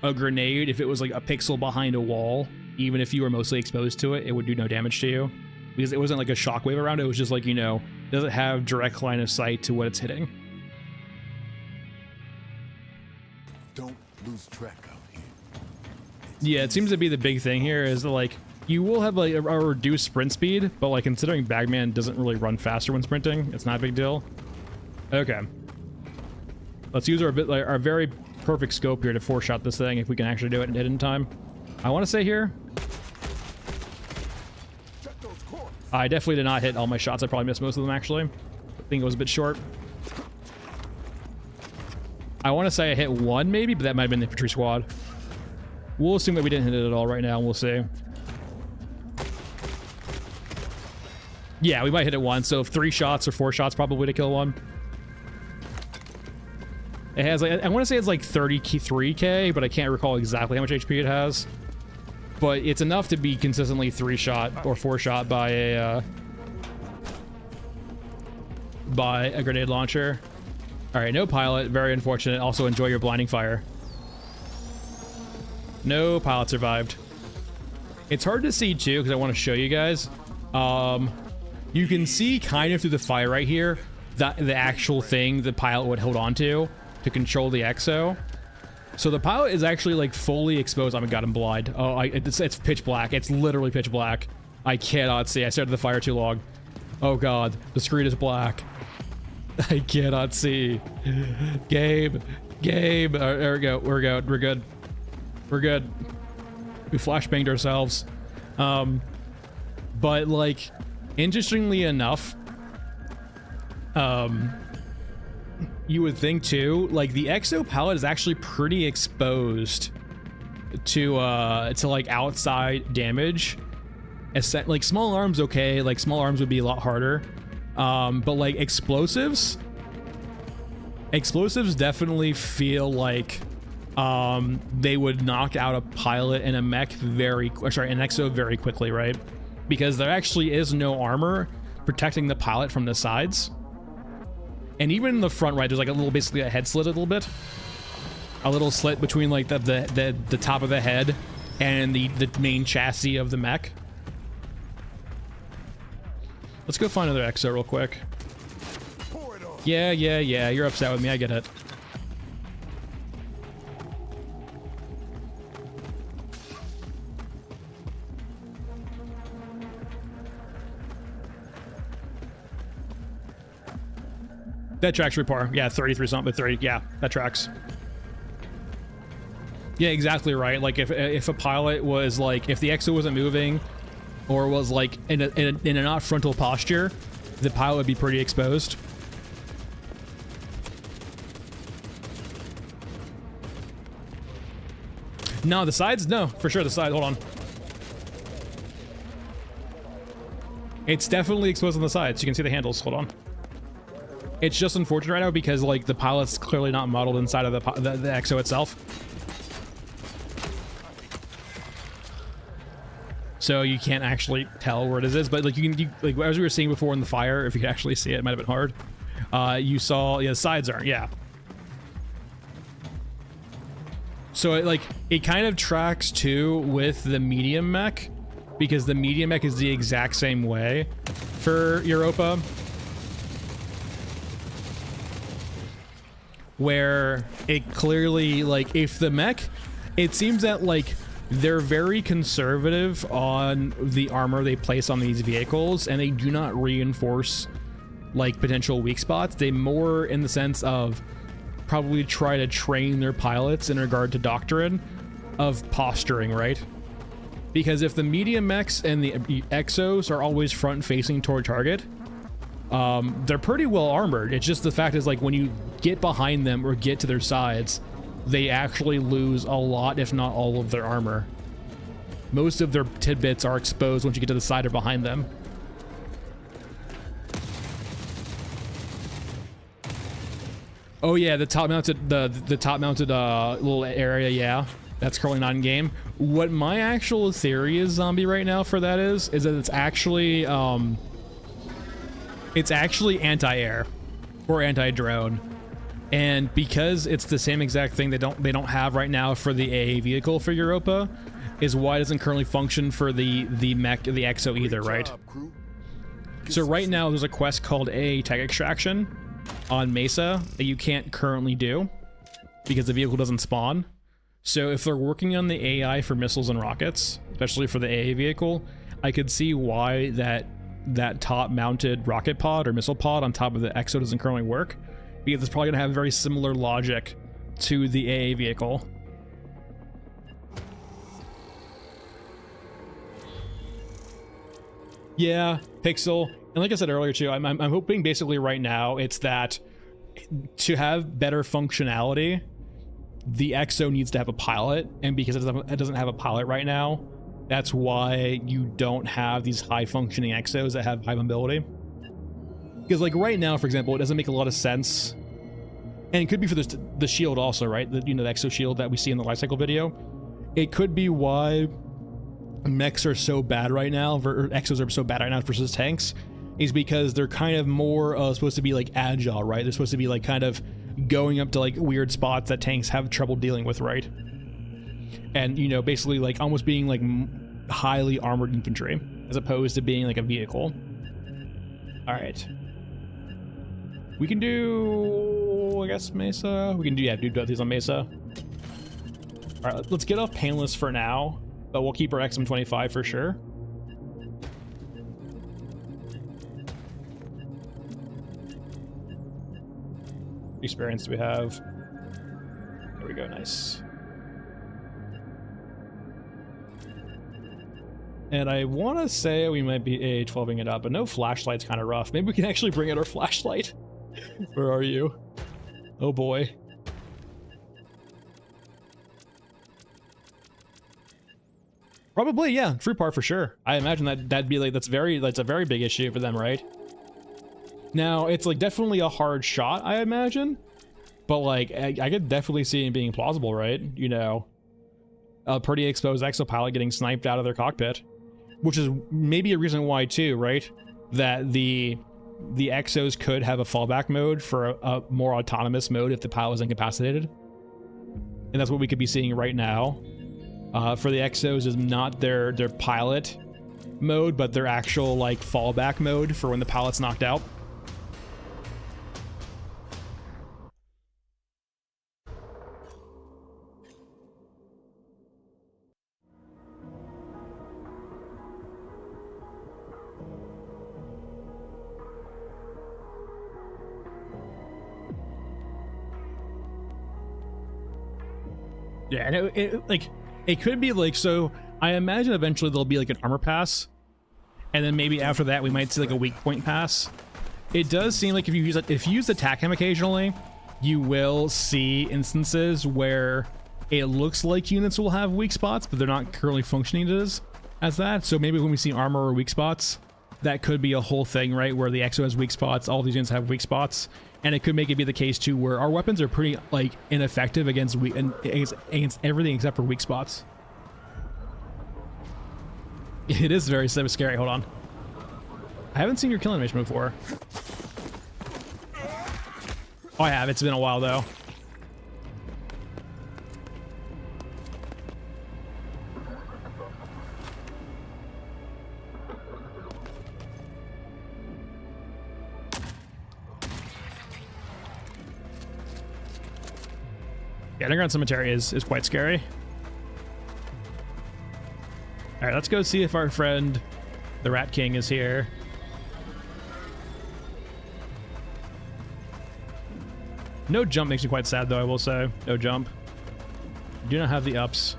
a grenade, if it was like a pixel behind a wall, even if you were mostly exposed to it, it would do no damage to you. Because it wasn't like a shockwave around it, it was just like, you know, doesn't have direct line of sight to what it's hitting. Don't lose track out here. Yeah, it seems to be the big thing here is that like, you will have like a reduced sprint speed, but like considering Bagman doesn't really run faster when sprinting, it's not a big deal. Okay. Let's use our very perfect scope here to 4-shot this thing if we can actually do it and hit it in time. I want to say here, I definitely did not hit all my shots. I probably missed most of them actually. I think it was a bit short. I want to say I hit one maybe, but that might have been the infantry squad. We'll assume that we didn't hit it at all right now, and we'll see. Yeah, we might hit it once, so 3 shots or 4 shots probably to kill one. It has like, I want to say it's like 33k, but I can't recall exactly how much HP it has. But it's enough to be consistently 3-shot or 4-shot by a grenade launcher. All right, no pilot, very unfortunate. Also enjoy your blinding fire. No pilot survived. It's hard to see too, because I want to show you guys. You can see kind of through the fire right here, that the actual thing the pilot would hold on to control the exo. So the pilot is actually like fully exposed. Oh my god, I'm blind. Oh, it's pitch black. It's literally pitch black. I cannot see. I started the fire too long. Oh god, the screen is black. I cannot see. Game. There we go. We're good. We flashbanged ourselves. But like, interestingly enough, you would think too, like the exo pallet is actually pretty exposed to like outside damage. Like small arms, okay, like small arms would be a lot harder. But like explosives definitely feel like they would knock out a pilot and a mech an exo very quickly, right? Because there actually is no armor protecting the pilot from the sides. And even in the front, right, there's like a little, basically a head slit a little bit. A little slit between like the top of the head and the main chassis of the mech. Let's go find another exo real quick. Yeah, you're upset with me, I get it. That tracks repar. Yeah, 33 something, 30. Yeah, that tracks. Yeah, exactly right. Like if a pilot was like, if the EXO wasn't moving or was like in a not frontal posture, the pilot would be pretty exposed. No, the sides? No, for sure the side. Hold on. It's definitely exposed on the sides. You can see the handles. Hold on. It's just unfortunate right now because like the pilot's clearly not modeled inside of the EXO itself. So you can't actually tell where it is, but like like as we were seeing before in the fire, if you could actually see it, it might have been hard. You saw, yeah, the sides aren't, yeah. So it kind of tracks too with the medium mech, because the medium mech is the exact same way for Europa, where it clearly, like, if the mech, it seems that like they're very conservative on the armor they place on these vehicles, and they do not reinforce like potential weak spots. They more in the sense of probably try to train their pilots in regard to doctrine of posturing, right? Because if the medium mechs and the exos are always front facing toward target, they're pretty well armored. It's just the fact is, like, when you get behind them or get to their sides, they actually lose a lot, if not all of their armor. Most of their tidbits are exposed once you get to the side or behind them. Oh yeah, the top mounted little area, yeah. That's currently not in game. What my actual theory is, zombie, right now for that is that it's actually anti-air or anti-drone. And because it's the same exact thing they don't have right now for the AA vehicle for Europa, is why it doesn't currently function for the mech, the EXO either, right? So right now there's a quest called AA Tech Extraction on Mesa that you can't currently do because the vehicle doesn't spawn. So if they're working on the AI for missiles and rockets, especially for the AA vehicle, I could see why that top mounted rocket pod or missile pod on top of the EXO doesn't currently work, because it's probably gonna have very similar logic to the AA vehicle. Yeah, Pixel. And like I said earlier too, I'm hoping basically right now it's that to have better functionality, the EXO needs to have a pilot, and because it doesn't have a pilot right now, that's why you don't have these high functioning EXOs that have high mobility. Because like right now, for example, it doesn't make a lot of sense, and it could be for the shield also, right? The EXO shield that we see in the lifecycle video. It could be why mechs are so bad right now, or EXOs are so bad right now versus tanks, is because they're kind of more supposed to be like agile, right? They're supposed to be like kind of going up to like weird spots that tanks have trouble dealing with, right? And basically like almost being like highly armored infantry as opposed to being like a vehicle. All right, we can do, I guess, Mesa. We can do these on Mesa. All right, let's get off painless for now, but we'll keep our XM25 for sure. Experience do we have? There we go, nice. And I want to say we might be A12ing it up, but no flashlight's kind of rough. Maybe we can actually bring out our flashlight. Where are you? Oh boy. Probably, yeah. Fruit part for sure. I imagine that'd be like, that's a very big issue for them, right? Now, it's like definitely a hard shot, I imagine, but like I could definitely see it being plausible, right? A pretty exposed exopilot getting sniped out of their cockpit, which is maybe a reason why too, right? That the exos could have a fallback mode for a more autonomous mode if the pilot was incapacitated, and that's what we could be seeing right now. For the exos is not their pilot mode, but their actual like fallback mode for when the pilot's knocked out. Yeah, and like it could be like, so I imagine eventually there'll be like an armor pass, and then maybe after that we might see like a weak point pass. It does seem like if you use attack him occasionally, you will see instances where it looks like units will have weak spots, but they're not currently functioning as that. So maybe when we see armor or weak spots, that could be a whole thing, right? Where the EXO has weak spots, all these units have weak spots, and it could make it be the case too where our weapons are pretty like ineffective against against everything except for weak spots. It is very scary. Hold on. I haven't seen your kill animation before. Oh, I have. It's been a while though. Yeah, underground cemetery is quite scary. All right, let's go see if our friend, the Rat King, is here. No jump makes me quite sad, though, I will say. No jump. Do not have the ups.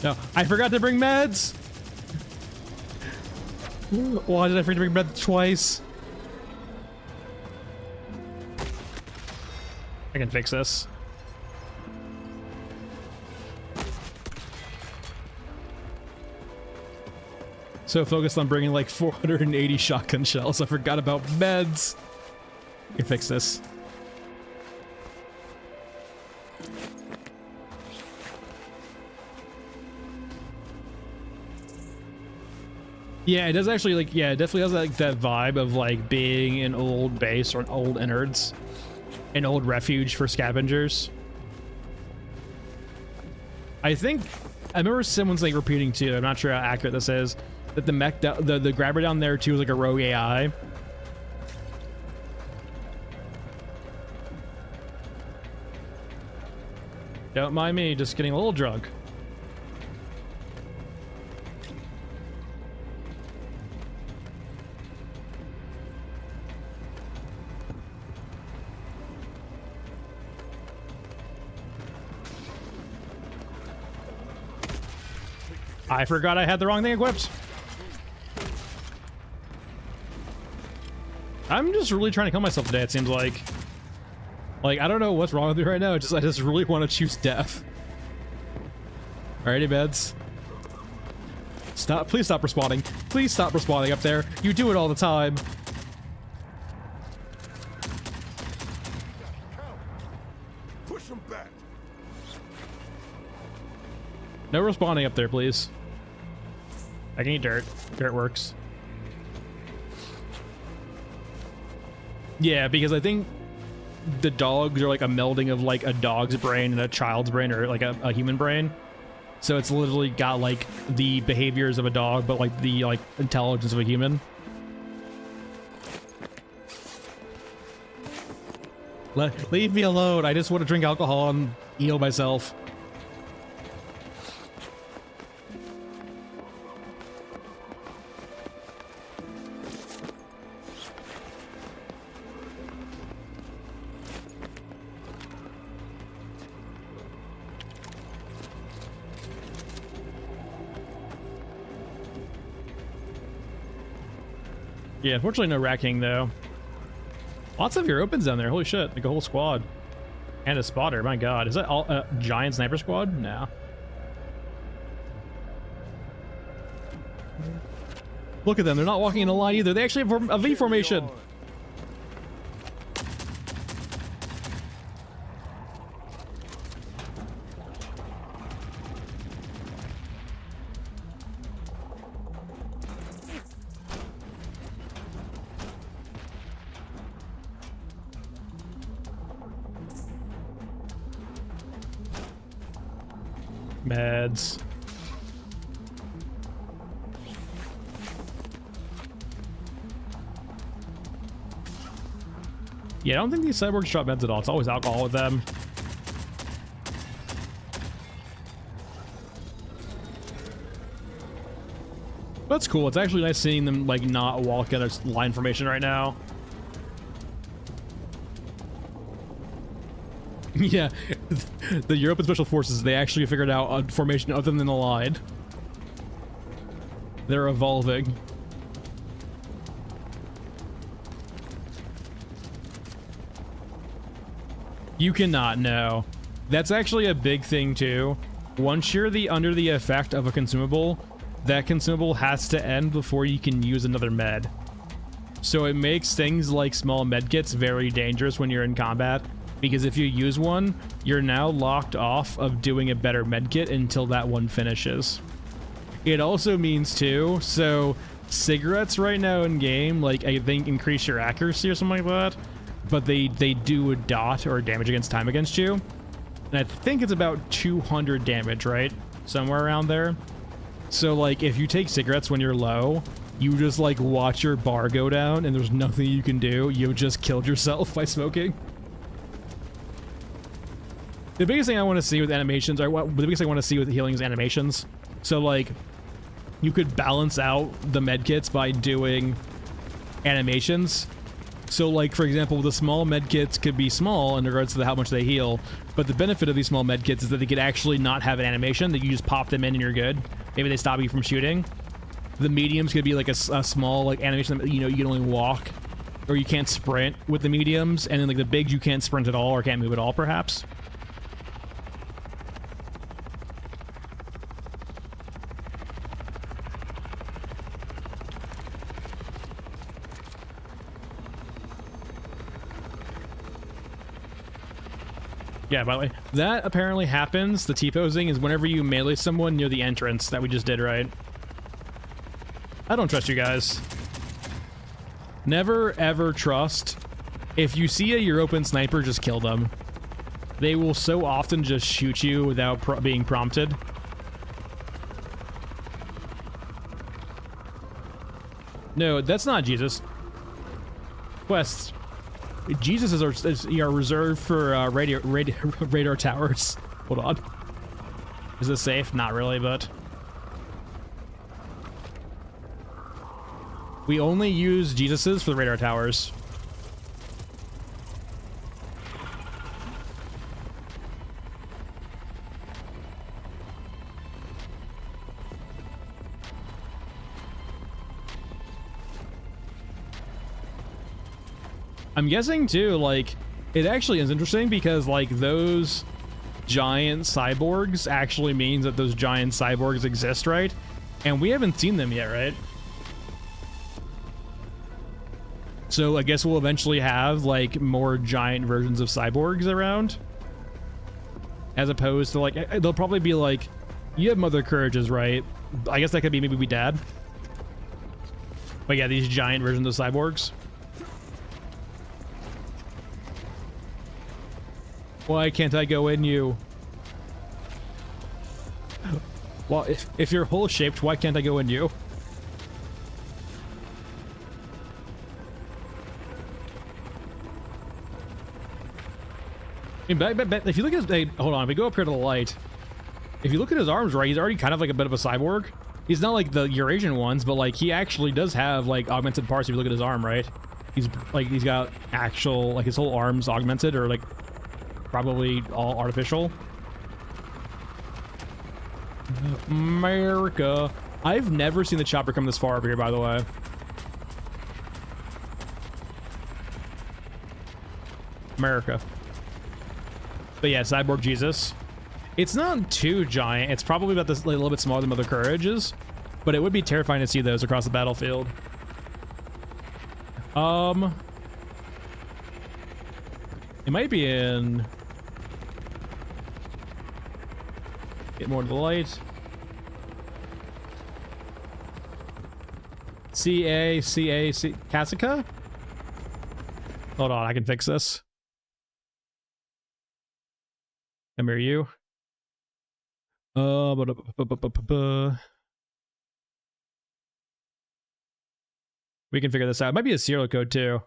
No, I forgot to bring meds! Why did I forget to bring meds twice? I can fix this. So focused on bringing like 480 shotgun shells, I forgot about meds. I can fix this. Yeah, it does actually, like, yeah, it definitely has like that vibe of like being an old base or an old innards, an old refuge for scavengers. I think I remember someone's like repeating too. I'm not sure how accurate this is. That the mech, the grabber down there too, is like a rogue AI. Don't mind me, just getting a little drunk. I forgot I had the wrong thing equipped. I'm just really trying to kill myself today, it seems like. Like, I don't know what's wrong with me right now. I just really want to choose death. Alrighty, beds. Stop, please stop respawning. Please stop respawning up there. You do it all the time. Push him back. No respawning up there, please. I can eat dirt. Dirt works. Yeah, because I think the dogs are like a melding of like a dog's brain and a child's brain, or like a human brain. So it's literally got like the behaviors of a dog, but like the like intelligence of a human. Leave me alone. I just want to drink alcohol and heal myself. Yeah, unfortunately no racking though. Lots of your opens down there, holy shit, like a whole squad. And a spotter, my god. Is that all giant sniper squad? No. Look at them, they're not walking in a line either. They actually have a V formation. Meds. Yeah, I don't think these cyborgs drop meds at all. It's always alcohol with them. That's cool. It's actually nice seeing them like not walk in a line formation right now. Yeah, the European Special Forces, they actually figured out a formation other than the line. They're evolving. You cannot know. That's actually a big thing too. Once you're under the effect of a consumable, that consumable has to end before you can use another med. So it makes things like small med kits very dangerous when you're in combat, because if you use one, you're now locked off of doing a better med kit until that one finishes. It also means too, so cigarettes right now in game, like I think increase your accuracy or something like that, but they do a dot or damage against time against you. And I think it's about 200 damage, right? Somewhere around there. So like if you take cigarettes when you're low, you just like watch your bar go down and there's nothing you can do. You've just killed yourself by smoking. The biggest thing I want to see with animations, or the biggest thing I want to see with healing is animations. So like you could balance out the medkits by doing animations. So like, for example, the small medkits could be small in regards to how much they heal, but the benefit of these small medkits is that they could actually not have an animation, that you just pop them in and you're good. Maybe they stop you from shooting. The mediums could be like a small like animation that, you know, you can only walk or you can't sprint with the mediums, and then like the bigs you can't sprint at all or can't move at all perhaps. Yeah, by the way, that apparently happens, the T-posing, is whenever you melee someone near the entrance that we just did, right? I don't trust you guys. Never, ever trust. If you see a European sniper, just kill them. They will so often just shoot you without being prompted. No, that's not Jesus. Quests. Jesus is our reserved for radar towers. Hold on. Is this safe? Not really, but we only use Jesus's for the radar towers. I'm guessing too, like, it actually is interesting because like those giant cyborgs actually means that those giant cyborgs exist, right? And we haven't seen them yet, right? So I guess we'll eventually have like more giant versions of cyborgs around, as opposed to like, they'll probably be like, you have Mother Courages, right? I guess that could be maybe Dad. But yeah, these giant versions of cyborgs. Why can't I go in you? Well, if you're hole-shaped, why can't I go in you? I mean, but if you look at his, hold on, if we go up here to the light, if you look at his arms, right, he's already kind of like a bit of a cyborg. He's not like the Eurasian ones, but like he actually does have like augmented parts if you look at his arm, right? He's like, he's got actual, like his whole arm's augmented, or like probably all artificial. America. I've never seen the chopper come this far over here, by the way. America. But yeah, Cyborg Jesus. It's not too giant. It's probably about this, like, a little bit smaller than Mother Courage is, but it would be terrifying to see those across the battlefield. It might be in... Get more to the light. C-A-C-A-C... Kasika? Hold on, I can fix this. Come here, you. We can figure this out. It might be a serial code, too.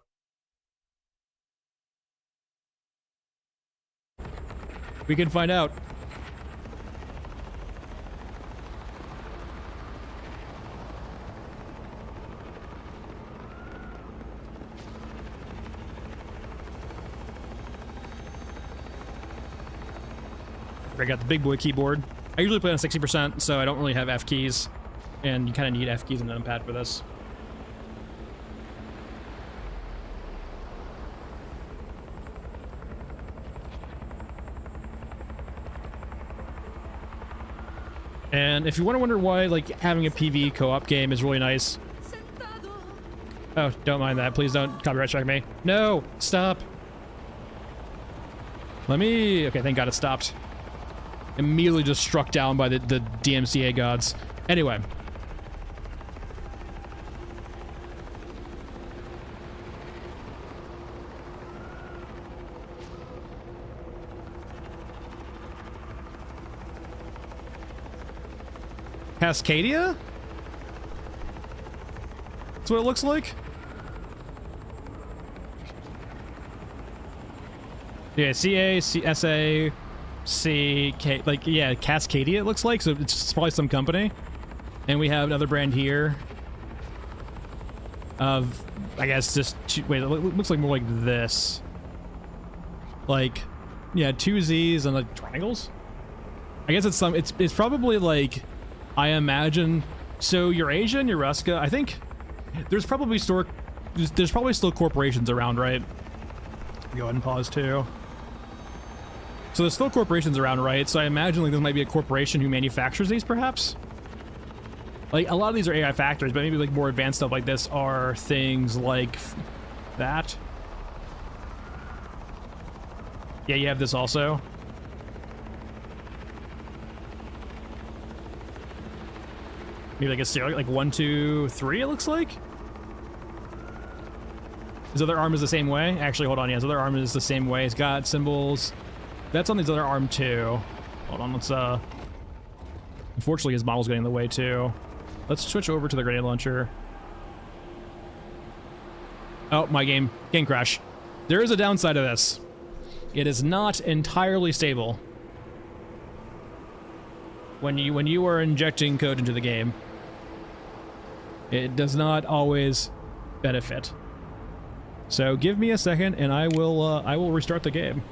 We can find out. I got the big boy keyboard. I usually play on 60%, so I don't really have F keys, and you kind of need F keys and an numpad for this. And if you want to wonder why, like, having a PvE co-op game is really nice. Oh, don't mind that. Please don't copyright strike me. No! Stop! Let me... Okay, thank God it stopped. Immediately just struck down by the DMCA gods. Anyway. Cascadia? That's what it looks like? Yeah, CA, CSA, C, like, yeah, Cascadia it looks like, so it's probably some company. And we have another brand here of, I guess, just, wait, it looks like more like this. Like, yeah, 2 Z's and like triangles? I guess it's some, it's probably like, I imagine, so Eurasia and Euruska, I think there's probably still corporations around, right? Go ahead and pause too. So there's still corporations around, right? So I imagine like this might be a corporation who manufactures these, perhaps? Like, a lot of these are AI factories, but maybe like more advanced stuff like this are things like that. Yeah, you have this also. Maybe like a serial, like 1, 2, 3, it looks like? His other arm is the same way? Actually, hold on, yeah, his other arm is the same way. He's got symbols. That's on his other arm too. Hold on, let's unfortunately his model's getting in the way too. Let's switch over to the grenade launcher. Oh, my game crash. There is a downside to this. It is not entirely stable when you are injecting code into the game. It does not always benefit. So give me a second and I will restart the game.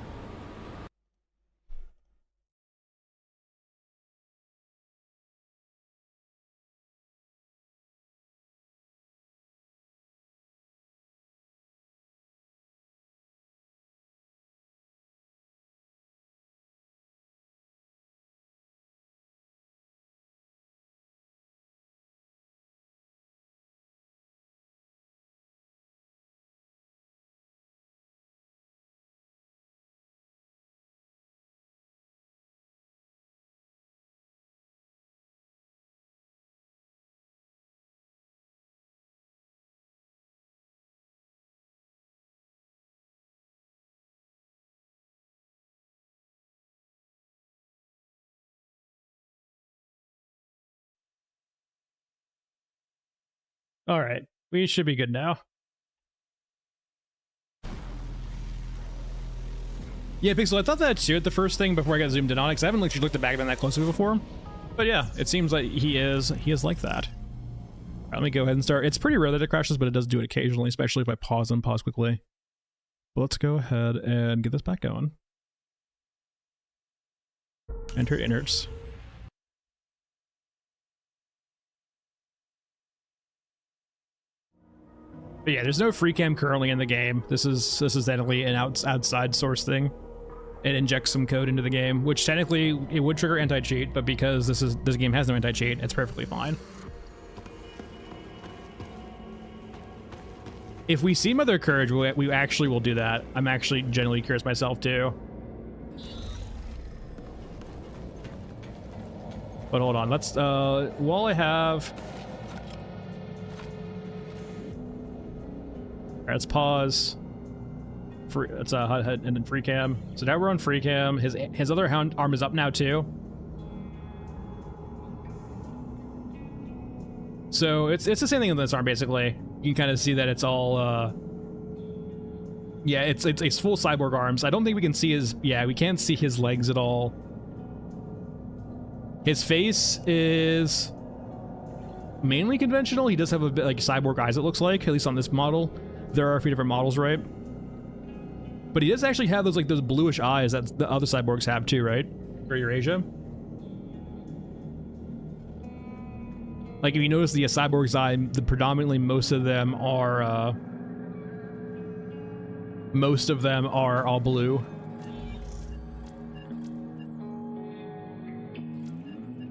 All right, we should be good now. Yeah, Pixel, I thought that too at the first thing before I got zoomed in on it, because I haven't actually looked at Bagman that closely before. But yeah, it seems like he is like that. All right, let me go ahead and start. It's pretty rare that it crashes, but it does do it occasionally, especially if I pause quickly. But let's go ahead and get this back going. Enter innards. But yeah, there's no free cam currently in the game. This is definitely an outside source thing. It injects some code into the game, which technically it would trigger anti-cheat, but because this game has no anti-cheat, it's perfectly fine. If we see Mother Courage, we actually will do that. I'm actually genuinely curious myself too. But hold on, let's while I have. All right, let's pause. Let's HUD and then free cam. So now we're on free cam. His other arm is up now too. So it's the same thing on this arm basically. You can kind of see that it's all yeah, it's full cyborg arms. I don't think we can see his, yeah, we can't see his legs at all. His face is mainly conventional. He does have a bit like cyborg eyes, it looks like, at least on this model. There are a few different models, right? But he does actually have those bluish eyes that the other cyborgs have too, right? for Eurasia. Like if you notice the cyborg side, predominantly most of them are all blue.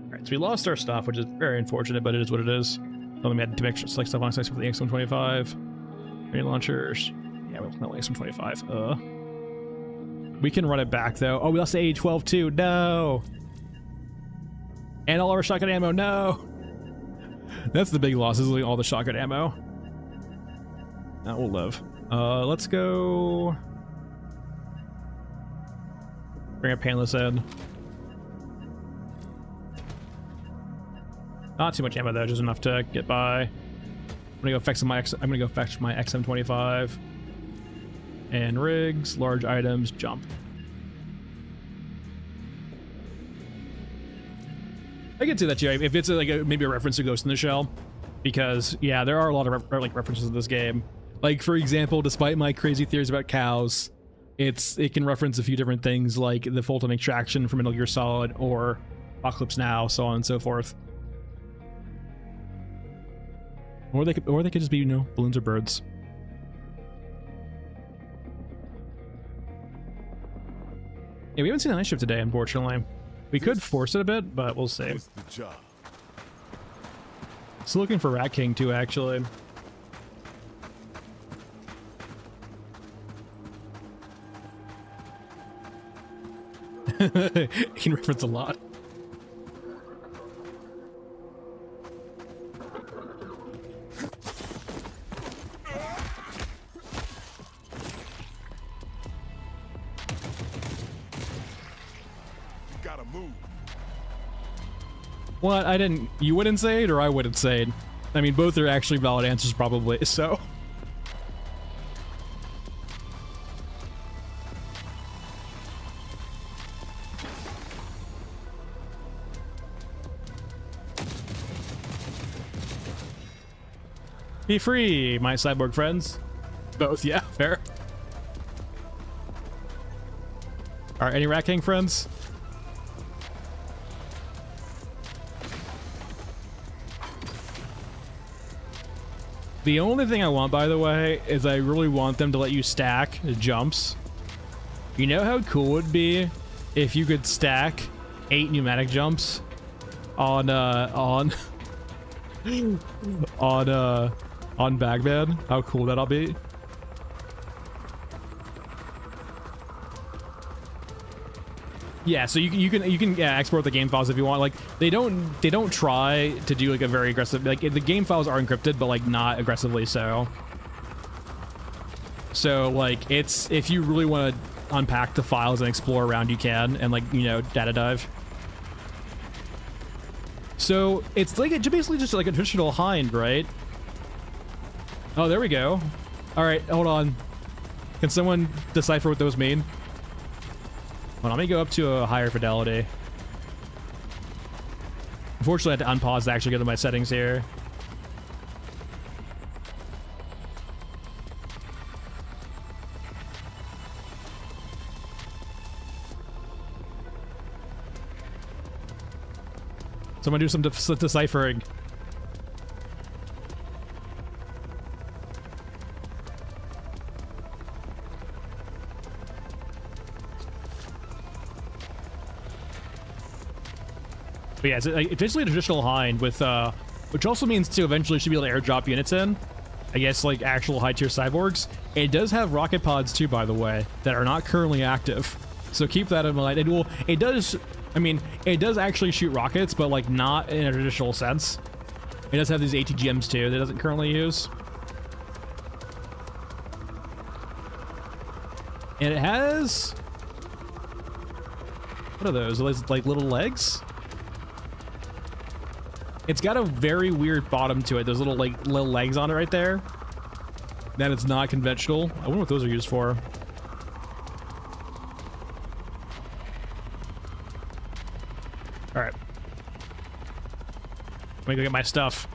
Alright, so we lost our stuff, which is very unfortunate, but it is what it is. Only had to make sure select stuff on sites for the X125. Grenade launchers. Yeah, we'll no X125. We can run it back though. Oh, we lost the A12 too. No. And all our shotgun ammo. No. That's the big loss, is losing all the shotgun ammo. That will live. Let's go. Bring a painless in. Not too much ammo though, just enough to get by. I'm gonna go fetch my XM25 and rigs, large items, jump. I can see that too. If it's maybe a reference to Ghost in the Shell, because yeah, there are a lot of references in this game. Like for example, despite my crazy theories about cows, it can reference a few different things like the Fulton extraction from Metal Gear Solid or Apocalypse Now, so on and so forth. Or they could just be, you know, balloons or birds. Yeah, we haven't seen a night shift today, unfortunately. We could force it a bit, but we'll see. What's the job? Still looking for Rat King too, actually. It can reference a lot. Gotta move. What? I didn't... You wouldn't say it, or I wouldn't say it? I mean, both are actually valid answers, probably, so... Be free, my cyborg friends. Both, yeah, fair. Alright, any Rat King friends? The only thing I want, by the way, is I really want them to let you stack jumps. You know how cool it would be if you could stack 8 pneumatic jumps on Bagman? How cool that'll be. Yeah, so you can export the game files if you want. Like they don't try to do like a very aggressive, like the game files are encrypted, but like not aggressively so. So like it's, if you really want to unpack the files and explore around, you can, and like, you know, data dive. So it's like it's basically just like a traditional hind, right? Oh, there we go. All right, hold on. Can someone decipher what those mean? Well, let me go up to a higher fidelity. Unfortunately, I had to unpause to actually get to my settings here. Someone do some deciphering. But yeah, it's basically a traditional hind with, which also means to eventually should be able to airdrop units in. I guess like actual high tier cyborgs. It does have rocket pods too, by the way, that are not currently active. So keep that in mind. It does, I mean, it does actually shoot rockets, but like not in a traditional sense. It does have these ATGMs too that it doesn't currently use. And it has, what are those? Are those like little legs? It's got a very weird bottom to it. There's little legs on it right there. That it's not conventional. I wonder what those are used for. All right. Let me go get my stuff.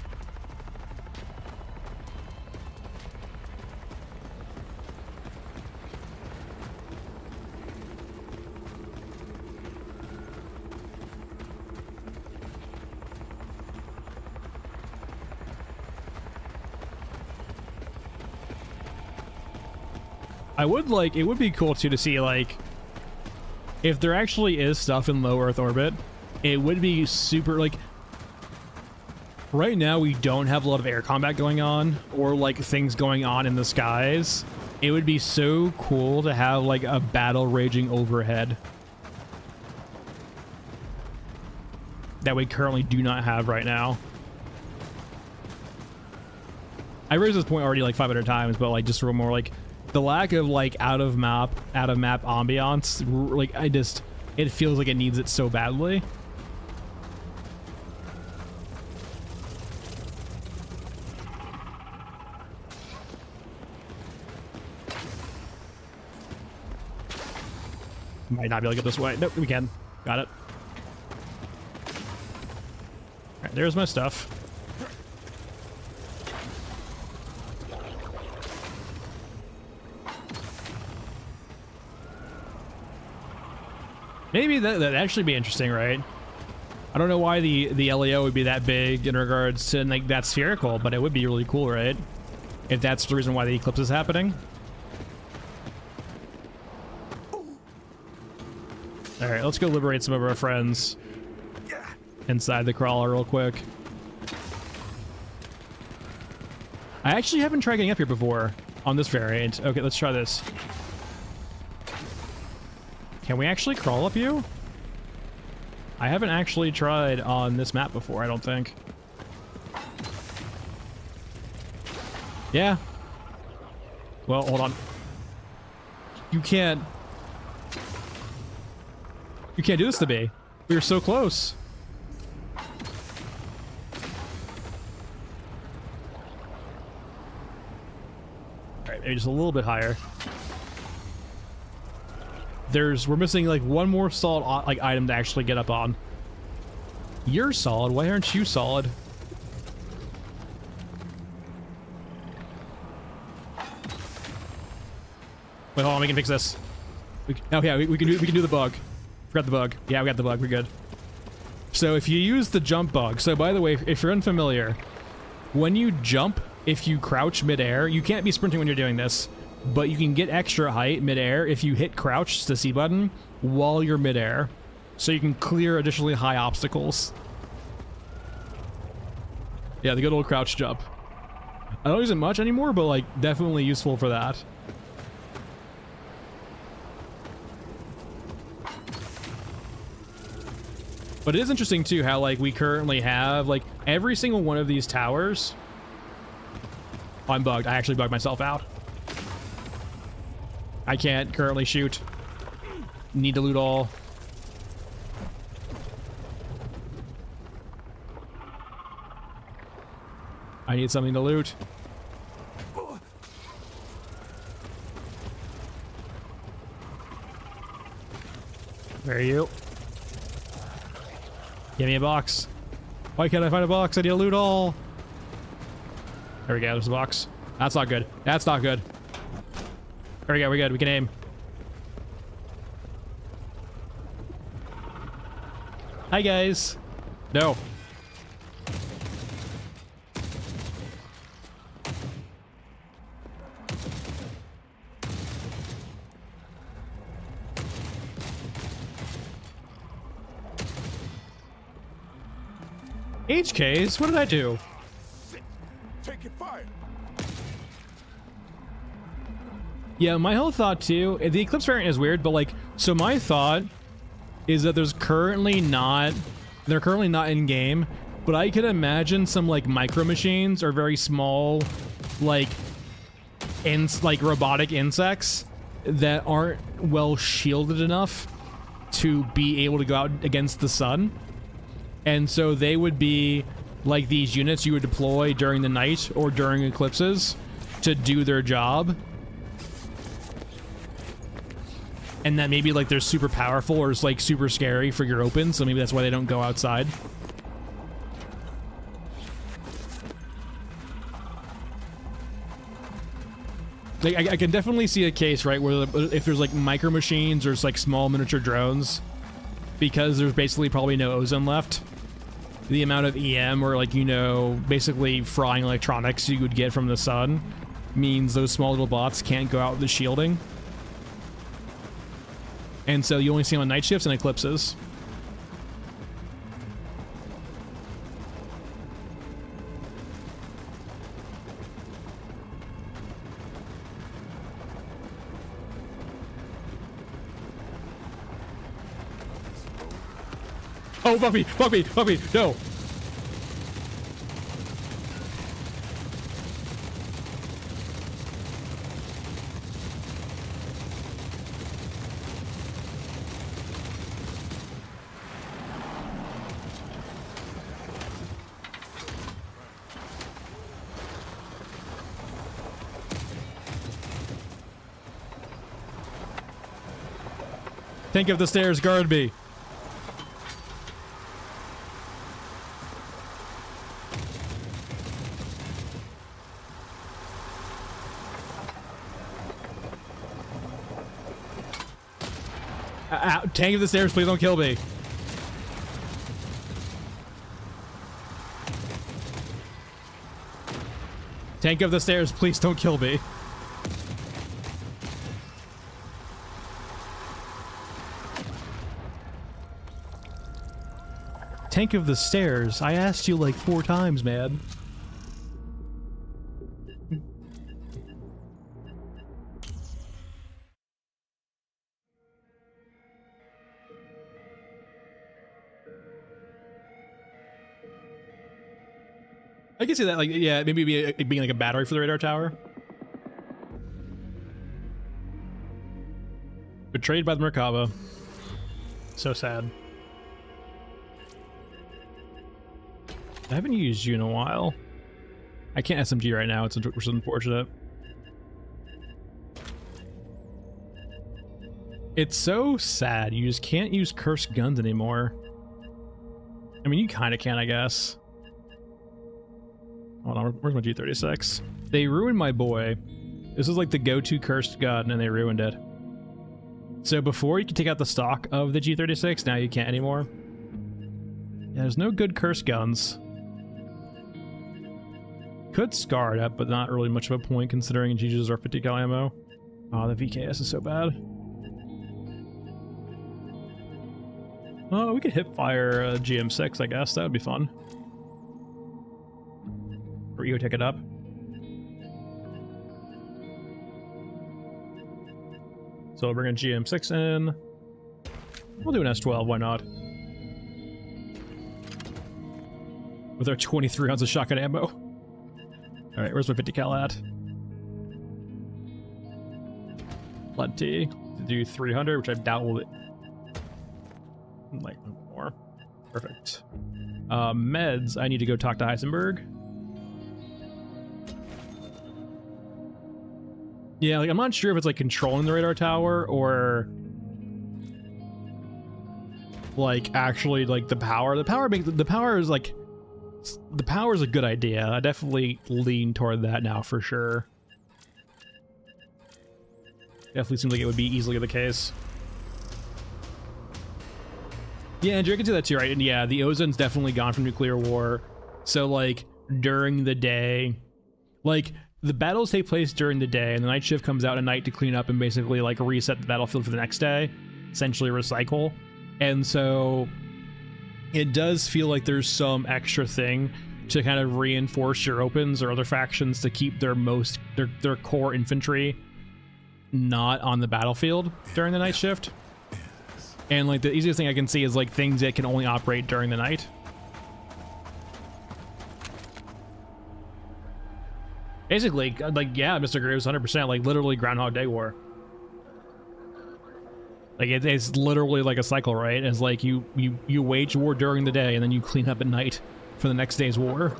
I would like, it would be cool too to see like, if there actually is stuff in low Earth orbit, it would be super like, right now we don't have a lot of air combat going on or like things going on in the skies. It would be so cool to have like a battle raging overhead that we currently do not have right now. I raised this point already like 500 times, but like just for more like the lack of like out of map ambiance, like it feels like it needs it so badly. Might not be able to get this way. Nope, we can. Got it. All right, there's my stuff. Maybe that'd actually be interesting, right? I don't know why the LEO would be that big in regards to like that spherical, but it would be really cool, right? If that's the reason why the eclipse is happening. All right, let's go liberate some of our friends inside the crawler real quick. I actually haven't tried getting up here before on this variant. Okay, let's try this. Can we actually crawl up you? I haven't actually tried on this map before, I don't think. Yeah. Well, hold on. You can't do this to me. We were so close. Alright, maybe just a little bit higher. We're missing like one more solid like item to actually get up on. You're solid. Why aren't you solid? Wait, hold on. We can fix this. Oh yeah, we can do the bug. Forgot the bug. Yeah, we got the bug. We're good. So if you use the jump bug. So by the way, if you're unfamiliar, when you jump, if you crouch midair, you can't be sprinting when you're doing this. But you can get extra height midair if you hit crouch, the C button, while you're midair. So you can clear additionally high obstacles. Yeah, the good old crouch jump. I don't use it much anymore, but like definitely useful for that. But it is interesting too how like we currently have like every single one of these towers. Oh, I'm bugged. I actually bugged myself out. I can't currently shoot. Need to loot all. I need something to loot. Where are you? Give me a box. Why can't I find a box? I need to loot all. There we go. There's a box. That's not good. That's not good. There we go, we're good, we can aim. Hi guys. No. HKs, what did I do? Taking fire. Yeah, my whole thought too, the Eclipse variant is weird, but like, so my thought is that they're currently not in game, but I could imagine some like micro machines or very small, like robotic insects that aren't well shielded enough to be able to go out against the sun. And so they would be like these units you would deploy during the night or during eclipses to do their job. And that maybe like they're super powerful or it's like super scary for your open, so maybe that's why they don't go outside. Like, I can definitely see a case, right, where if there's like micro machines or it's like small miniature drones, because there's basically probably no ozone left, the amount of EM or like, you know, basically frying electronics you would get from the sun means those small little bots can't go out with the shielding. And so you only see them on night shifts and eclipses. Oh, fuck me, fuck me, fuck me, no. Think of the stairs, guard me. Tank of the stairs, please don't kill me. Tank of the stairs, please don't kill me. Tank of the stairs, I asked you like 4 times, man. I can see that, like, yeah, maybe being like a battery for the radar tower. Betrayed by the Merkaba. So sad. I haven't used you in a while. I can't SMG right now, which is unfortunate. It's so sad, you just can't use cursed guns anymore. I mean, you kind of can, I guess. Hold on, where's my G36? They ruined my boy. This is like the go-to cursed gun, and they ruined it. So before you could take out the stock of the G36, now you can't anymore. Yeah, there's no good cursed guns. Could scar it up, but not really much of a point considering GG's are 50 cal ammo. Oh, the VKS is so bad. Oh, we could hip fire GM6, I guess. That would be fun. Or you take it up. So we'll bring a GM6 in. We'll do an S12, why not? With our 23 rounds of shotgun ammo. Alright, where's my 50 cal at? Plenty. To do 300, which I doubt will... like, more. Perfect. Meds, I need to go talk to Heisenberg. Yeah, like, I'm not sure if it's, like, controlling the radar tower or... like, actually, like, the power. The power is, like... the power is a good idea. I definitely lean toward that now, for sure. Definitely seems like it would be easily the case. Yeah, Andrew, I can see that too, right? And yeah, the ozon's definitely gone from nuclear war. So, like, during the day... like... the battles take place during the day, and the night shift comes out at night to clean up and basically, like, reset the battlefield for the next day. Essentially recycle. And so it does feel like there's some extra thing to kind of reinforce your opens or other factions to keep their core infantry not on the battlefield during the night shift. And, like, the easiest thing I can see is, like, things that can only operate during the night. Basically, like, yeah, Mr. Graves, 100%, like, literally Groundhog Day war. Like, it's literally like a cycle, right? It's like you wage war during the day, and then you clean up at night for the next day's war.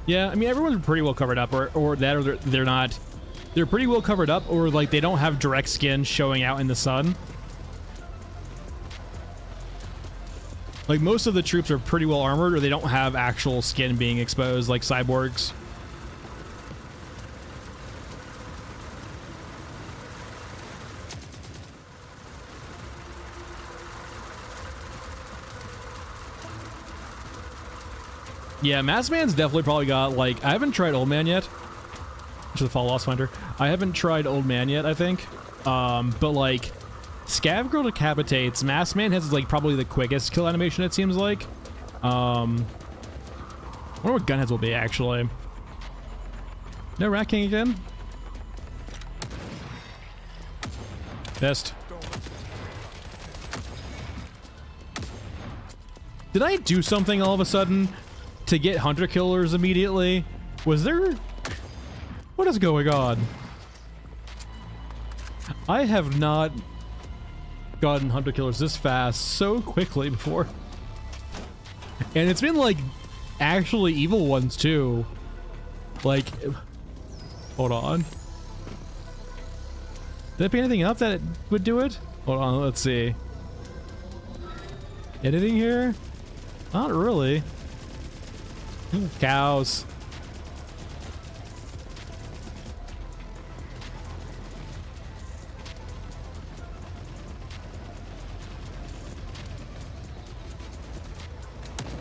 Yeah, I mean, everyone's pretty well covered up, or they're not. They're pretty well covered up, or like they don't have direct skin showing out in the sun. Like, most of the troops are pretty well armored, or they don't have actual skin being exposed, like cyborgs. Yeah, Masked Man's definitely probably got, like, I haven't tried Old Man yet. To the Fall Lost Finder. I haven't tried Old Man yet, I think. But, like, Scav Girl decapitates. Masked Man has, like, probably the quickest kill animation, it seems like. I wonder what Gunheads will be, actually. No Rat King again? Pissed. Did I do something all of a sudden to get Hunter Killers immediately? Was there... What is going on? I have not gotten Hunter Killers this fast so quickly before. And it's been like actually evil ones too. Like, hold on. Did I pick anything up that would do it? Hold on, let's see. Anything here? Not really. Cows.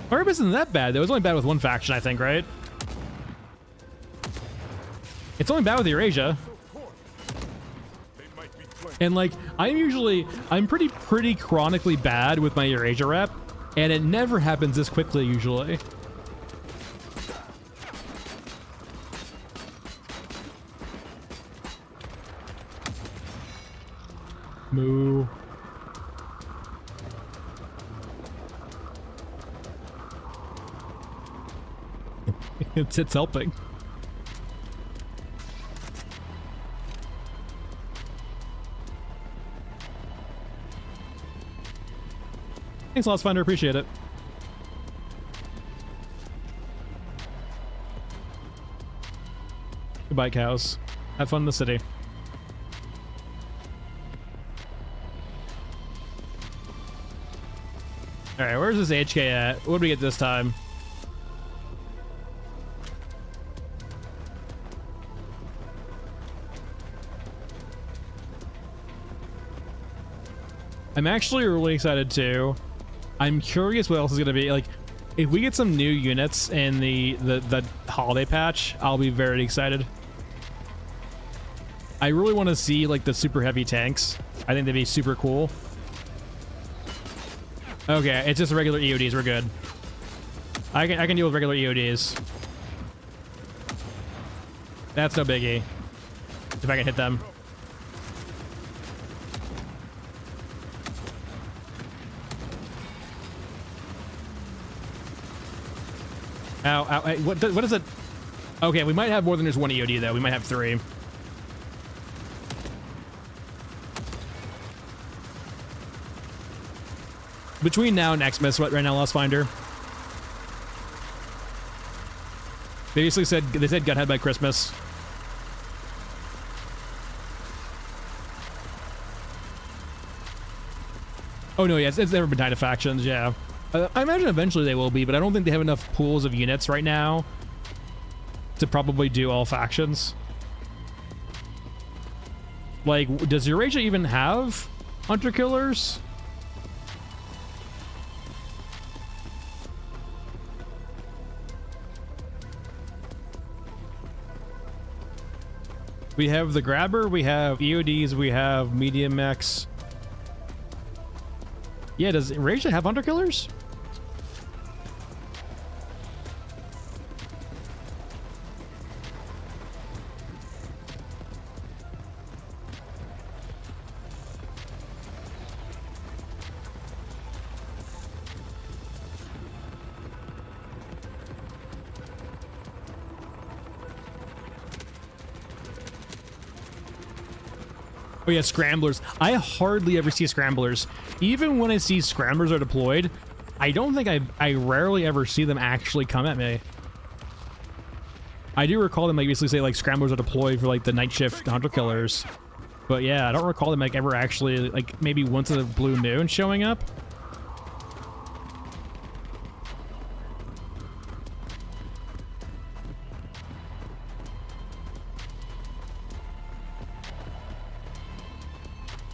Purpose isn't that bad though. It's only bad with one faction, I think, right? It's only bad with Eurasia. And like, I'm pretty chronically bad with my Eurasia rep, and it never happens this quickly usually. Moo. It's helping. Thanks, Lost Finder. Appreciate it. Goodbye, cows. Have fun in the city. All right, where's this HK at? What did we get this time? I'm actually really excited too. I'm curious what else is going to be. Like, if we get some new units in the holiday patch, I'll be very excited. I really want to see like the super heavy tanks. I think they'd be super cool. Okay, it's just regular EODs. We're good. I can deal with regular EODs. That's no biggie. If I can hit them. Ow, ow, hey, what is it? Okay, we might have more than just one EOD though. We might have 3. Between now and Xmas, what right now, Lost Finder? They basically said, Gunhead by Christmas. Oh no, yeah, it's never been tied to factions, yeah. I imagine eventually they will be, but I don't think they have enough pools of units right now to probably do all factions. Like, does Eurasia even have Hunter Killers? We have the Grabber, we have EODs, we have medium mechs. Yeah, does Eurasia have Hunter Killers? Oh yeah, scramblers. I hardly ever see scramblers. Even when I see scramblers are deployed, I don't think I rarely ever see them actually come at me. I do recall them like basically say like scramblers are deployed for like the night shift Hunter Killers. But yeah, I don't recall them like ever actually like maybe once in a blue moon showing up.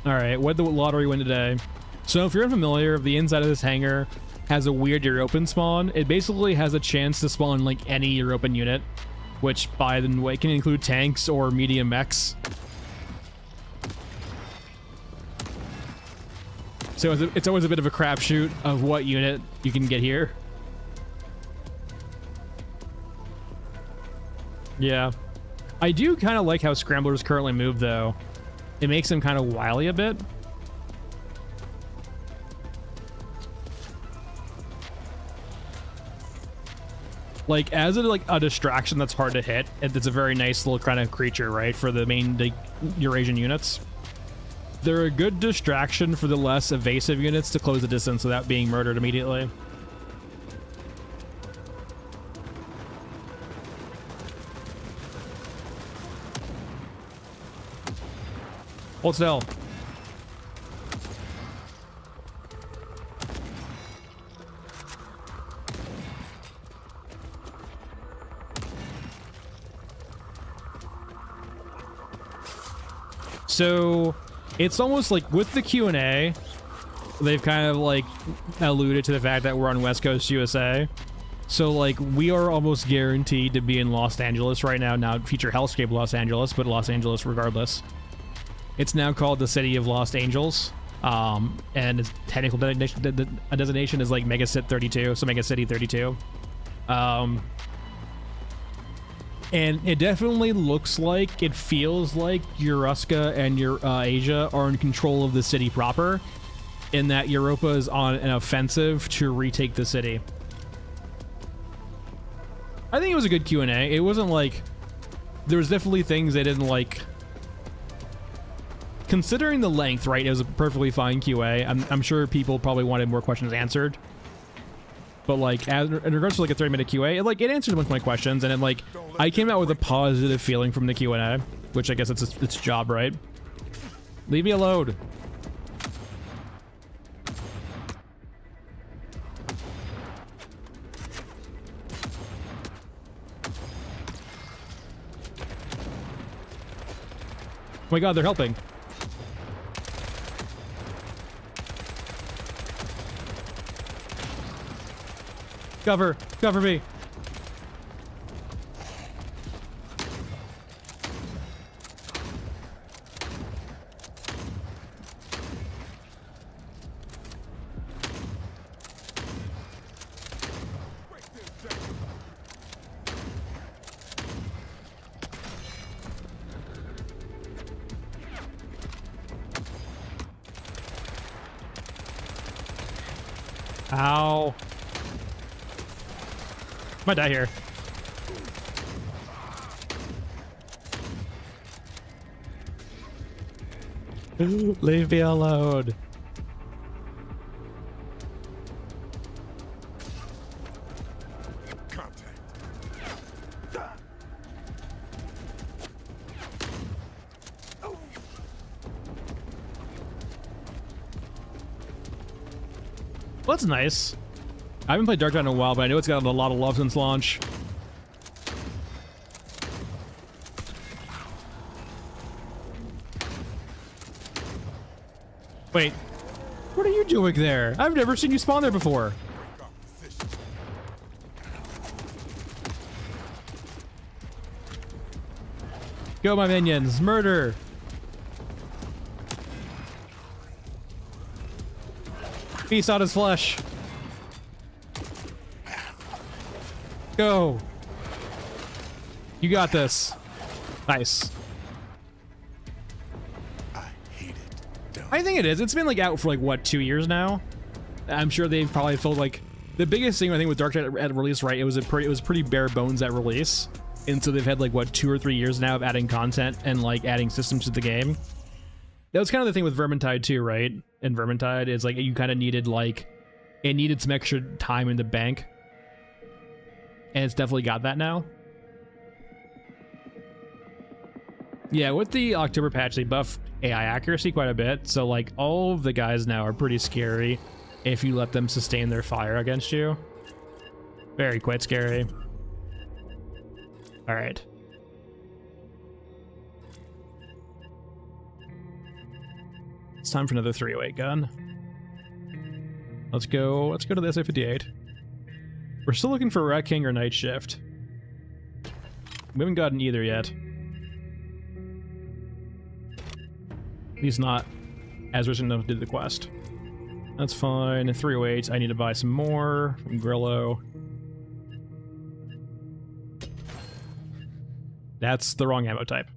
All right, what'd the lottery win today? So if you're unfamiliar, the inside of this hangar has a weird European spawn. It basically has a chance to spawn like any European unit, which by the way can include tanks or medium mechs. So it's always a bit of a crapshoot of what unit you can get here. Yeah. I do kind of like how scramblers currently move, though. It makes them kind of wily a bit. Like, as a distraction that's hard to hit, it's a very nice little kind of creature, right, for the main Eurasian units. They're a good distraction for the less evasive units to close the distance without being murdered immediately. Hold still. So it's almost like with the Q&A, they've kind of like alluded to the fact that we're on West Coast USA. So like we are almost guaranteed to be in Los Angeles right now. Now feature Hellscape Los Angeles, but Los Angeles regardless. It's now called the City of Lost Angels. And its technical designation is like Megacit 32, so Mega City 32. And it definitely looks like, it feels like Euruska and Asia are in control of the city proper, in that Europa is on an offensive to retake the city. I think it was a good Q&A. It wasn't like, there was definitely things they didn't like. Considering the length, right, it was a perfectly fine QA. I'm sure people probably wanted more questions answered. But like, in regards to like a 30-minute QA, it answered a bunch of my questions, and then like, I came out with a positive feeling from the Q&A, which I guess it's its job, right? Leave me alone. Oh my god, they're helping. Cover me. Ow. Might die here. Leave me alone. Contact. Well, that's nice. I haven't played Dark Knight in a while, but I know it's gotten a lot of love since launch. Wait, what are you doing there? I've never seen you spawn there before. Go, my minions, murder. Feast on his flesh. Go. You got this. Nice. I hate it. Don't. I think it is. It's been like out for like what, 2 years now. I'm sure they've probably felt like the biggest thing I think with Dark Knight at release, right? It was pretty bare bones at release, and so they've had like what 2 or 3 years now of adding content and like adding systems to the game. That was kind of the thing with Vermintide too, right? And Vermintide is like you kind of needed like it needed some extra time in the bank. And it's definitely got that now. Yeah, with the October patch, they buffed AI accuracy quite a bit. So, like, all of the guys now are pretty scary if you let them sustain their fire against you. Very quite scary. All right. It's time for another 308 gun. Let's go to the SA-58. We're still looking for Rat King or Night Shift. We haven't gotten either yet. He's not as rich enough to do the quest. That's fine. 308. I need to buy some more from Grillo. That's the wrong ammo type.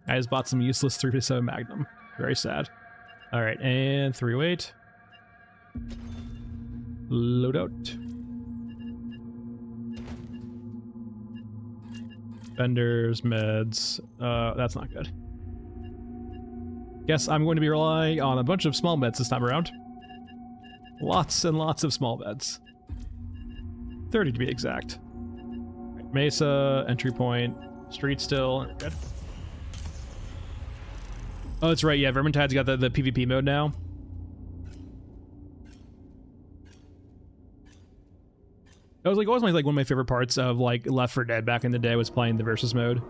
I just bought some useless 357 Magnum. Very sad. Alright, and 308. Loadout. Vendors, meds. That's not good. Guess I'm going to be relying on a bunch of small meds this time around. Lots and lots of small meds. 30 to be exact. Right, Mesa, entry point, street still. Good. Oh, that's right. Yeah, Vermintide's got the PvP mode now. That was like always one of my favorite parts of like Left 4 Dead back in the day was playing the versus mode.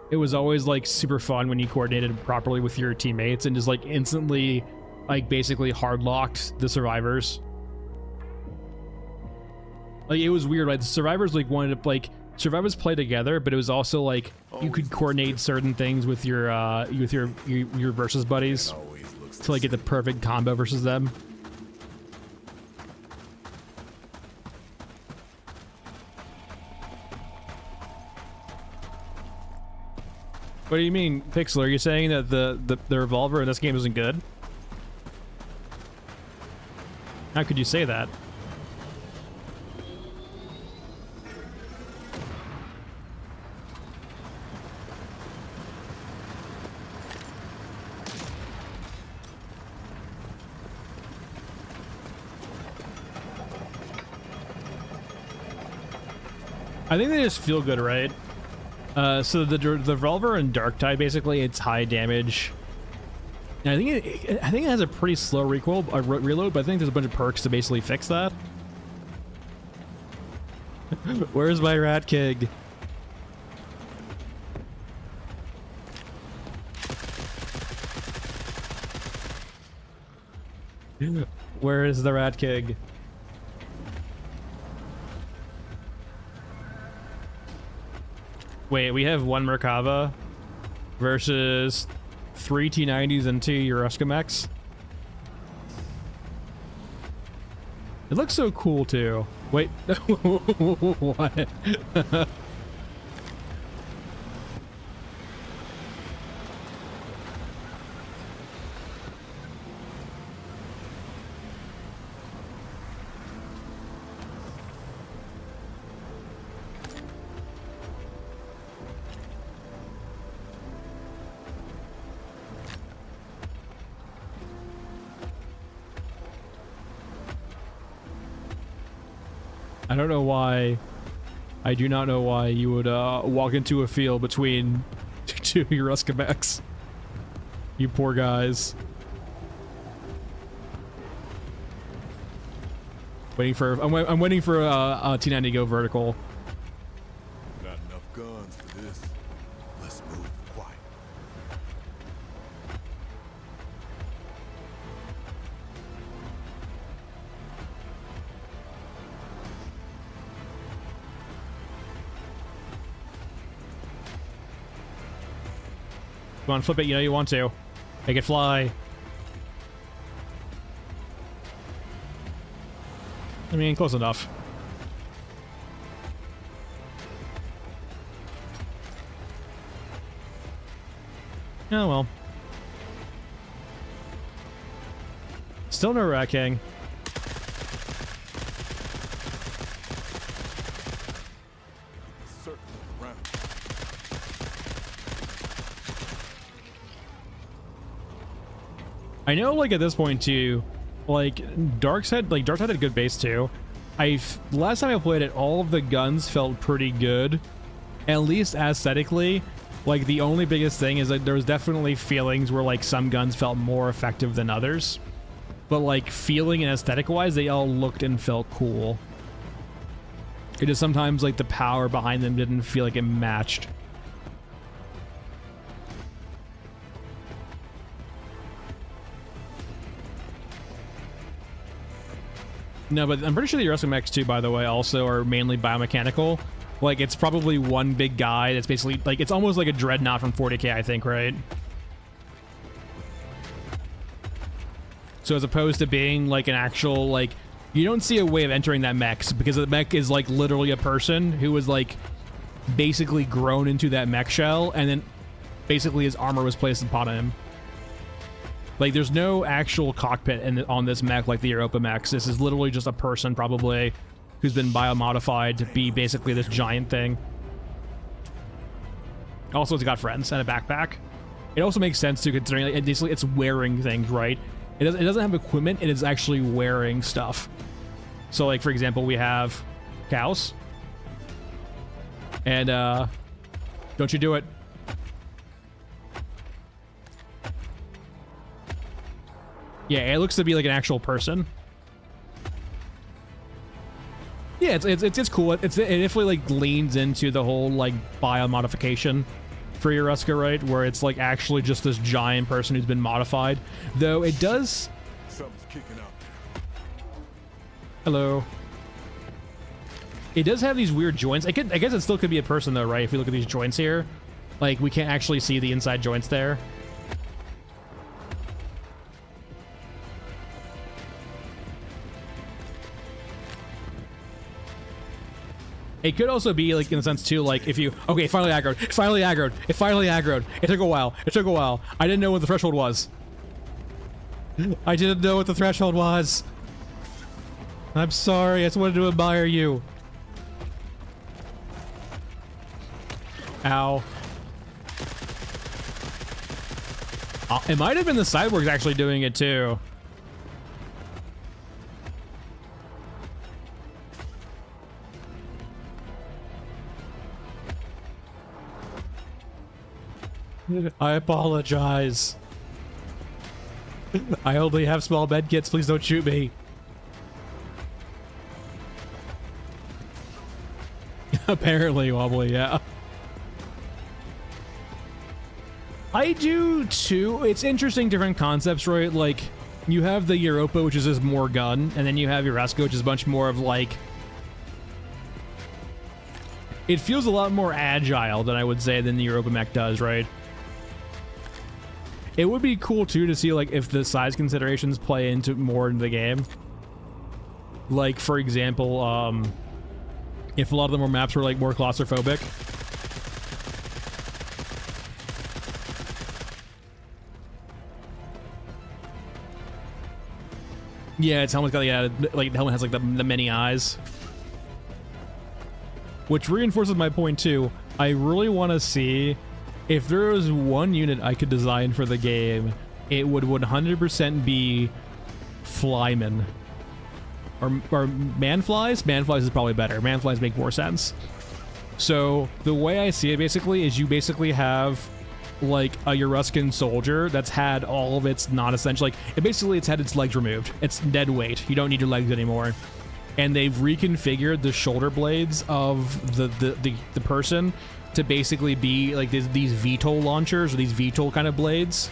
It was always like super fun when you coordinated properly with your teammates and just like instantly like basically hard locked the survivors. Like it was weird, right? The survivors like wanted to like survivors play together, but it was also like you could coordinate certain things with your versus buddies to like get the perfect combo versus them. What do you mean, Pixel? Are you saying that the revolver in this game isn't good? How could you say that? I think they just feel good, right? So the revolver and Dark Tide, basically, it's high damage. And I think it has a pretty slow reload, but I think there's a bunch of perks to basically fix that. Where's my Rat King? Where is the Rat King? Wait, we have one Merkava versus 3 T90s and 2 Eurosca mechs. It looks so cool too. Wait, what? I don't know why. I do not know why you would walk into a field between two Eurosca mechs. You poor guys. Waiting for I'm waiting for a T90 to go vertical. Not enough guns for this. Let's move quiet. Come on, flip it. You know you want to. Make it fly. I mean, close enough. Oh well. Still no Rat King. Circle around. I know, like, at this point, too, like, Darktide had a good base, too. Last time I played it, all of the guns felt pretty good. At least aesthetically. Like, the only biggest thing is that there was definitely feelings where, like, some guns felt more effective than others. But, like, feeling and aesthetic-wise, they all looked and felt cool. It just sometimes, like, the power behind them didn't feel like it matched. No, but I'm pretty sure the Eurusca mechs too, by the way, also are mainly biomechanical. Like, it's probably one big guy that's basically, like, it's almost like a Dreadnought from 40k, I think, right? So as opposed to being, like, an actual, like, you don't see a way of entering that mech, because the mech is, like, literally a person who was, like, basically grown into that mech shell, and then basically his armor was placed upon him. Like, there's no actual cockpit on this mech like the Europa mechs. This is literally just a person, probably, who's been biomodified to be basically this giant thing. Also, it's got friends and a backpack. It also makes sense, too, considering like, it's wearing things, right? It doesn't have equipment, it is actually wearing stuff. So, like, for example, we have cows. And, don't you do it. Yeah, it looks to be like an actual person. Yeah, it's cool. It definitely like leans into the whole like biomodification for Eurusca, right? Where it's like actually just this giant person who's been modified. Though it does. Something's kicking out there. Hello. It does have these weird joints. I guess it still could be a person though, right? If you look at these joints here, like we can't actually see the inside joints there. It could also be like in the sense too, like if you okay, finally aggroed. It took a while. I didn't know what the threshold was. I'm sorry. I just wanted to admire you. Ow. It might have been the cyborgs actually doing it too. I apologize. I only have small med kits. Please don't shoot me. Apparently, wobbly, yeah. I do too. It's interesting, different concepts, right? Like, you have the Europa, which is just more gun, and then you have Eurusca, which is much more of like... It feels a lot more agile than I would say than the Europa mech does, right? It would be cool too to see like if the size considerations play into more into the game. Like for example, if a lot of the more maps were like more claustrophobic. Yeah, its helmet's got like the helmet has like the many eyes. Which reinforces my point too. I really want to see if there was one unit I could design for the game, it would 100% be flymen. Or manflies? Manflies is probably better. Manflies make more sense. So the way I see it basically is you basically have like a Euruscan soldier that's had all of its non-essential, like it's had its legs removed. It's dead weight. You don't need your legs anymore. And they've reconfigured the shoulder blades of the person to basically be like these VTOL launchers or these VTOL kind of blades.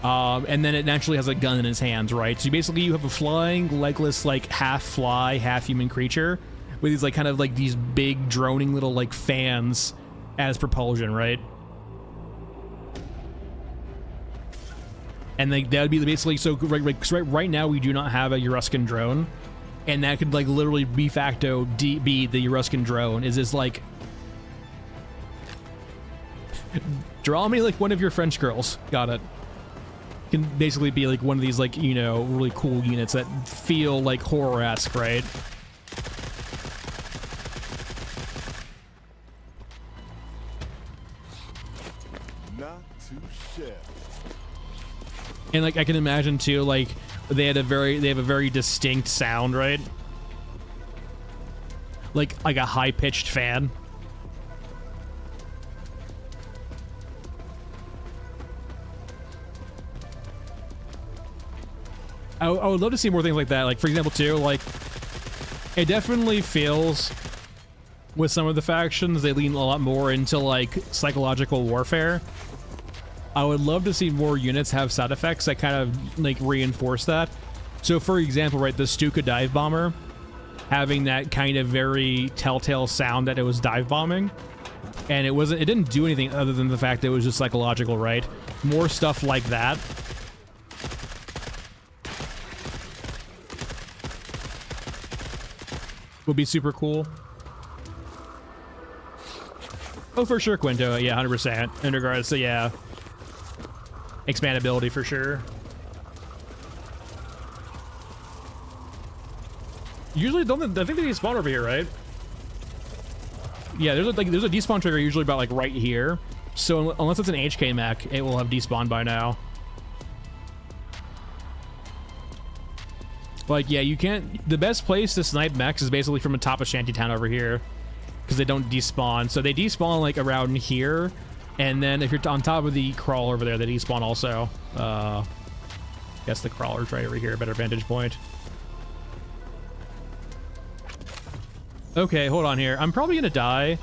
And then it naturally has a gun in his hands, right? So basically you have a flying, legless, like half fly, half human creature with these like kind of like these big droning little like fans as propulsion, right? And like that would be basically, so right now we do not have a Euruscan drone. And that could like literally de facto be the Euruscan drone. Is this like... Draw me like one of your French girls. Got it. Can basically be like one of these like, you know, really cool units that feel like horror-esque, right? Not too shabby. And like I can imagine too, like they have a very distinct sound, right? Like a high-pitched fan. I would love to see more things like that. Like, for example, too, like, it definitely feels, with some of the factions, they lean a lot more into, like, psychological warfare. I would love to see more units have sound effects that kind of, like, reinforce that. So for example, right, the Stuka dive bomber having that kind of very telltale sound that it was dive bombing, and it didn't do anything other than the fact that it was just psychological, right? More stuff like that would be super cool. Oh, for sure, Quinto. Yeah, 100%. In regards to, yeah, expandability for sure. Usually, I think they despawn over here, right? Yeah, there's a despawn trigger usually about like right here. So unless it's an HK mech, it will have despawned by now. Like, yeah, you can't. The best place to snipe mechs is basically from the top of Shantytown over here, because they don't despawn. So they despawn like around here, and then if you're on top of the crawler over there, they despawn also. Guess the crawler's right over here, better vantage point. Okay, hold on here. I'm probably gonna die,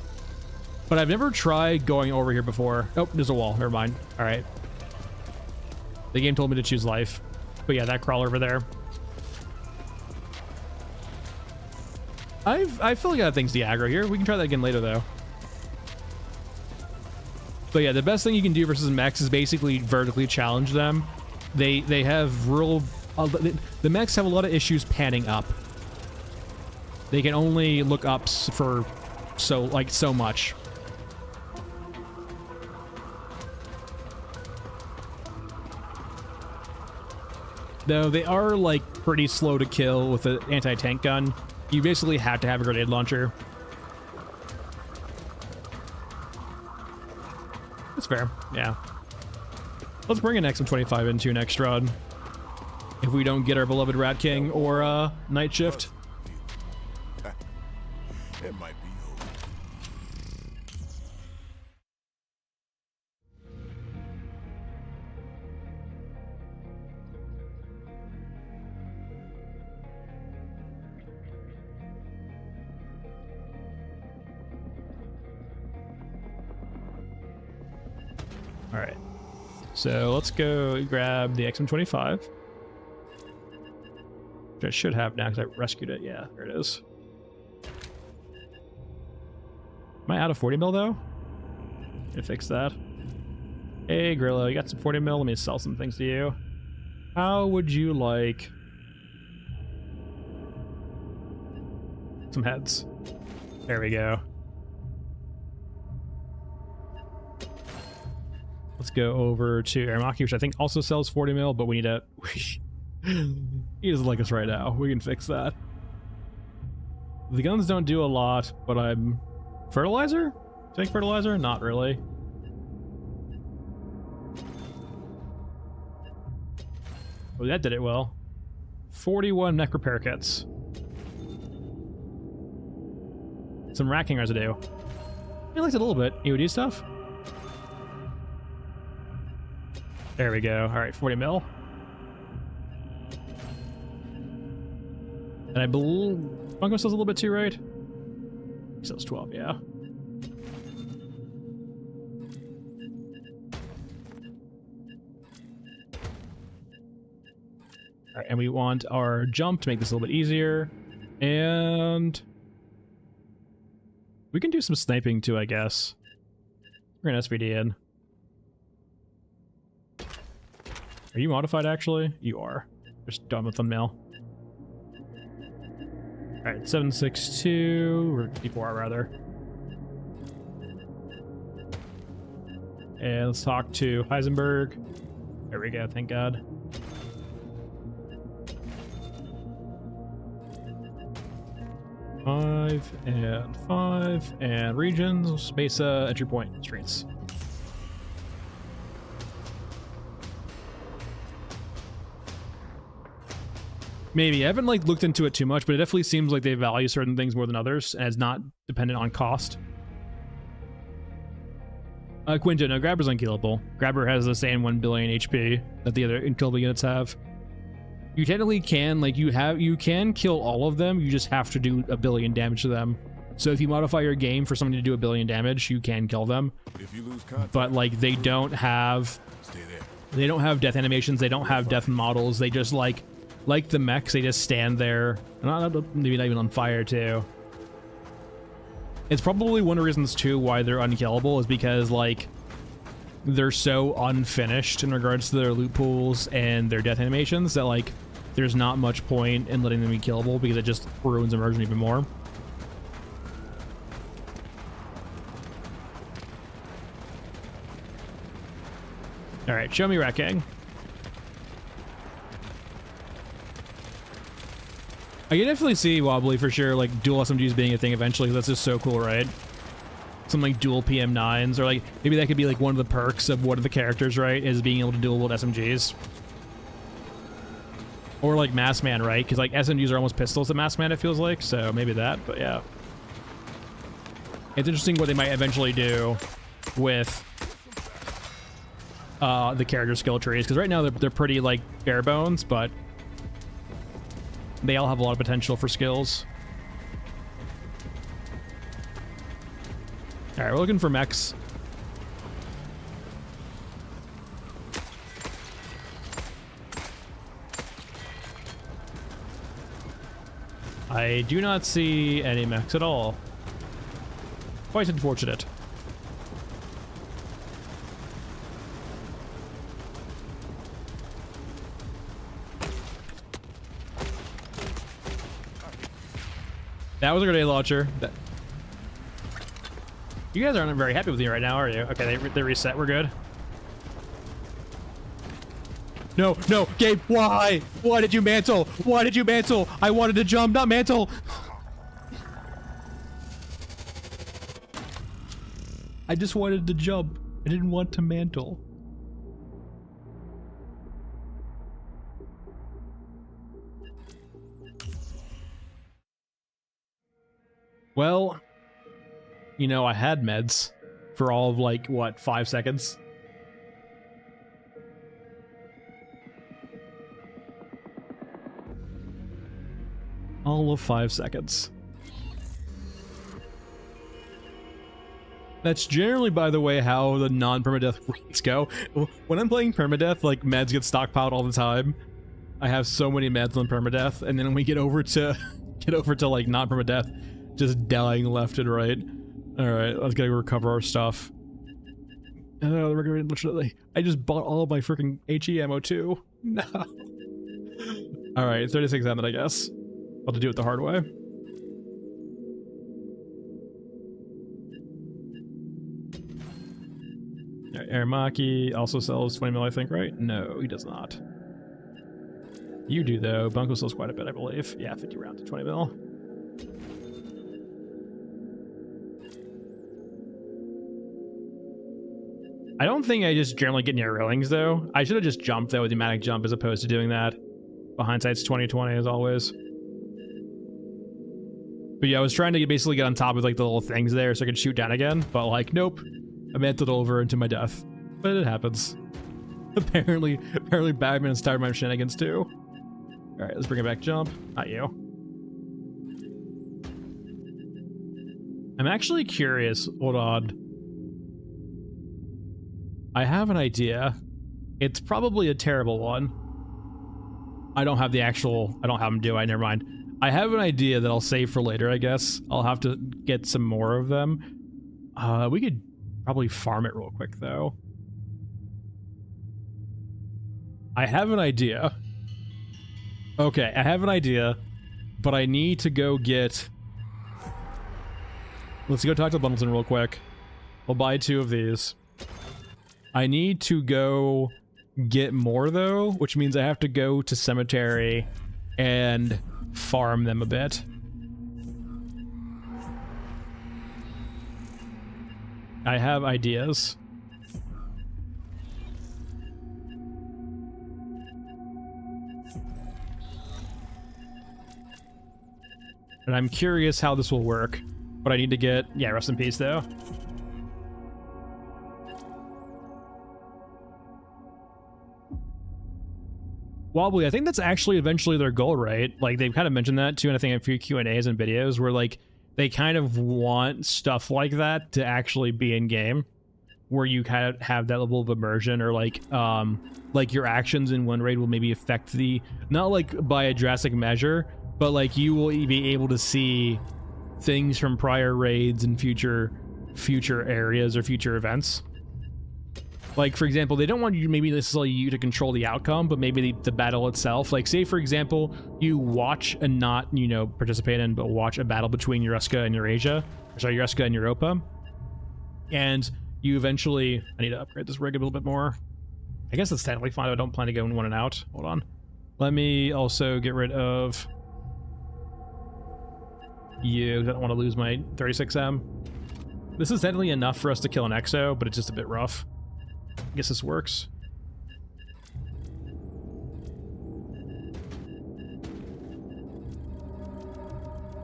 but I've never tried going over here before. Oh, there's a wall. Never mind. All right. The game told me to choose life. But yeah, that crawler over there. I feel like I have things to aggro here. We can try that again later, though. But yeah, the best thing you can do versus mechs is basically vertically challenge them. They have real... the mechs have a lot of issues panning up. They can only look up for so much. Though they are like pretty slow to kill with an anti-tank gun. You basically have to have a grenade launcher. That's fair, yeah. Let's bring an XM25 into next run. If we don't get our beloved Rat King or Night Shift. It might be over. All right. So let's go grab the XM25. Which I should have now because I rescued it. Yeah, there it is. Am I out of 40 mil though? Gonna fix that. Hey Grillo, you got some 40 mil? Let me sell some things to you. How would you like some heads? There we go. Let's go over to Aramaki, which I think also sells 40 mil, but we need to... he doesn't like us right now. We can fix that. The guns don't do a lot, but I'm... Fertilizer? Tank fertilizer? Not really. Oh, that did it well. 41 mech repair kits. Some racking residue. He likes it a little bit. EOD stuff? There we go. Alright, 40 mil. And I believe... Funko sells a little bit too, right? He sells 12, yeah. Alright, and we want our jump to make this a little bit easier. And... we can do some sniping too, I guess. We're gonna SVD in. Are you modified, actually? You are. Just done with thumbnail. Alright, 762, or D4 rather. And let's talk to Heisenberg. There we go, thank God. Five, and regions, Mesa, entry point, streets. Maybe. I haven't like looked into it too much, but it definitely seems like they value certain things more than others, and it's not dependent on cost. Quinto, no, Grabber's unkillable. Grabber has the same 1 billion HP that the other unkillable units have. You technically can, like, you can kill all of them, you just have to do 1 billion damage to them. So if you modify your game for somebody to do 1 billion damage, you can kill them. If you lose contact, but like they don't have stay there. They don't have death animations, they don't have death models, they just like Like the mechs, they just stand there. Maybe not even on fire, too. It's probably one of the reasons, too, why they're unkillable is because, like, they're so unfinished in regards to their loot pools and their death animations that, like, there's not much point in letting them be killable because it just ruins immersion even more. Alright, show me wrecking. I can definitely see Wobbly for sure, like dual SMGs being a thing eventually, 'cause that's just so cool, right? Something like dual PM9s, or like maybe that could be like one of the perks of one of the characters, right? Is being able to dual wield SMGs. Or like Mass Man, right? Because like SMGs are almost pistols to Mass Man, it feels like, so maybe that, but yeah. It's interesting what they might eventually do with the character skill trees, because right now they're pretty like bare bones, but they all have a lot of potential for skills. Alright, we're looking for mechs. I do not see any mechs at all. Quite unfortunate. That was a grenade launcher. You guys aren't very happy with me right now, are you? Okay, they reset. We're good. No, no, Gabe, why? Why did you mantle? Why did you mantle? I wanted to jump, not mantle. I just wanted to jump. I didn't want to mantle. Well, you know, I had meds for all of like, what, 5 seconds? All of 5 seconds. That's generally, by the way, how the non-permadeath runs go. When I'm playing permadeath, like, meds get stockpiled all the time. I have so many meds on permadeath, and then when we get over to like non-permadeath, just dying left and right. Alright, let's go recover our stuff. Literally, I just bought all of my freaking HE ammo too. No. Alright, 36 ammo, I guess. I'll have to do it the hard way. Alright, Aramaki also sells 20 mil, I think, right? No, he does not. You do, though. Bunko sells quite a bit, I believe. Yeah, 50 rounds to 20 mil. I don't think I just generally get near railings, though. I should have just jumped, though, with the automatic jump as opposed to doing that. But hindsight's 20/20, as always. But yeah, I was trying to basically get on top of, like, the little things there so I could shoot down again. But, like, nope. I mantled over into my death. But it happens. Apparently Batman started my shenanigans, too. Alright, let's bring it back jump. Not you. I'm actually curious. Hold on. I have an idea. It's probably a terrible one. I don't have them do I? Never mind. I have an idea that I'll save for later, I guess. I'll have to get some more of them. We could probably farm it real quick, though. I have an idea. Okay, I have an idea, but I need to go get... Let's go talk to Bundleton real quick. We'll buy 2 of these. I need to go get more, though, which means I have to go to Cemetery and farm them a bit. I have ideas. And I'm curious how this will work, but I need to get... Yeah, rest in peace, though. Wobbly, I think that's actually eventually their goal, right? Like, they've kind of mentioned that, too, and I think a few Q&As and videos where, like, they kind of want stuff like that to actually be in-game. where you kind of have that level of immersion, or like your actions in one raid will maybe affect the, not like by a drastic measure, but like you will be able to see things from prior raids and future areas or future events. Like, for example, they don't want you, maybe necessarily you to control the outcome, but maybe the battle itself. Like, say, for example, you watch and not, you know, participate in, but watch a battle between Eruska and Eurasia. Or sorry, Eruska and Europa. And you eventually... I need to upgrade this rig a little bit more. I guess it's technically fine. I don't plan to go in one and out. Hold on. Let me also get rid of you. I don't want to lose my 36M. This is technically enough for us to kill an Exo, but it's just a bit rough. I guess this works.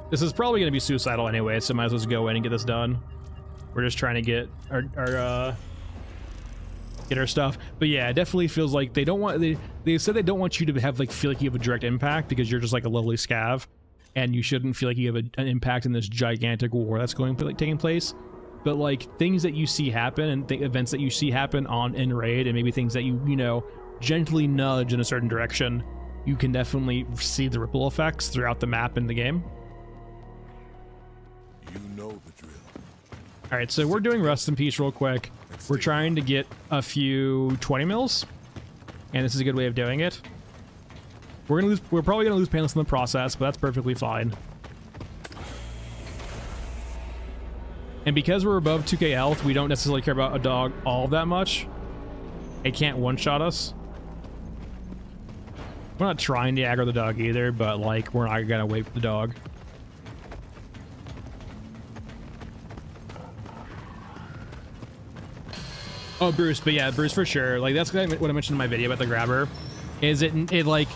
This is probably going to be suicidal anyway, so might as well just go in and get this done. We're just trying to get our stuff. But yeah, it definitely feels like they don't want... They said they don't want you to have like feel like you have a direct impact because you're just like a lovely scav, and you shouldn't feel like you have an impact in this gigantic war that's going to like taking place. But like things that you see happen and events that you see happen in raid, and maybe things that you know, gently nudge in a certain direction, you can definitely see the ripple effects throughout the map in the game. You know the drill. All right, so we're doing Rust in Peace real quick. We're trying to get a few 20 mils, and this is a good way of doing it. We're probably gonna lose painless in the process, but that's perfectly fine. And because we're above 2k health, we don't necessarily care about a dog all that much. It can't one-shot us. We're not trying to aggro the dog either, but like we're not gonna wait for the dog. Oh, Bruce, but yeah, Bruce for sure. Like that's what I mentioned in my video about the grabber. Is it like,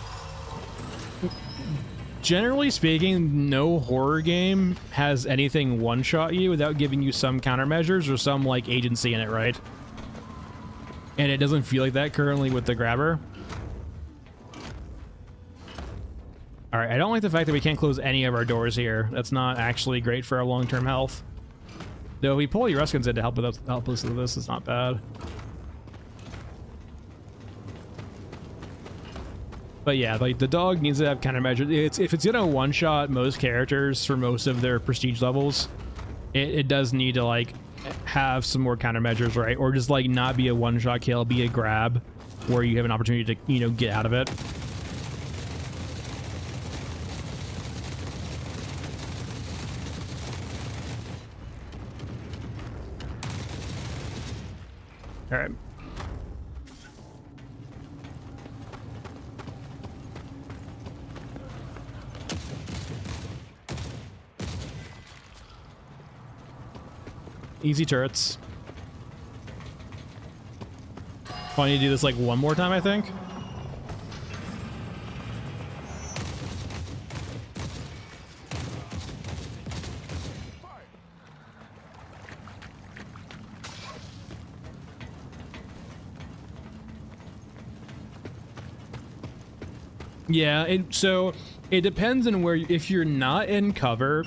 generally speaking, no horror game has anything one-shot you without giving you some countermeasures or some like agency in it, right? And it doesn't feel like that currently with the grabber. All right, I don't like the fact that we can't close any of our doors here. That's not actually great for our long-term health. Though if we pull Eruskans in to help us with this, it's not bad. But yeah, like the dog needs to have countermeasures. If it's gonna one-shot most characters for most of their prestige levels, it does need to like have some more countermeasures, right? Or just like not be a one-shot kill, be a grab where you have an opportunity to, you know, get out of it. All right. Easy turrets. I need to do this like one more time, I think. Yeah, so it depends on where, if you're not in cover,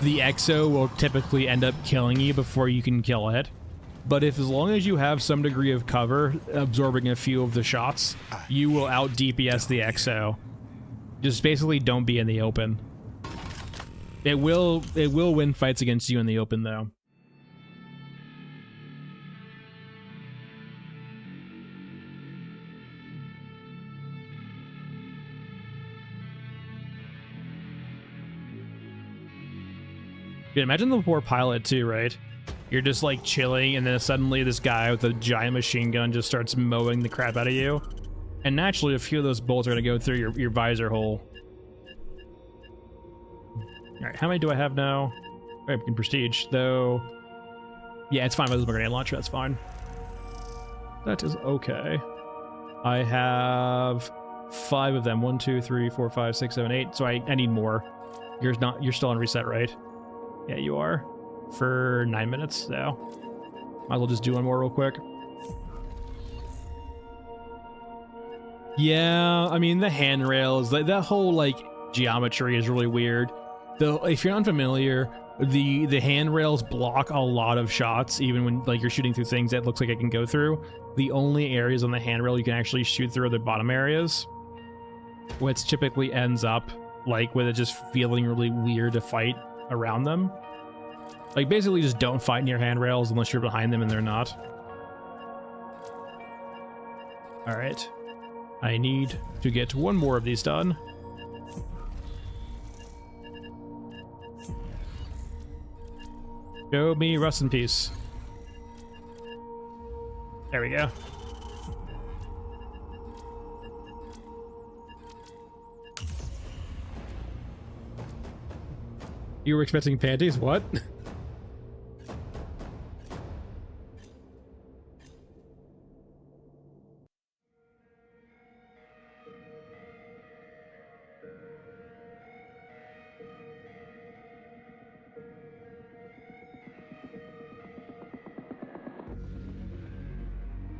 the Exo will typically end up killing you before you can kill it. But if as long as you have some degree of cover, absorbing a few of the shots, you will out DPS the Exo. Just basically don't be in the open. It will win fights against you in the open though. Dude, imagine the poor pilot too, right? You're just like chilling, and then suddenly this guy with a giant machine gun just starts mowing the crap out of you. And naturally, a few of those bullets are gonna go through your visor hole. Alright, how many do I have now? I can prestige, though. Yeah, it's fine with the grenade launcher, that's fine. That is okay. I have 5 of them. 1, 2, 3, 4, 5, 6, 7, 8. So I need more. You're still on reset, right? Yeah, you are. For 9 minutes, so might as well just do one more real quick. Yeah, I mean the handrails, like that whole like geometry is really weird. Though if you're unfamiliar, the handrails block a lot of shots, even when like you're shooting through things that looks like it can go through. The only areas on the handrail you can actually shoot through are the bottom areas, which typically ends up like with it just feeling really weird to fight around them. Like basically just don't fight near handrails unless you're behind them and they're not. All right, I need to get one more of these done. Show me rust in peace. There we go. You were expecting panties? What?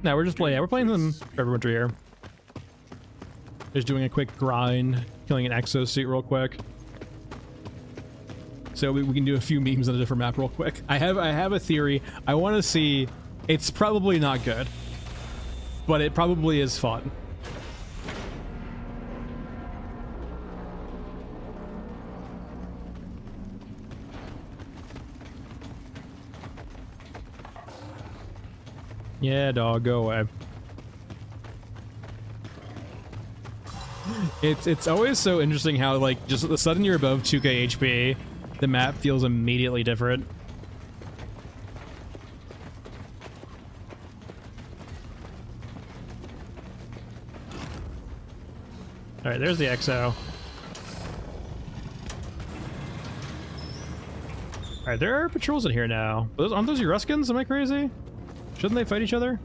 No, we're just playing. Yeah, we're playing some Everwinter here. Just doing a quick grind, killing an exosuit real quick. So we can do a few memes on a different map real quick. I have a theory. I want to see. It's probably not good, but it probably is fun. Yeah, dog, go away. It's always so interesting how like just the sudden you're above 2k HP, the map feels immediately different. All right, there's the XO. All right, there are patrols in here now. Aren't those your Ruskins? Am I crazy? Shouldn't they fight each other?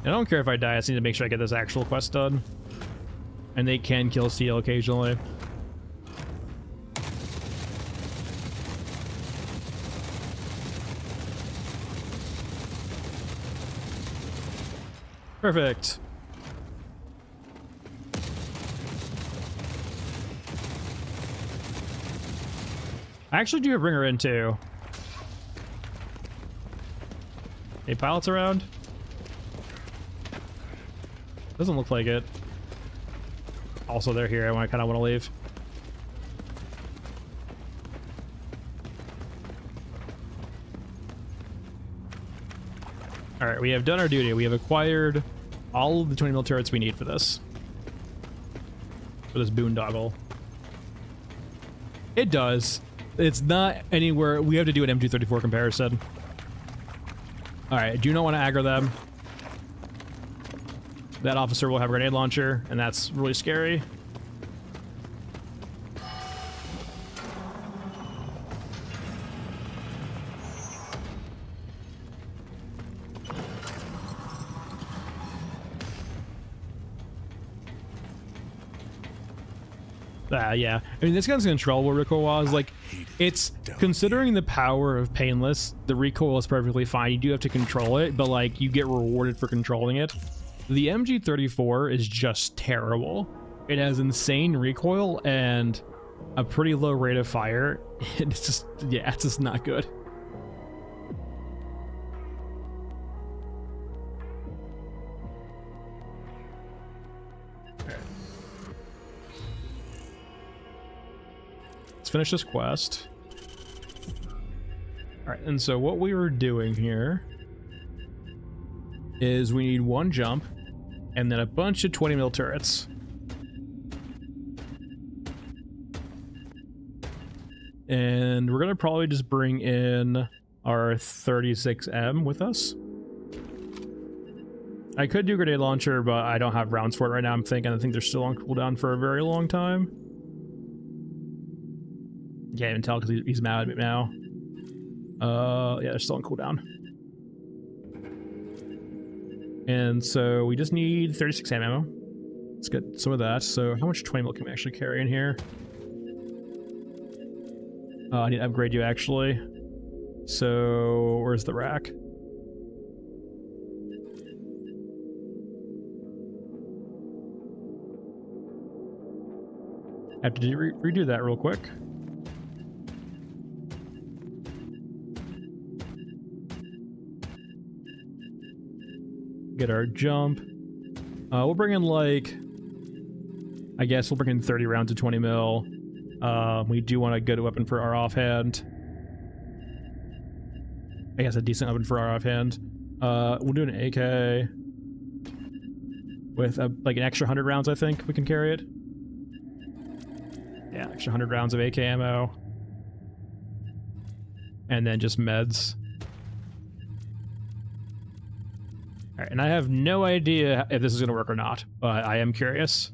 I don't care if I die, I just need to make sure I get this actual quest done. And they can kill steel occasionally. Perfect. I actually do have Ringer in too. Any pilots around? Doesn't look like it. Also, they're here. I kind of want to leave. All right, we have done our duty. We have acquired all of the 20 mil turrets we need for this. For this boondoggle. It does. It's not anywhere. We have to do an M234 comparison. All right, I do not want to aggro them. That officer will have a grenade launcher, and that's really scary. Yeah. I mean, this gun's controllable recoil-wise. Like, it's considering the power of Painless, the recoil is perfectly fine. You do have to control it, but like, you get rewarded for controlling it. The MG34 is just terrible. It has insane recoil and a pretty low rate of fire. It's just, yeah, it's just not good. Let's finish this quest. All right, and so what we were doing here is we need one jump and then a bunch of 20 mil turrets. And we're gonna probably just bring in our 36M with us. I could do grenade launcher, but I don't have rounds for it right now. I think they're still on cooldown for a very long time. Can't even tell because he's mad at me now. Yeah, they're still on cooldown. And so we just need 36 ammo. Let's get some of that. So how much 20 mil can we actually carry in here? I need to upgrade you actually. So where's the rack? I have to redo that real quick. Get our jump. We'll bring in like, I guess we'll bring in 30 rounds of 20 mil. We do want a good weapon for our offhand. I guess a decent weapon for our offhand. We'll do an AK with like an extra 100 rounds. I think we can carry it. Yeah, extra 100 rounds of AK ammo, and then just meds. All right, and I have no idea if this is going to work or not, but I am curious.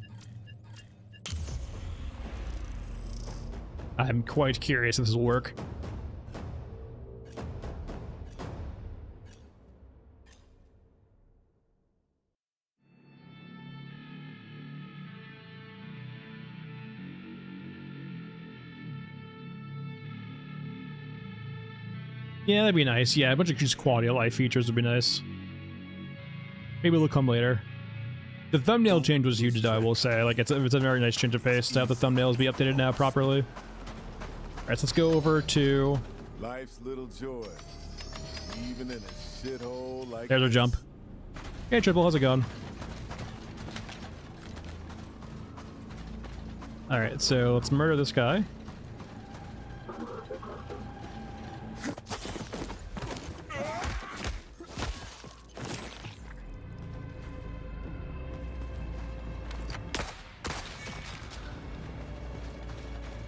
I'm quite curious if this will work. Yeah, that'd be nice. Yeah, a bunch of just quality of life features would be nice. Maybe they'll come later. The thumbnail change was huge, though, I will say. Like, it's a very nice change of pace to have the thumbnails be updated now properly. Alright, so let's go over to... Life's little joy, even in a shithole like There's our jump. Hey, Triple, how's it going? Alright, so let's murder this guy.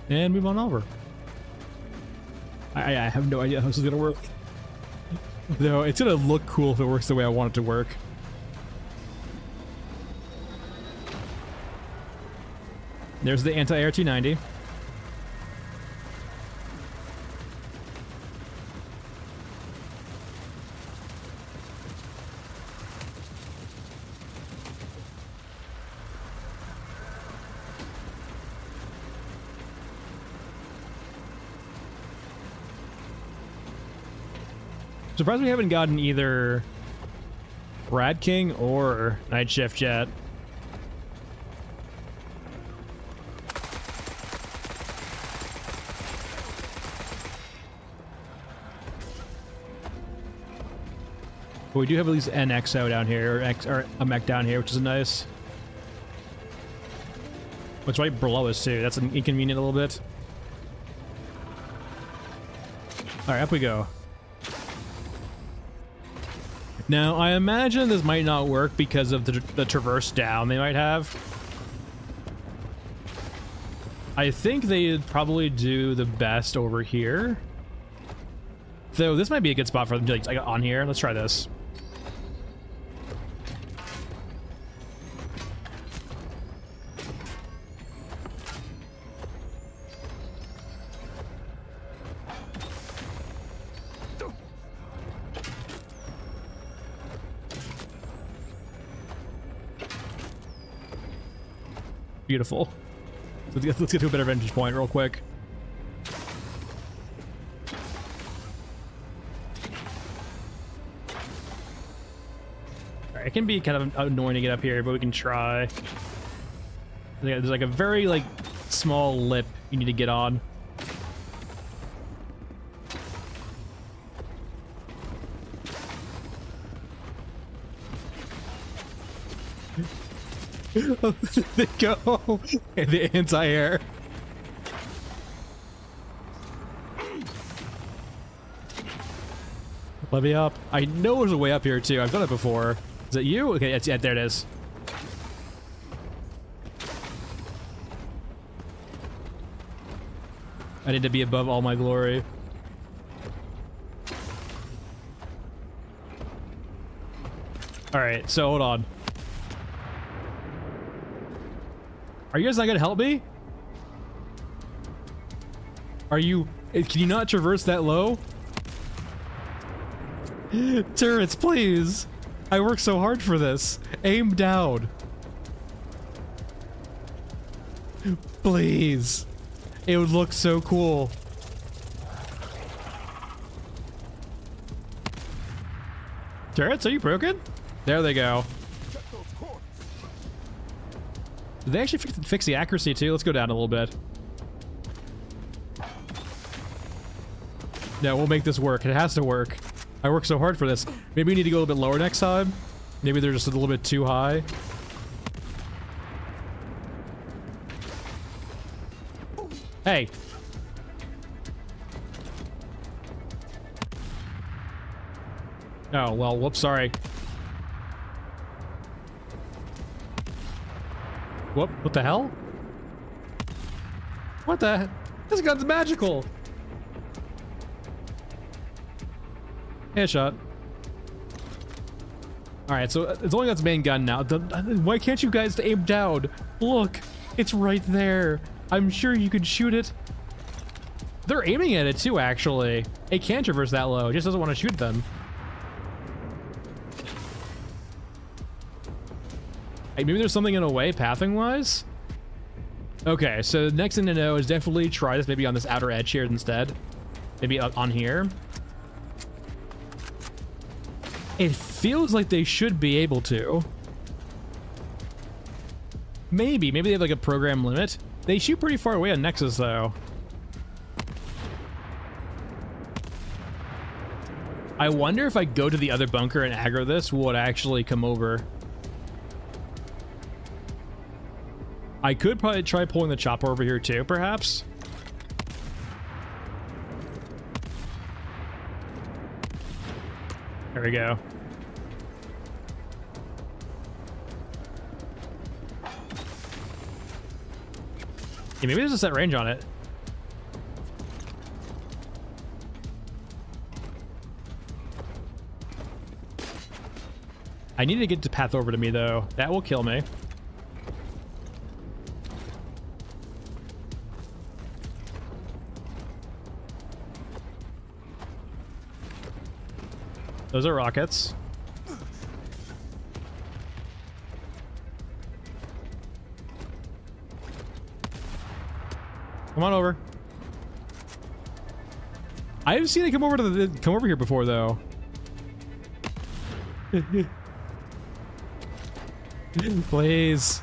And move on over. I have no idea how this is gonna work. Though it's gonna look cool if it works the way I want it to work. There's the anti-air T90. Surprised we haven't gotten either Rad King or Night Shift yet. But we do have at least an XO down here, or a mech down here, which is nice. It's right below us too. That's inconvenient a little bit. All right, up we go. Now, I imagine this might not work because of the traverse down they might have. I think they'd probably do the best over here. Though this might be a good spot for them to like on here. Let's try this. Beautiful. Let's get to a better vantage point real quick. Alright, it can be kind of annoying to get up here, but we can try. There's like a very like small lip you need to get on. They go. The anti-air. Let me up. I know there's a way up here too. I've done it before. Is it you? Okay, yeah, there it is. I need to be above all my glory. Alright, so hold on. Are you guys not gonna help me? Are you... Can you not traverse that low? Turrets, please! I worked so hard for this. Aim down. Please. It would look so cool. Turrets, are you broken? There they go. Did they actually fix the accuracy too? Let's go down a little bit. No, we'll make this work. It has to work. I worked so hard for this. Maybe we need to go a little bit lower next time. Maybe they're just a little bit too high. Hey. Oh, well, whoops, sorry. Whoop, what the hell? What the? This gun's magical! Headshot. Alright, so it's only got its main gun now. Why can't you guys aim down? Look, it's right there. I'm sure you could shoot it. They're aiming at it too, actually. It can't traverse that low. It just doesn't want to shoot them. Hey, maybe there's something in a way, pathing-wise? Okay, so the next thing to know is definitely try this maybe on this outer edge here instead. Maybe on here. It feels like they should be able to. Maybe they have like a program limit. They shoot pretty far away on Nexus though. I wonder if I go to the other bunker and aggro this, will it actually come over? I could probably try pulling the chopper over here too, perhaps. There we go. Yeah, maybe there's a set range on it. I need to get the path over to me though. That will kill me. Those are rockets. Come on over. I've seen it come over here before though. Please.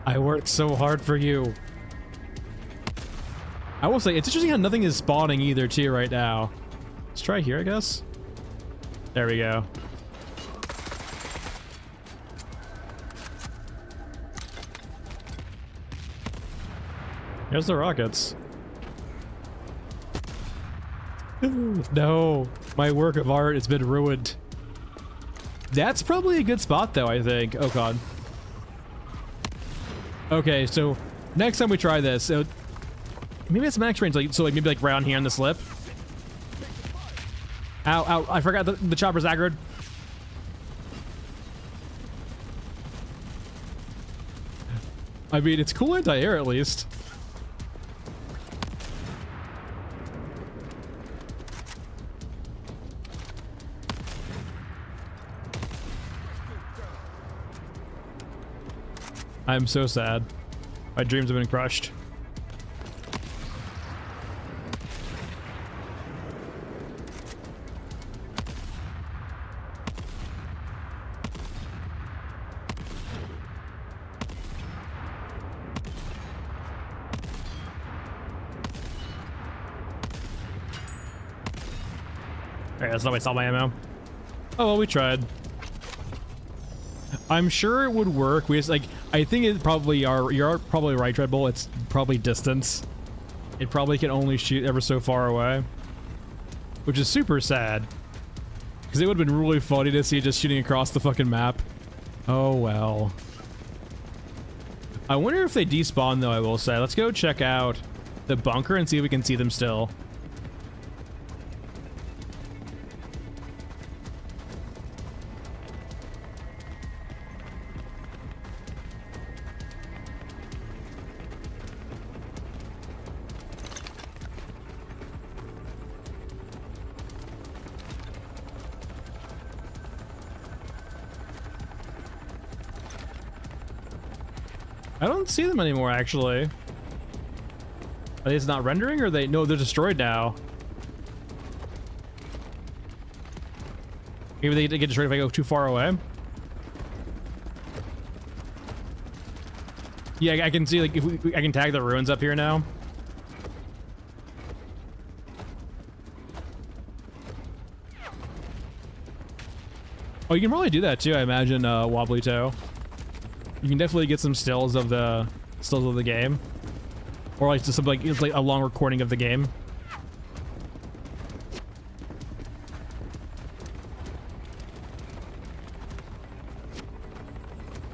I worked so hard for you. I will say it's interesting how nothing is spawning either too right now. Let's try here, I guess. There we go. Here's the rockets. No, my work of art has been ruined. That's probably a good spot though, I think. Oh god. Okay, so next time we try this, maybe it's max range, like so, like maybe like right on here on this lip. Ow, ow, I forgot the chopper's aggroed. I mean, it's cool anti-air at least. I'm so sad. My dreams have been crushed. Alright, that's not waste all my ammo. Oh well, we tried. I'm sure it would work. We just like, I think it probably you're probably right, Red Bull. It's probably distance. It probably can only shoot ever so far away, which is super sad. Because it would have been really funny to see it just shooting across the fucking map. Oh well. I wonder if they despawn though, I will say. Let's go check out the bunker and see if we can see them still. I don't see them anymore, actually. Are they just not rendering, or they... No, they're destroyed now. Maybe they get destroyed if I go too far away. Yeah, I can see, like, I can tag the ruins up here now. Oh, you can probably do that too, I imagine, Wobbly Toe. You can definitely get some stills of the game. Or like just like it's like a long recording of the game.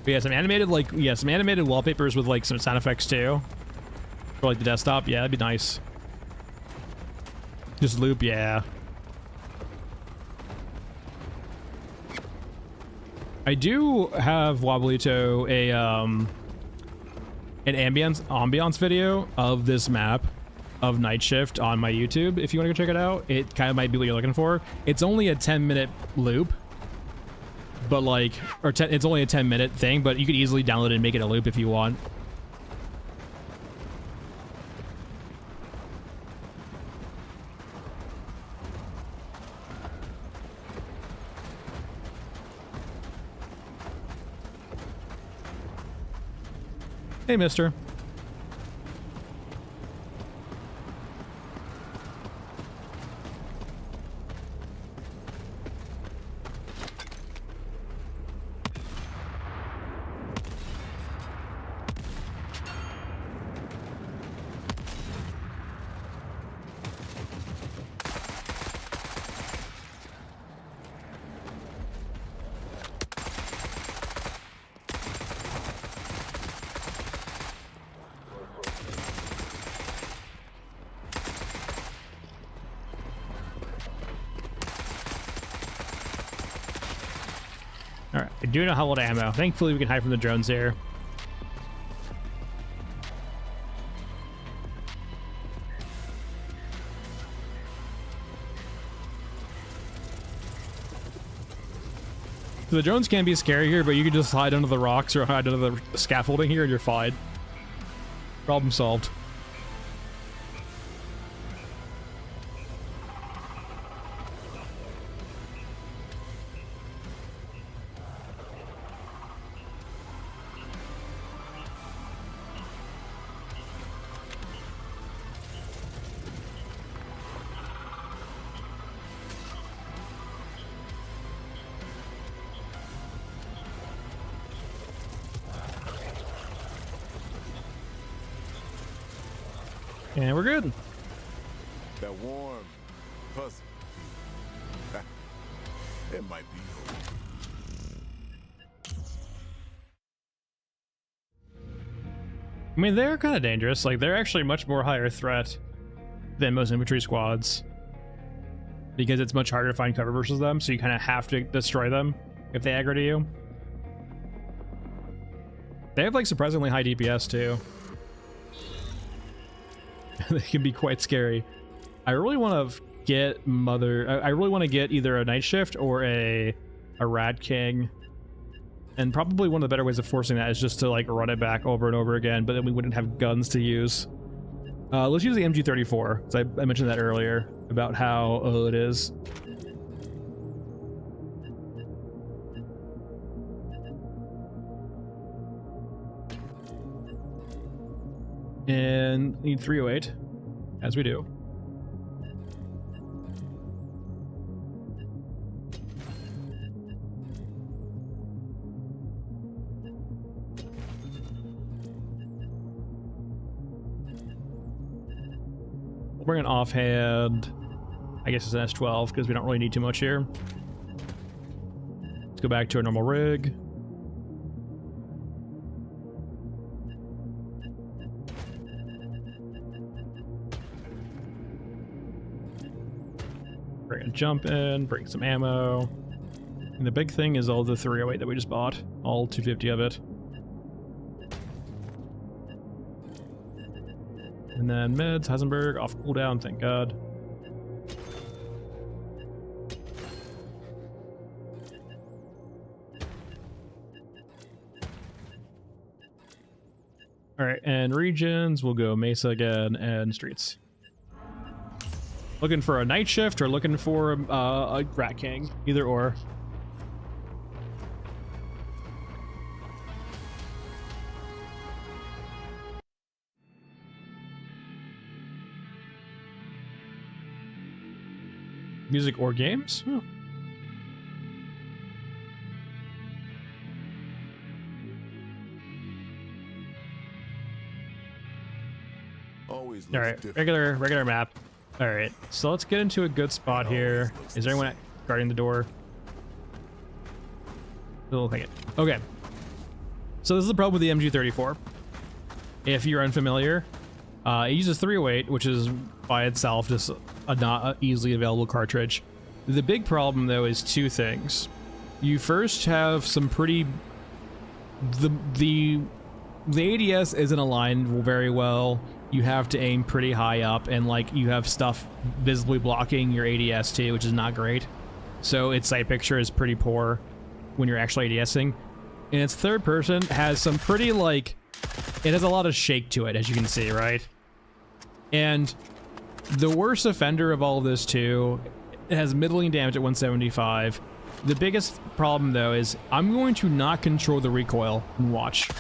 But yeah, some animated wallpapers with like some sound effects too. For like the desktop, yeah, that'd be nice. Just loop, yeah. I do have Wobbly Toe an ambiance video of this map of Night Shift on my YouTube. If you want to go check it out, it kind of might be what you're looking for. It's only a 10-minute loop, but like, it's only a 10-minute thing, but you could easily download it and make it a loop if you want. Hey, mister. Alright, I do know how old ammo. Thankfully, we can hide from the drones here. So the drones can be scary here, but you can just hide under the rocks or hide under the scaffolding here and you're fine. Problem solved. And we're good. That warm, fuzzy feeling. It might be over. I mean, they're kind of dangerous. Like, they're actually much more higher threat than most infantry squads. Because it's much harder to find cover versus them, so you kind of have to destroy them if they aggro to you. They have, like, surprisingly high DPS, too. They can be quite scary. I really want to get I really want to get either a Night Shift or a Rat King. And probably one of the better ways of forcing that is just to like run it back over and over again, but then we wouldn't have guns to use. Let's use the MG34. So I mentioned that earlier about how it is. And need 308, as we do. We'll bring an offhand. I guess it's an S12 because we don't really need too much here. Let's go back to our normal rig. Bring a jump in, bring some ammo. And the big thing is all the 308 that we just bought. All 250 of it. And then meds, Heisenberg, off cooldown, thank God. Alright, and regions, we'll go Mesa again, and streets. Looking for a Night Shift or looking for a Rat King, either or. music or games? Oh. Always looks All right, different. regular map. All right, so let's get into a good spot here. Is there anyone guarding the door? Little thing. Okay. So this is the problem with the MG34. If you're unfamiliar, it uses 308, which is by itself just a not easily available cartridge. The big problem though is two things. You first have some pretty the ADS isn't aligned very well. You have to aim pretty high up, and like you have stuff visibly blocking your ADS too, which is not great. So its sight picture is pretty poor when you're actually ADSing. And its third person has some pretty like, it has a lot of shake to it, as you can see, right? And the worst offender of all of this too, it has middling damage at 175. The biggest problem though is I'm going to not control the recoil and watch.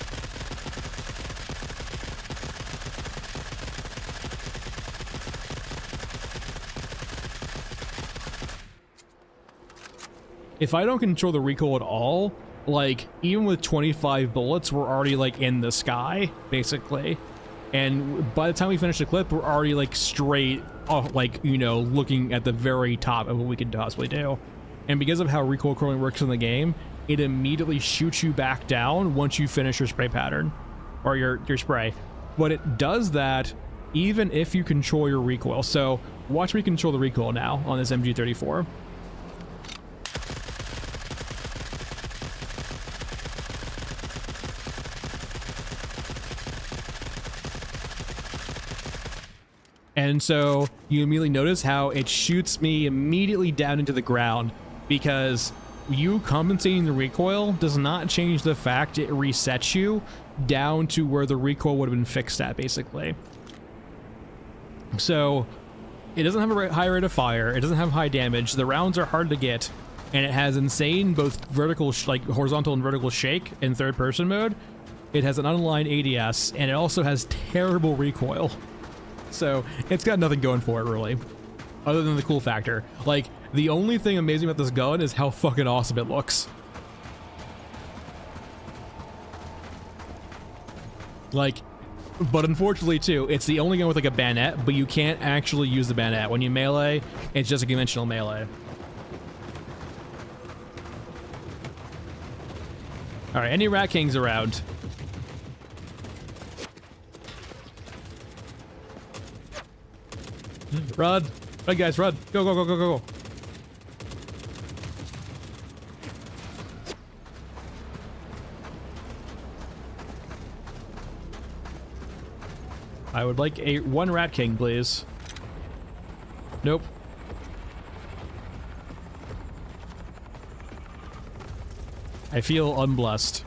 If I don't control the recoil at all, like even with 25 bullets, we're already like in the sky, basically. And by the time we finish the clip, we're already like straight off, like, you know, looking at the very top of what we could possibly do. And because of how recoil curling works in the game, it immediately shoots you back down once you finish your spray pattern or your spray. But it does that even if you control your recoil. So watch me control the recoil now on this MG34. And so you immediately notice how it shoots me immediately down into the ground, because you compensating the recoil does not change the fact it resets you down to where the recoil would have been fixed at, basically. So it doesn't have a high rate of fire, it doesn't have high damage, the rounds are hard to get, and it has insane both vertical, like horizontal and vertical shake in third person mode. It has an unaligned ADS, and it also has terrible recoil. So it's got nothing going for it, really, other than the cool factor. Like, the only thing amazing about this gun is how fucking awesome it looks. Like, but unfortunately too, it's the only gun with like a bayonet, but you can't actually use the bayonet. When you melee, it's just a conventional melee. All right, any Rat Kings around? Run! Run, guys, run! Go, go, go, go, go, go! I would like one Rat King, please. Nope. I feel unblessed.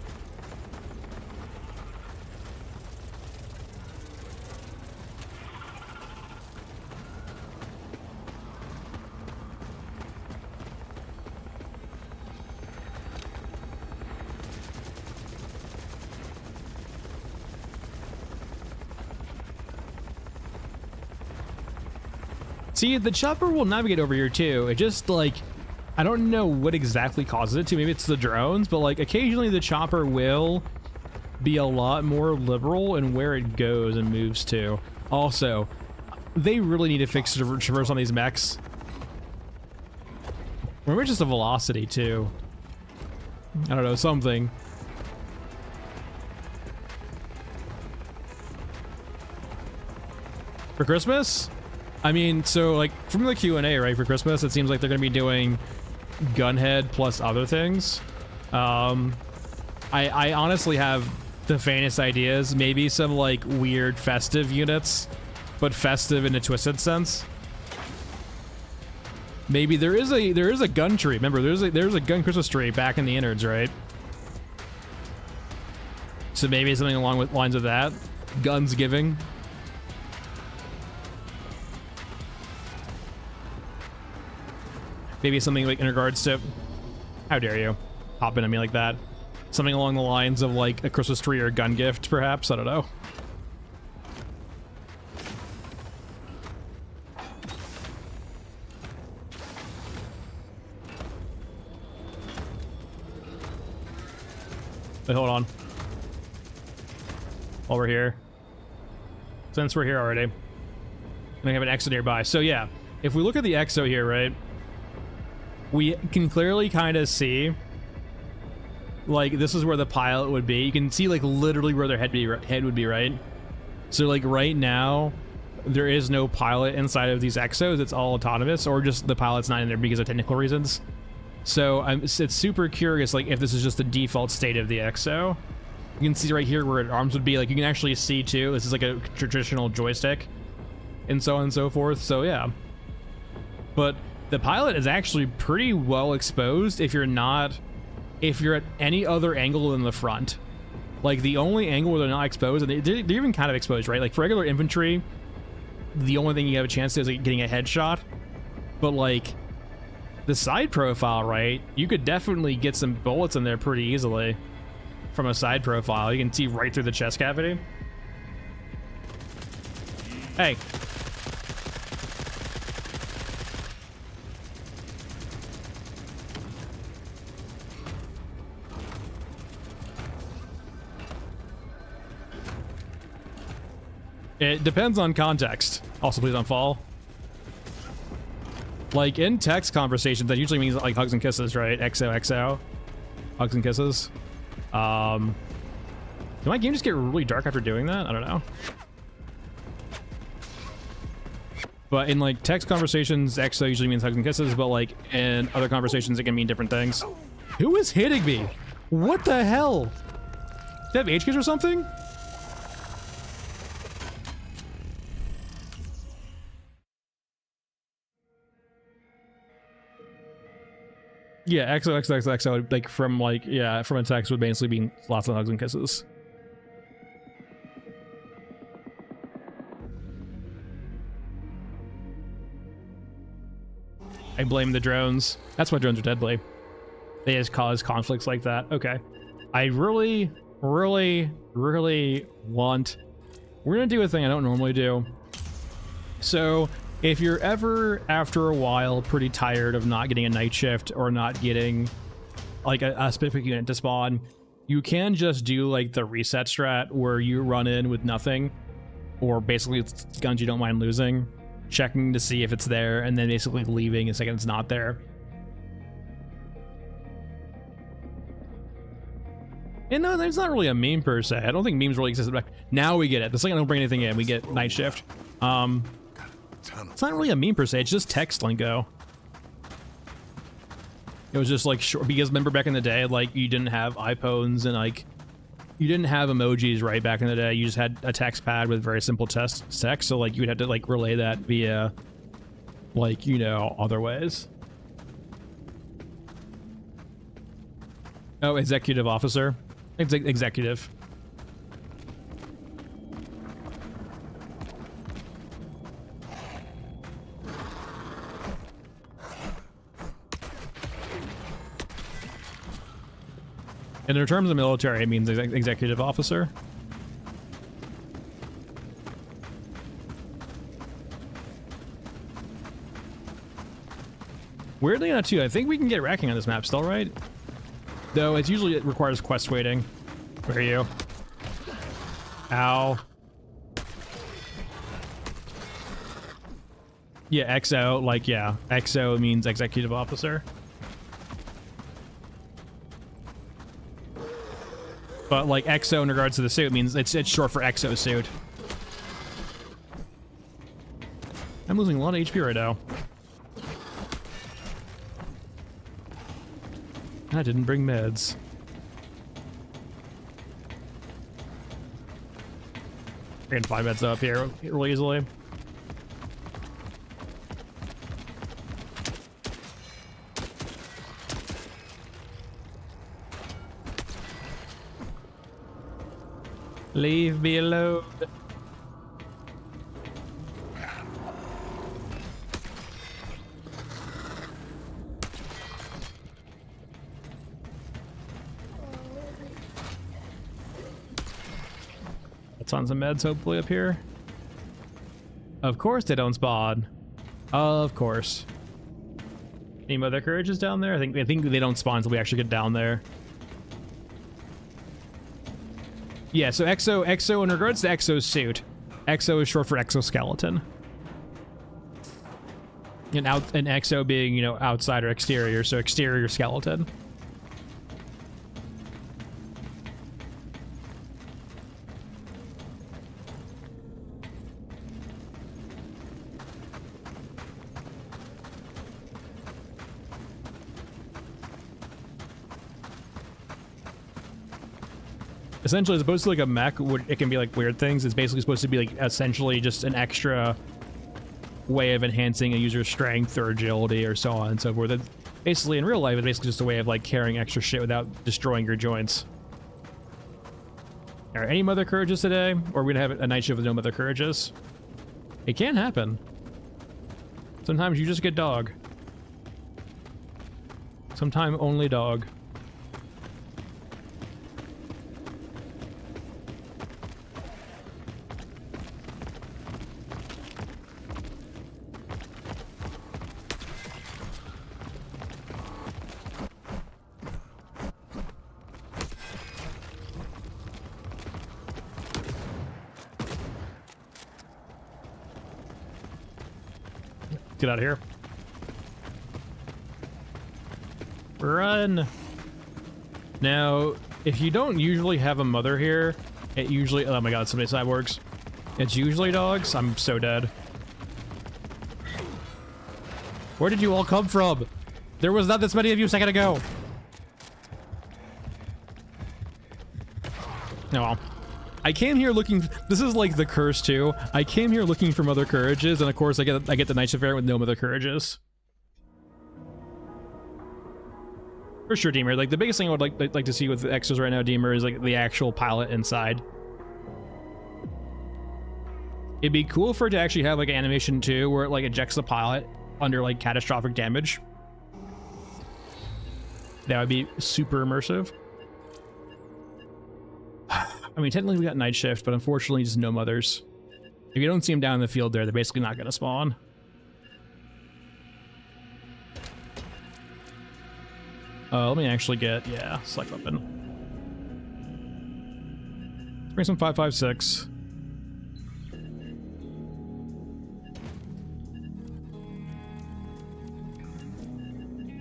See, the chopper will navigate over here too. It just like, I don't know what exactly causes it to. Maybe it's the drones, but like occasionally the chopper will be a lot more liberal in where it goes and moves to. Also, they really need to fix the traverse on these mechs. Remember, just the velocity too. I don't know, something. For Christmas? I mean, so like from the Q&A, right, for Christmas, it seems like they're going to be doing Gunhead plus other things. I honestly have the faintest ideas. Maybe some like weird festive units, but festive in a twisted sense. Maybe there is a gun tree. Remember, there's a gun Christmas tree back in the innards, right? So maybe something along with lines of that. Guns giving. Maybe something like in regards to, how dare you hop into me like that? Something along the lines of like a Christmas tree or a gun gift, perhaps. I don't know. Wait, hold on. While we're here. Since we're here already. And we have an exit nearby. So yeah, if we look at the exo here, right? We can clearly kind of see, like, this is where the pilot would be. You can see, like, literally where their head would be, right? So, like, right now, there is no pilot inside of these exos. It's all autonomous, or just the pilot's not in there because of technical reasons. So, it's super curious, like, if this is just the default state of the exo. You can see right here where its arms would be. Like, you can actually see, too. This is, like, a traditional joystick, and so on and so forth. So, yeah. But the pilot is actually pretty well exposed if you're at any other angle than the front. Like, the only angle where they're not exposed, and they're even kind of exposed, right? Like, for regular infantry, the only thing you have a chance to is, like, getting a headshot. But, like, the side profile, right? You could definitely get some bullets in there pretty easily from a side profile. You can see right through the chest cavity. Hey. It depends on context. Also, please don't fall. Like, in text conversations, that usually means, like, hugs and kisses, right? XOXO. Hugs and kisses. Did my game just get really dark after doing that? I don't know. But in, like, text conversations, XO usually means hugs and kisses, but, like, in other conversations, it can mean different things. Who is hitting me? What the hell? Do they have HQs or something? Yeah, XOXOXO, like, from, like, yeah, from a text would basically be lots of hugs and kisses. I blame the drones. That's why drones are deadly. They just cause conflicts like that. Okay. I really want... We're gonna do a thing I don't normally do. So, if you're ever, after a while, pretty tired of not getting a night shift or not getting, like, a specific unit to spawn, you can just do, like, the reset strat where you run in with nothing, or basically it's guns you don't mind losing, checking to see if it's there, and then basically leaving the second it's not there. And no, there's not really a meme per se. I don't think memes really exist. Now we get it. The second I don't bring anything in, we get night shift. It's not really a meme per se, it's just text lingo. It was just like short, because remember back in the day, like, you didn't have iPhones and, like, you didn't have emojis, right? Back in the day, you just had a text pad with very simple text, so, like, you would have to, like, relay that via, like, you know, other ways. Oh, executive officer. Executive. And in terms of the military, it means executive officer. Weirdly enough, too, I think we can get racking on this map still, right? Though it requires quest waiting. Where are you? Ow. Yeah, XO, like, yeah. XO means executive officer. But, like, XO in regards to the suit means it's short for exo suit. I'm losing a lot of HP right now. I didn't bring meds. I can find meds up here really easily. Leave me alone. Tons of meds hopefully up here. Of course they don't spawn. Of course. Any other courages down there? I think they don't spawn until we actually get down there. Yeah, so exo in regards to exosuit, exo is short for exoskeleton. And exo being, you know, outside or exterior, so exterior skeleton. Essentially, as opposed to like a mech, it can be like weird things. It's basically supposed to be like essentially just an extra way of enhancing a user's strength or agility or so on and so forth. It's basically, in real life, it's basically just a way of like carrying extra shit without destroying your joints. All right, any Mother Courages today? Or are we gonna have a night shift with no Mother Courages? It can happen. Sometimes you just get dog. Sometime only dog. Get out of here. Run. Now, if you don't usually have a mother here, it usually... Oh my god, so many cyborgs. It's usually dogs. I'm so dead. Where did you all come from? There was not this many of you a second ago. Oh well. I came here looking... This is like the curse too. I came here looking for Mother Courages, and of course I get the night shift variant with no Mother Courages. For sure, Deemer. Like the biggest thing I would like to see with the extras right now, Deemer, is like the actual palette inside. It'd be cool for it to actually have like an animation too, where it like ejects the pilot under like catastrophic damage. That would be super immersive. I mean, technically we got night shift, but unfortunately just no mothers. If you don't see them down in the field there, they're basically not going to spawn. Let me actually get, yeah, select weapon. Let's bring some 5.56.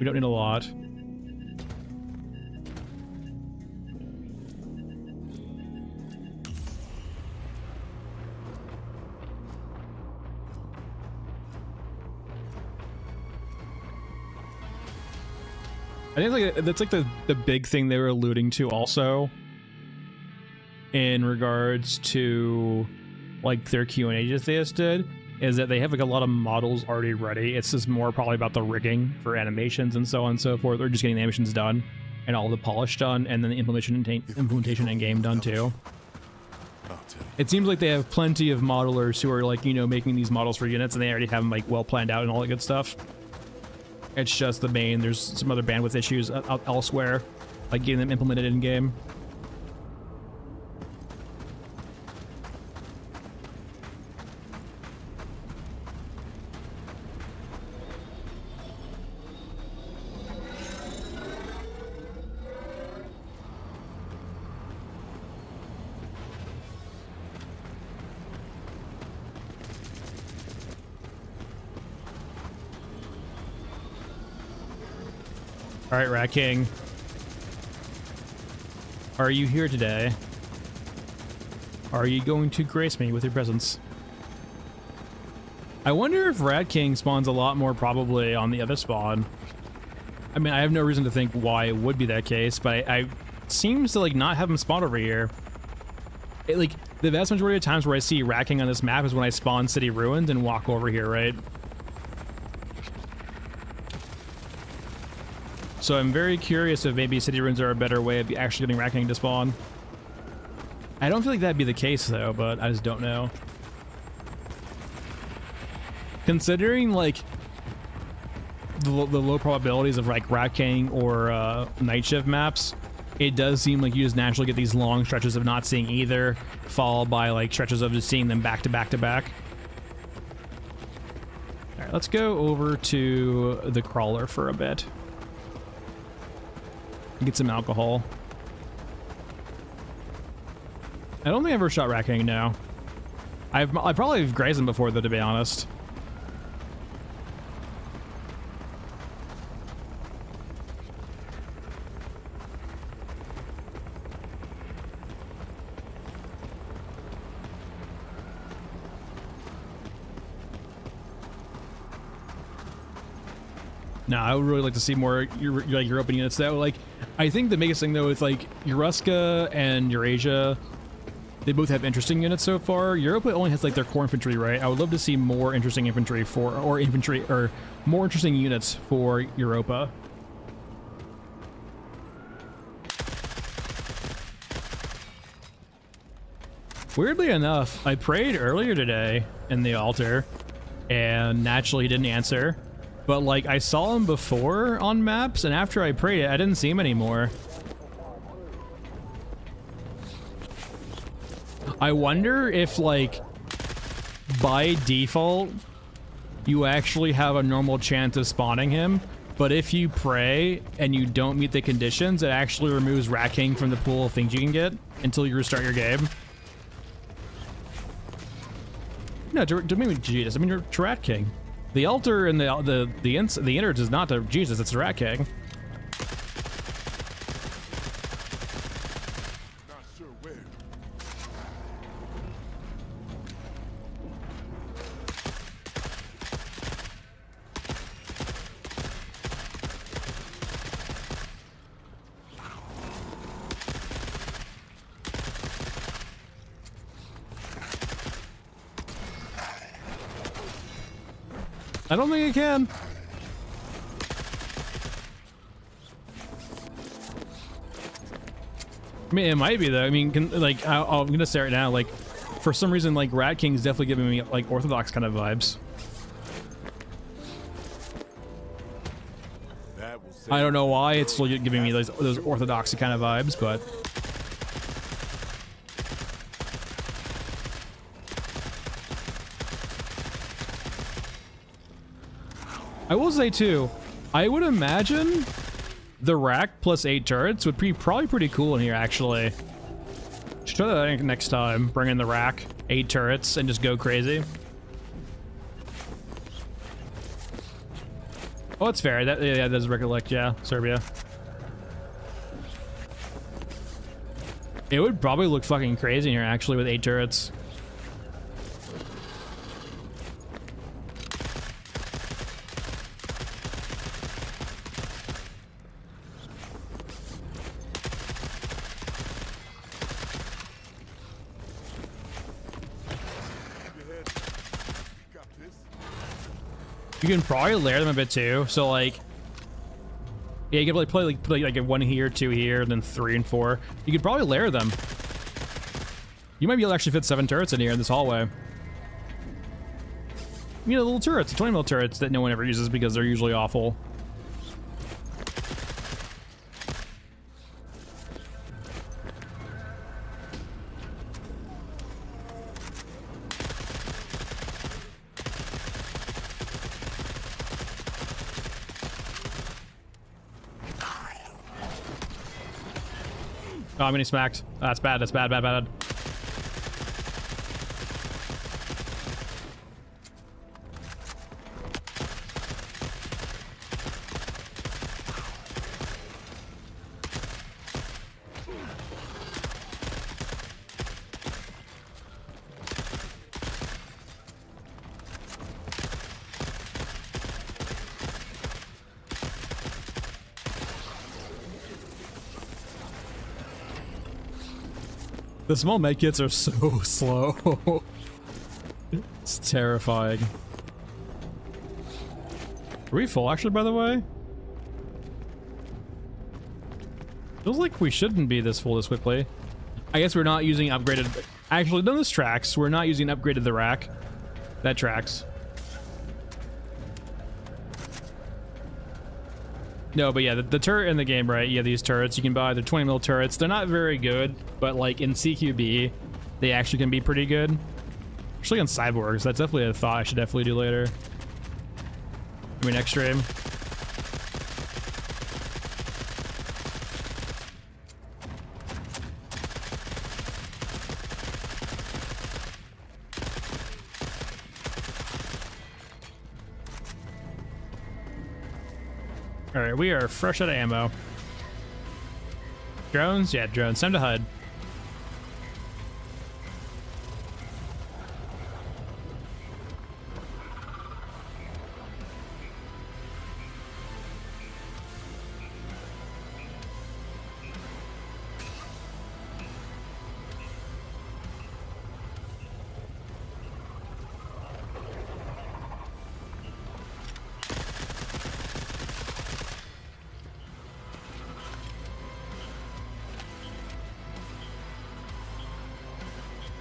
We don't need a lot. I think like that's like the big thing they were alluding to also in regards to like their Q&A just they just did, is that they have like a lot of models already ready. It's just more probably about the rigging for animations and so on and so forth. They're just getting the animations done and all the polish done, and then the implementation in game done too. It seems like they have plenty of modelers who are like, you know, making these models for units, and they already have them like well planned out and all that good stuff. It's just the main, there's some other bandwidth issues elsewhere, like getting them implemented in game. All right, Rat King. Are you here today? Are you going to grace me with your presence? I wonder if Rat King spawns a lot more probably on the other spawn. I mean, I have no reason to think why it would be that case, but I seems to like not have him spawn over here. Like the vast majority of times where I see Rat King on this map is when I spawn City Ruins and walk over here, right? So I'm very curious if maybe City Ruins are a better way of actually getting Rat King to spawn. I don't feel like that'd be the case though, but I just don't know. Considering like the low probabilities of like Rat King or Night Shift maps, it does seem like you just naturally get these long stretches of not seeing either, followed by like stretches of just seeing them back to back to back. All right, let's go over to the crawler for a bit. Get some alcohol. I don't think I ever shot Rat King, no. I probably have grazed him before, though, to be honest. No, I would really like to see more European units though. Like, I think the biggest thing though is like Eruska and Eurasia, they both have interesting units so far. Europa only has like their core infantry, right? I would love to see more interesting infantry or more interesting units for Europa. Weirdly enough, I prayed earlier today in the altar, and naturally he didn't answer. But, like, I saw him before on maps, and after I prayed it, I didn't see him anymore. I wonder if, like, by default, you actually have a normal chance of spawning him, but if you pray and you don't meet the conditions, it actually removes Rat King from the pool of things you can get until you restart your game. No, to me, Jesus, I mean, to Rat King. The altar and the innards is not to Jesus, it's to Rat King. Not sure where. I don't think it can. I mean, it might be though. I mean, I'm gonna say right now, like, for some reason, like, Rat King's definitely giving me like Orthodox kind of vibes. I don't know why it's still giving me those Orthodoxy kind of vibes, but. I will say too, I would imagine the rack plus 8 turrets would be probably pretty cool in here actually. Should try that next time. Bring in the rack, 8 turrets, and just go crazy. Oh, it's fair. That yeah, does recollect. Yeah, Serbia. It would probably look fucking crazy in here actually with 8 turrets. You can probably layer them a bit too. So like, yeah, you can probably put like 1 here, 2 here, and then 3 and 4. You could probably layer them. You might be able to actually fit 7 turrets in here in this hallway. You know, little turrets, 20 mil turrets that no one ever uses because they're usually awful. Oh, I'm getting smacked. That's bad. That's bad, bad, bad. The small medkits are so slow. It's terrifying. Are we full actually, by the way? Feels like we shouldn't be this full this quickly. I guess we're not using upgraded. Actually, none of this tracks. We're not using upgraded the rack. That tracks. No, but yeah, the turret in the game, right? You have these turrets you can buy. They're 20 mil turrets. They're not very good, but like in CQB, they actually can be pretty good. Especially on cyborgs. That's definitely a thought I should definitely do later. I mean, next stream. All right, we are fresh out of ammo. Drones? Yeah, drones. Time to hide.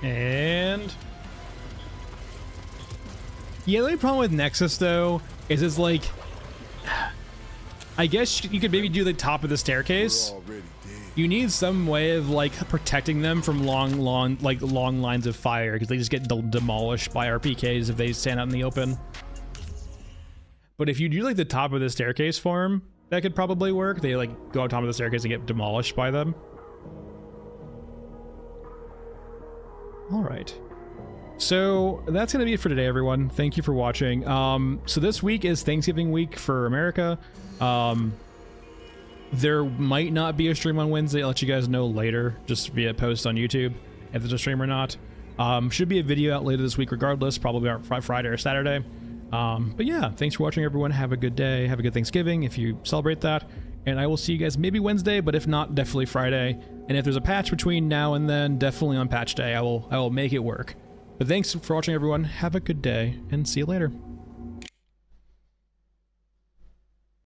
And yeah, the only problem with Nexus though is it's like, I guess you could maybe do the top of the staircase. We're already dead. You need some way of like protecting them from long lines of fire, because they just get demolished by RPKs if they stand out in the open. But if you do like the top of the staircase form, that could probably work. They like go on top of the staircase and get demolished by them. All right. So that's going to be it for today, everyone. Thank you for watching. So this week is Thanksgiving week for America. There might not be a stream on Wednesday. I'll let you guys know later, just via post on YouTube, if there's a stream or not. Should be a video out later this week regardless, probably on Friday or Saturday. But yeah, thanks for watching, everyone. Have a good day. Have a good Thanksgiving if you celebrate that. And I will see you guys maybe Wednesday, but if not, definitely Friday. And if there's a patch between now and then, definitely on patch day. I will make it work. But thanks for watching, everyone. Have a good day, and see you later.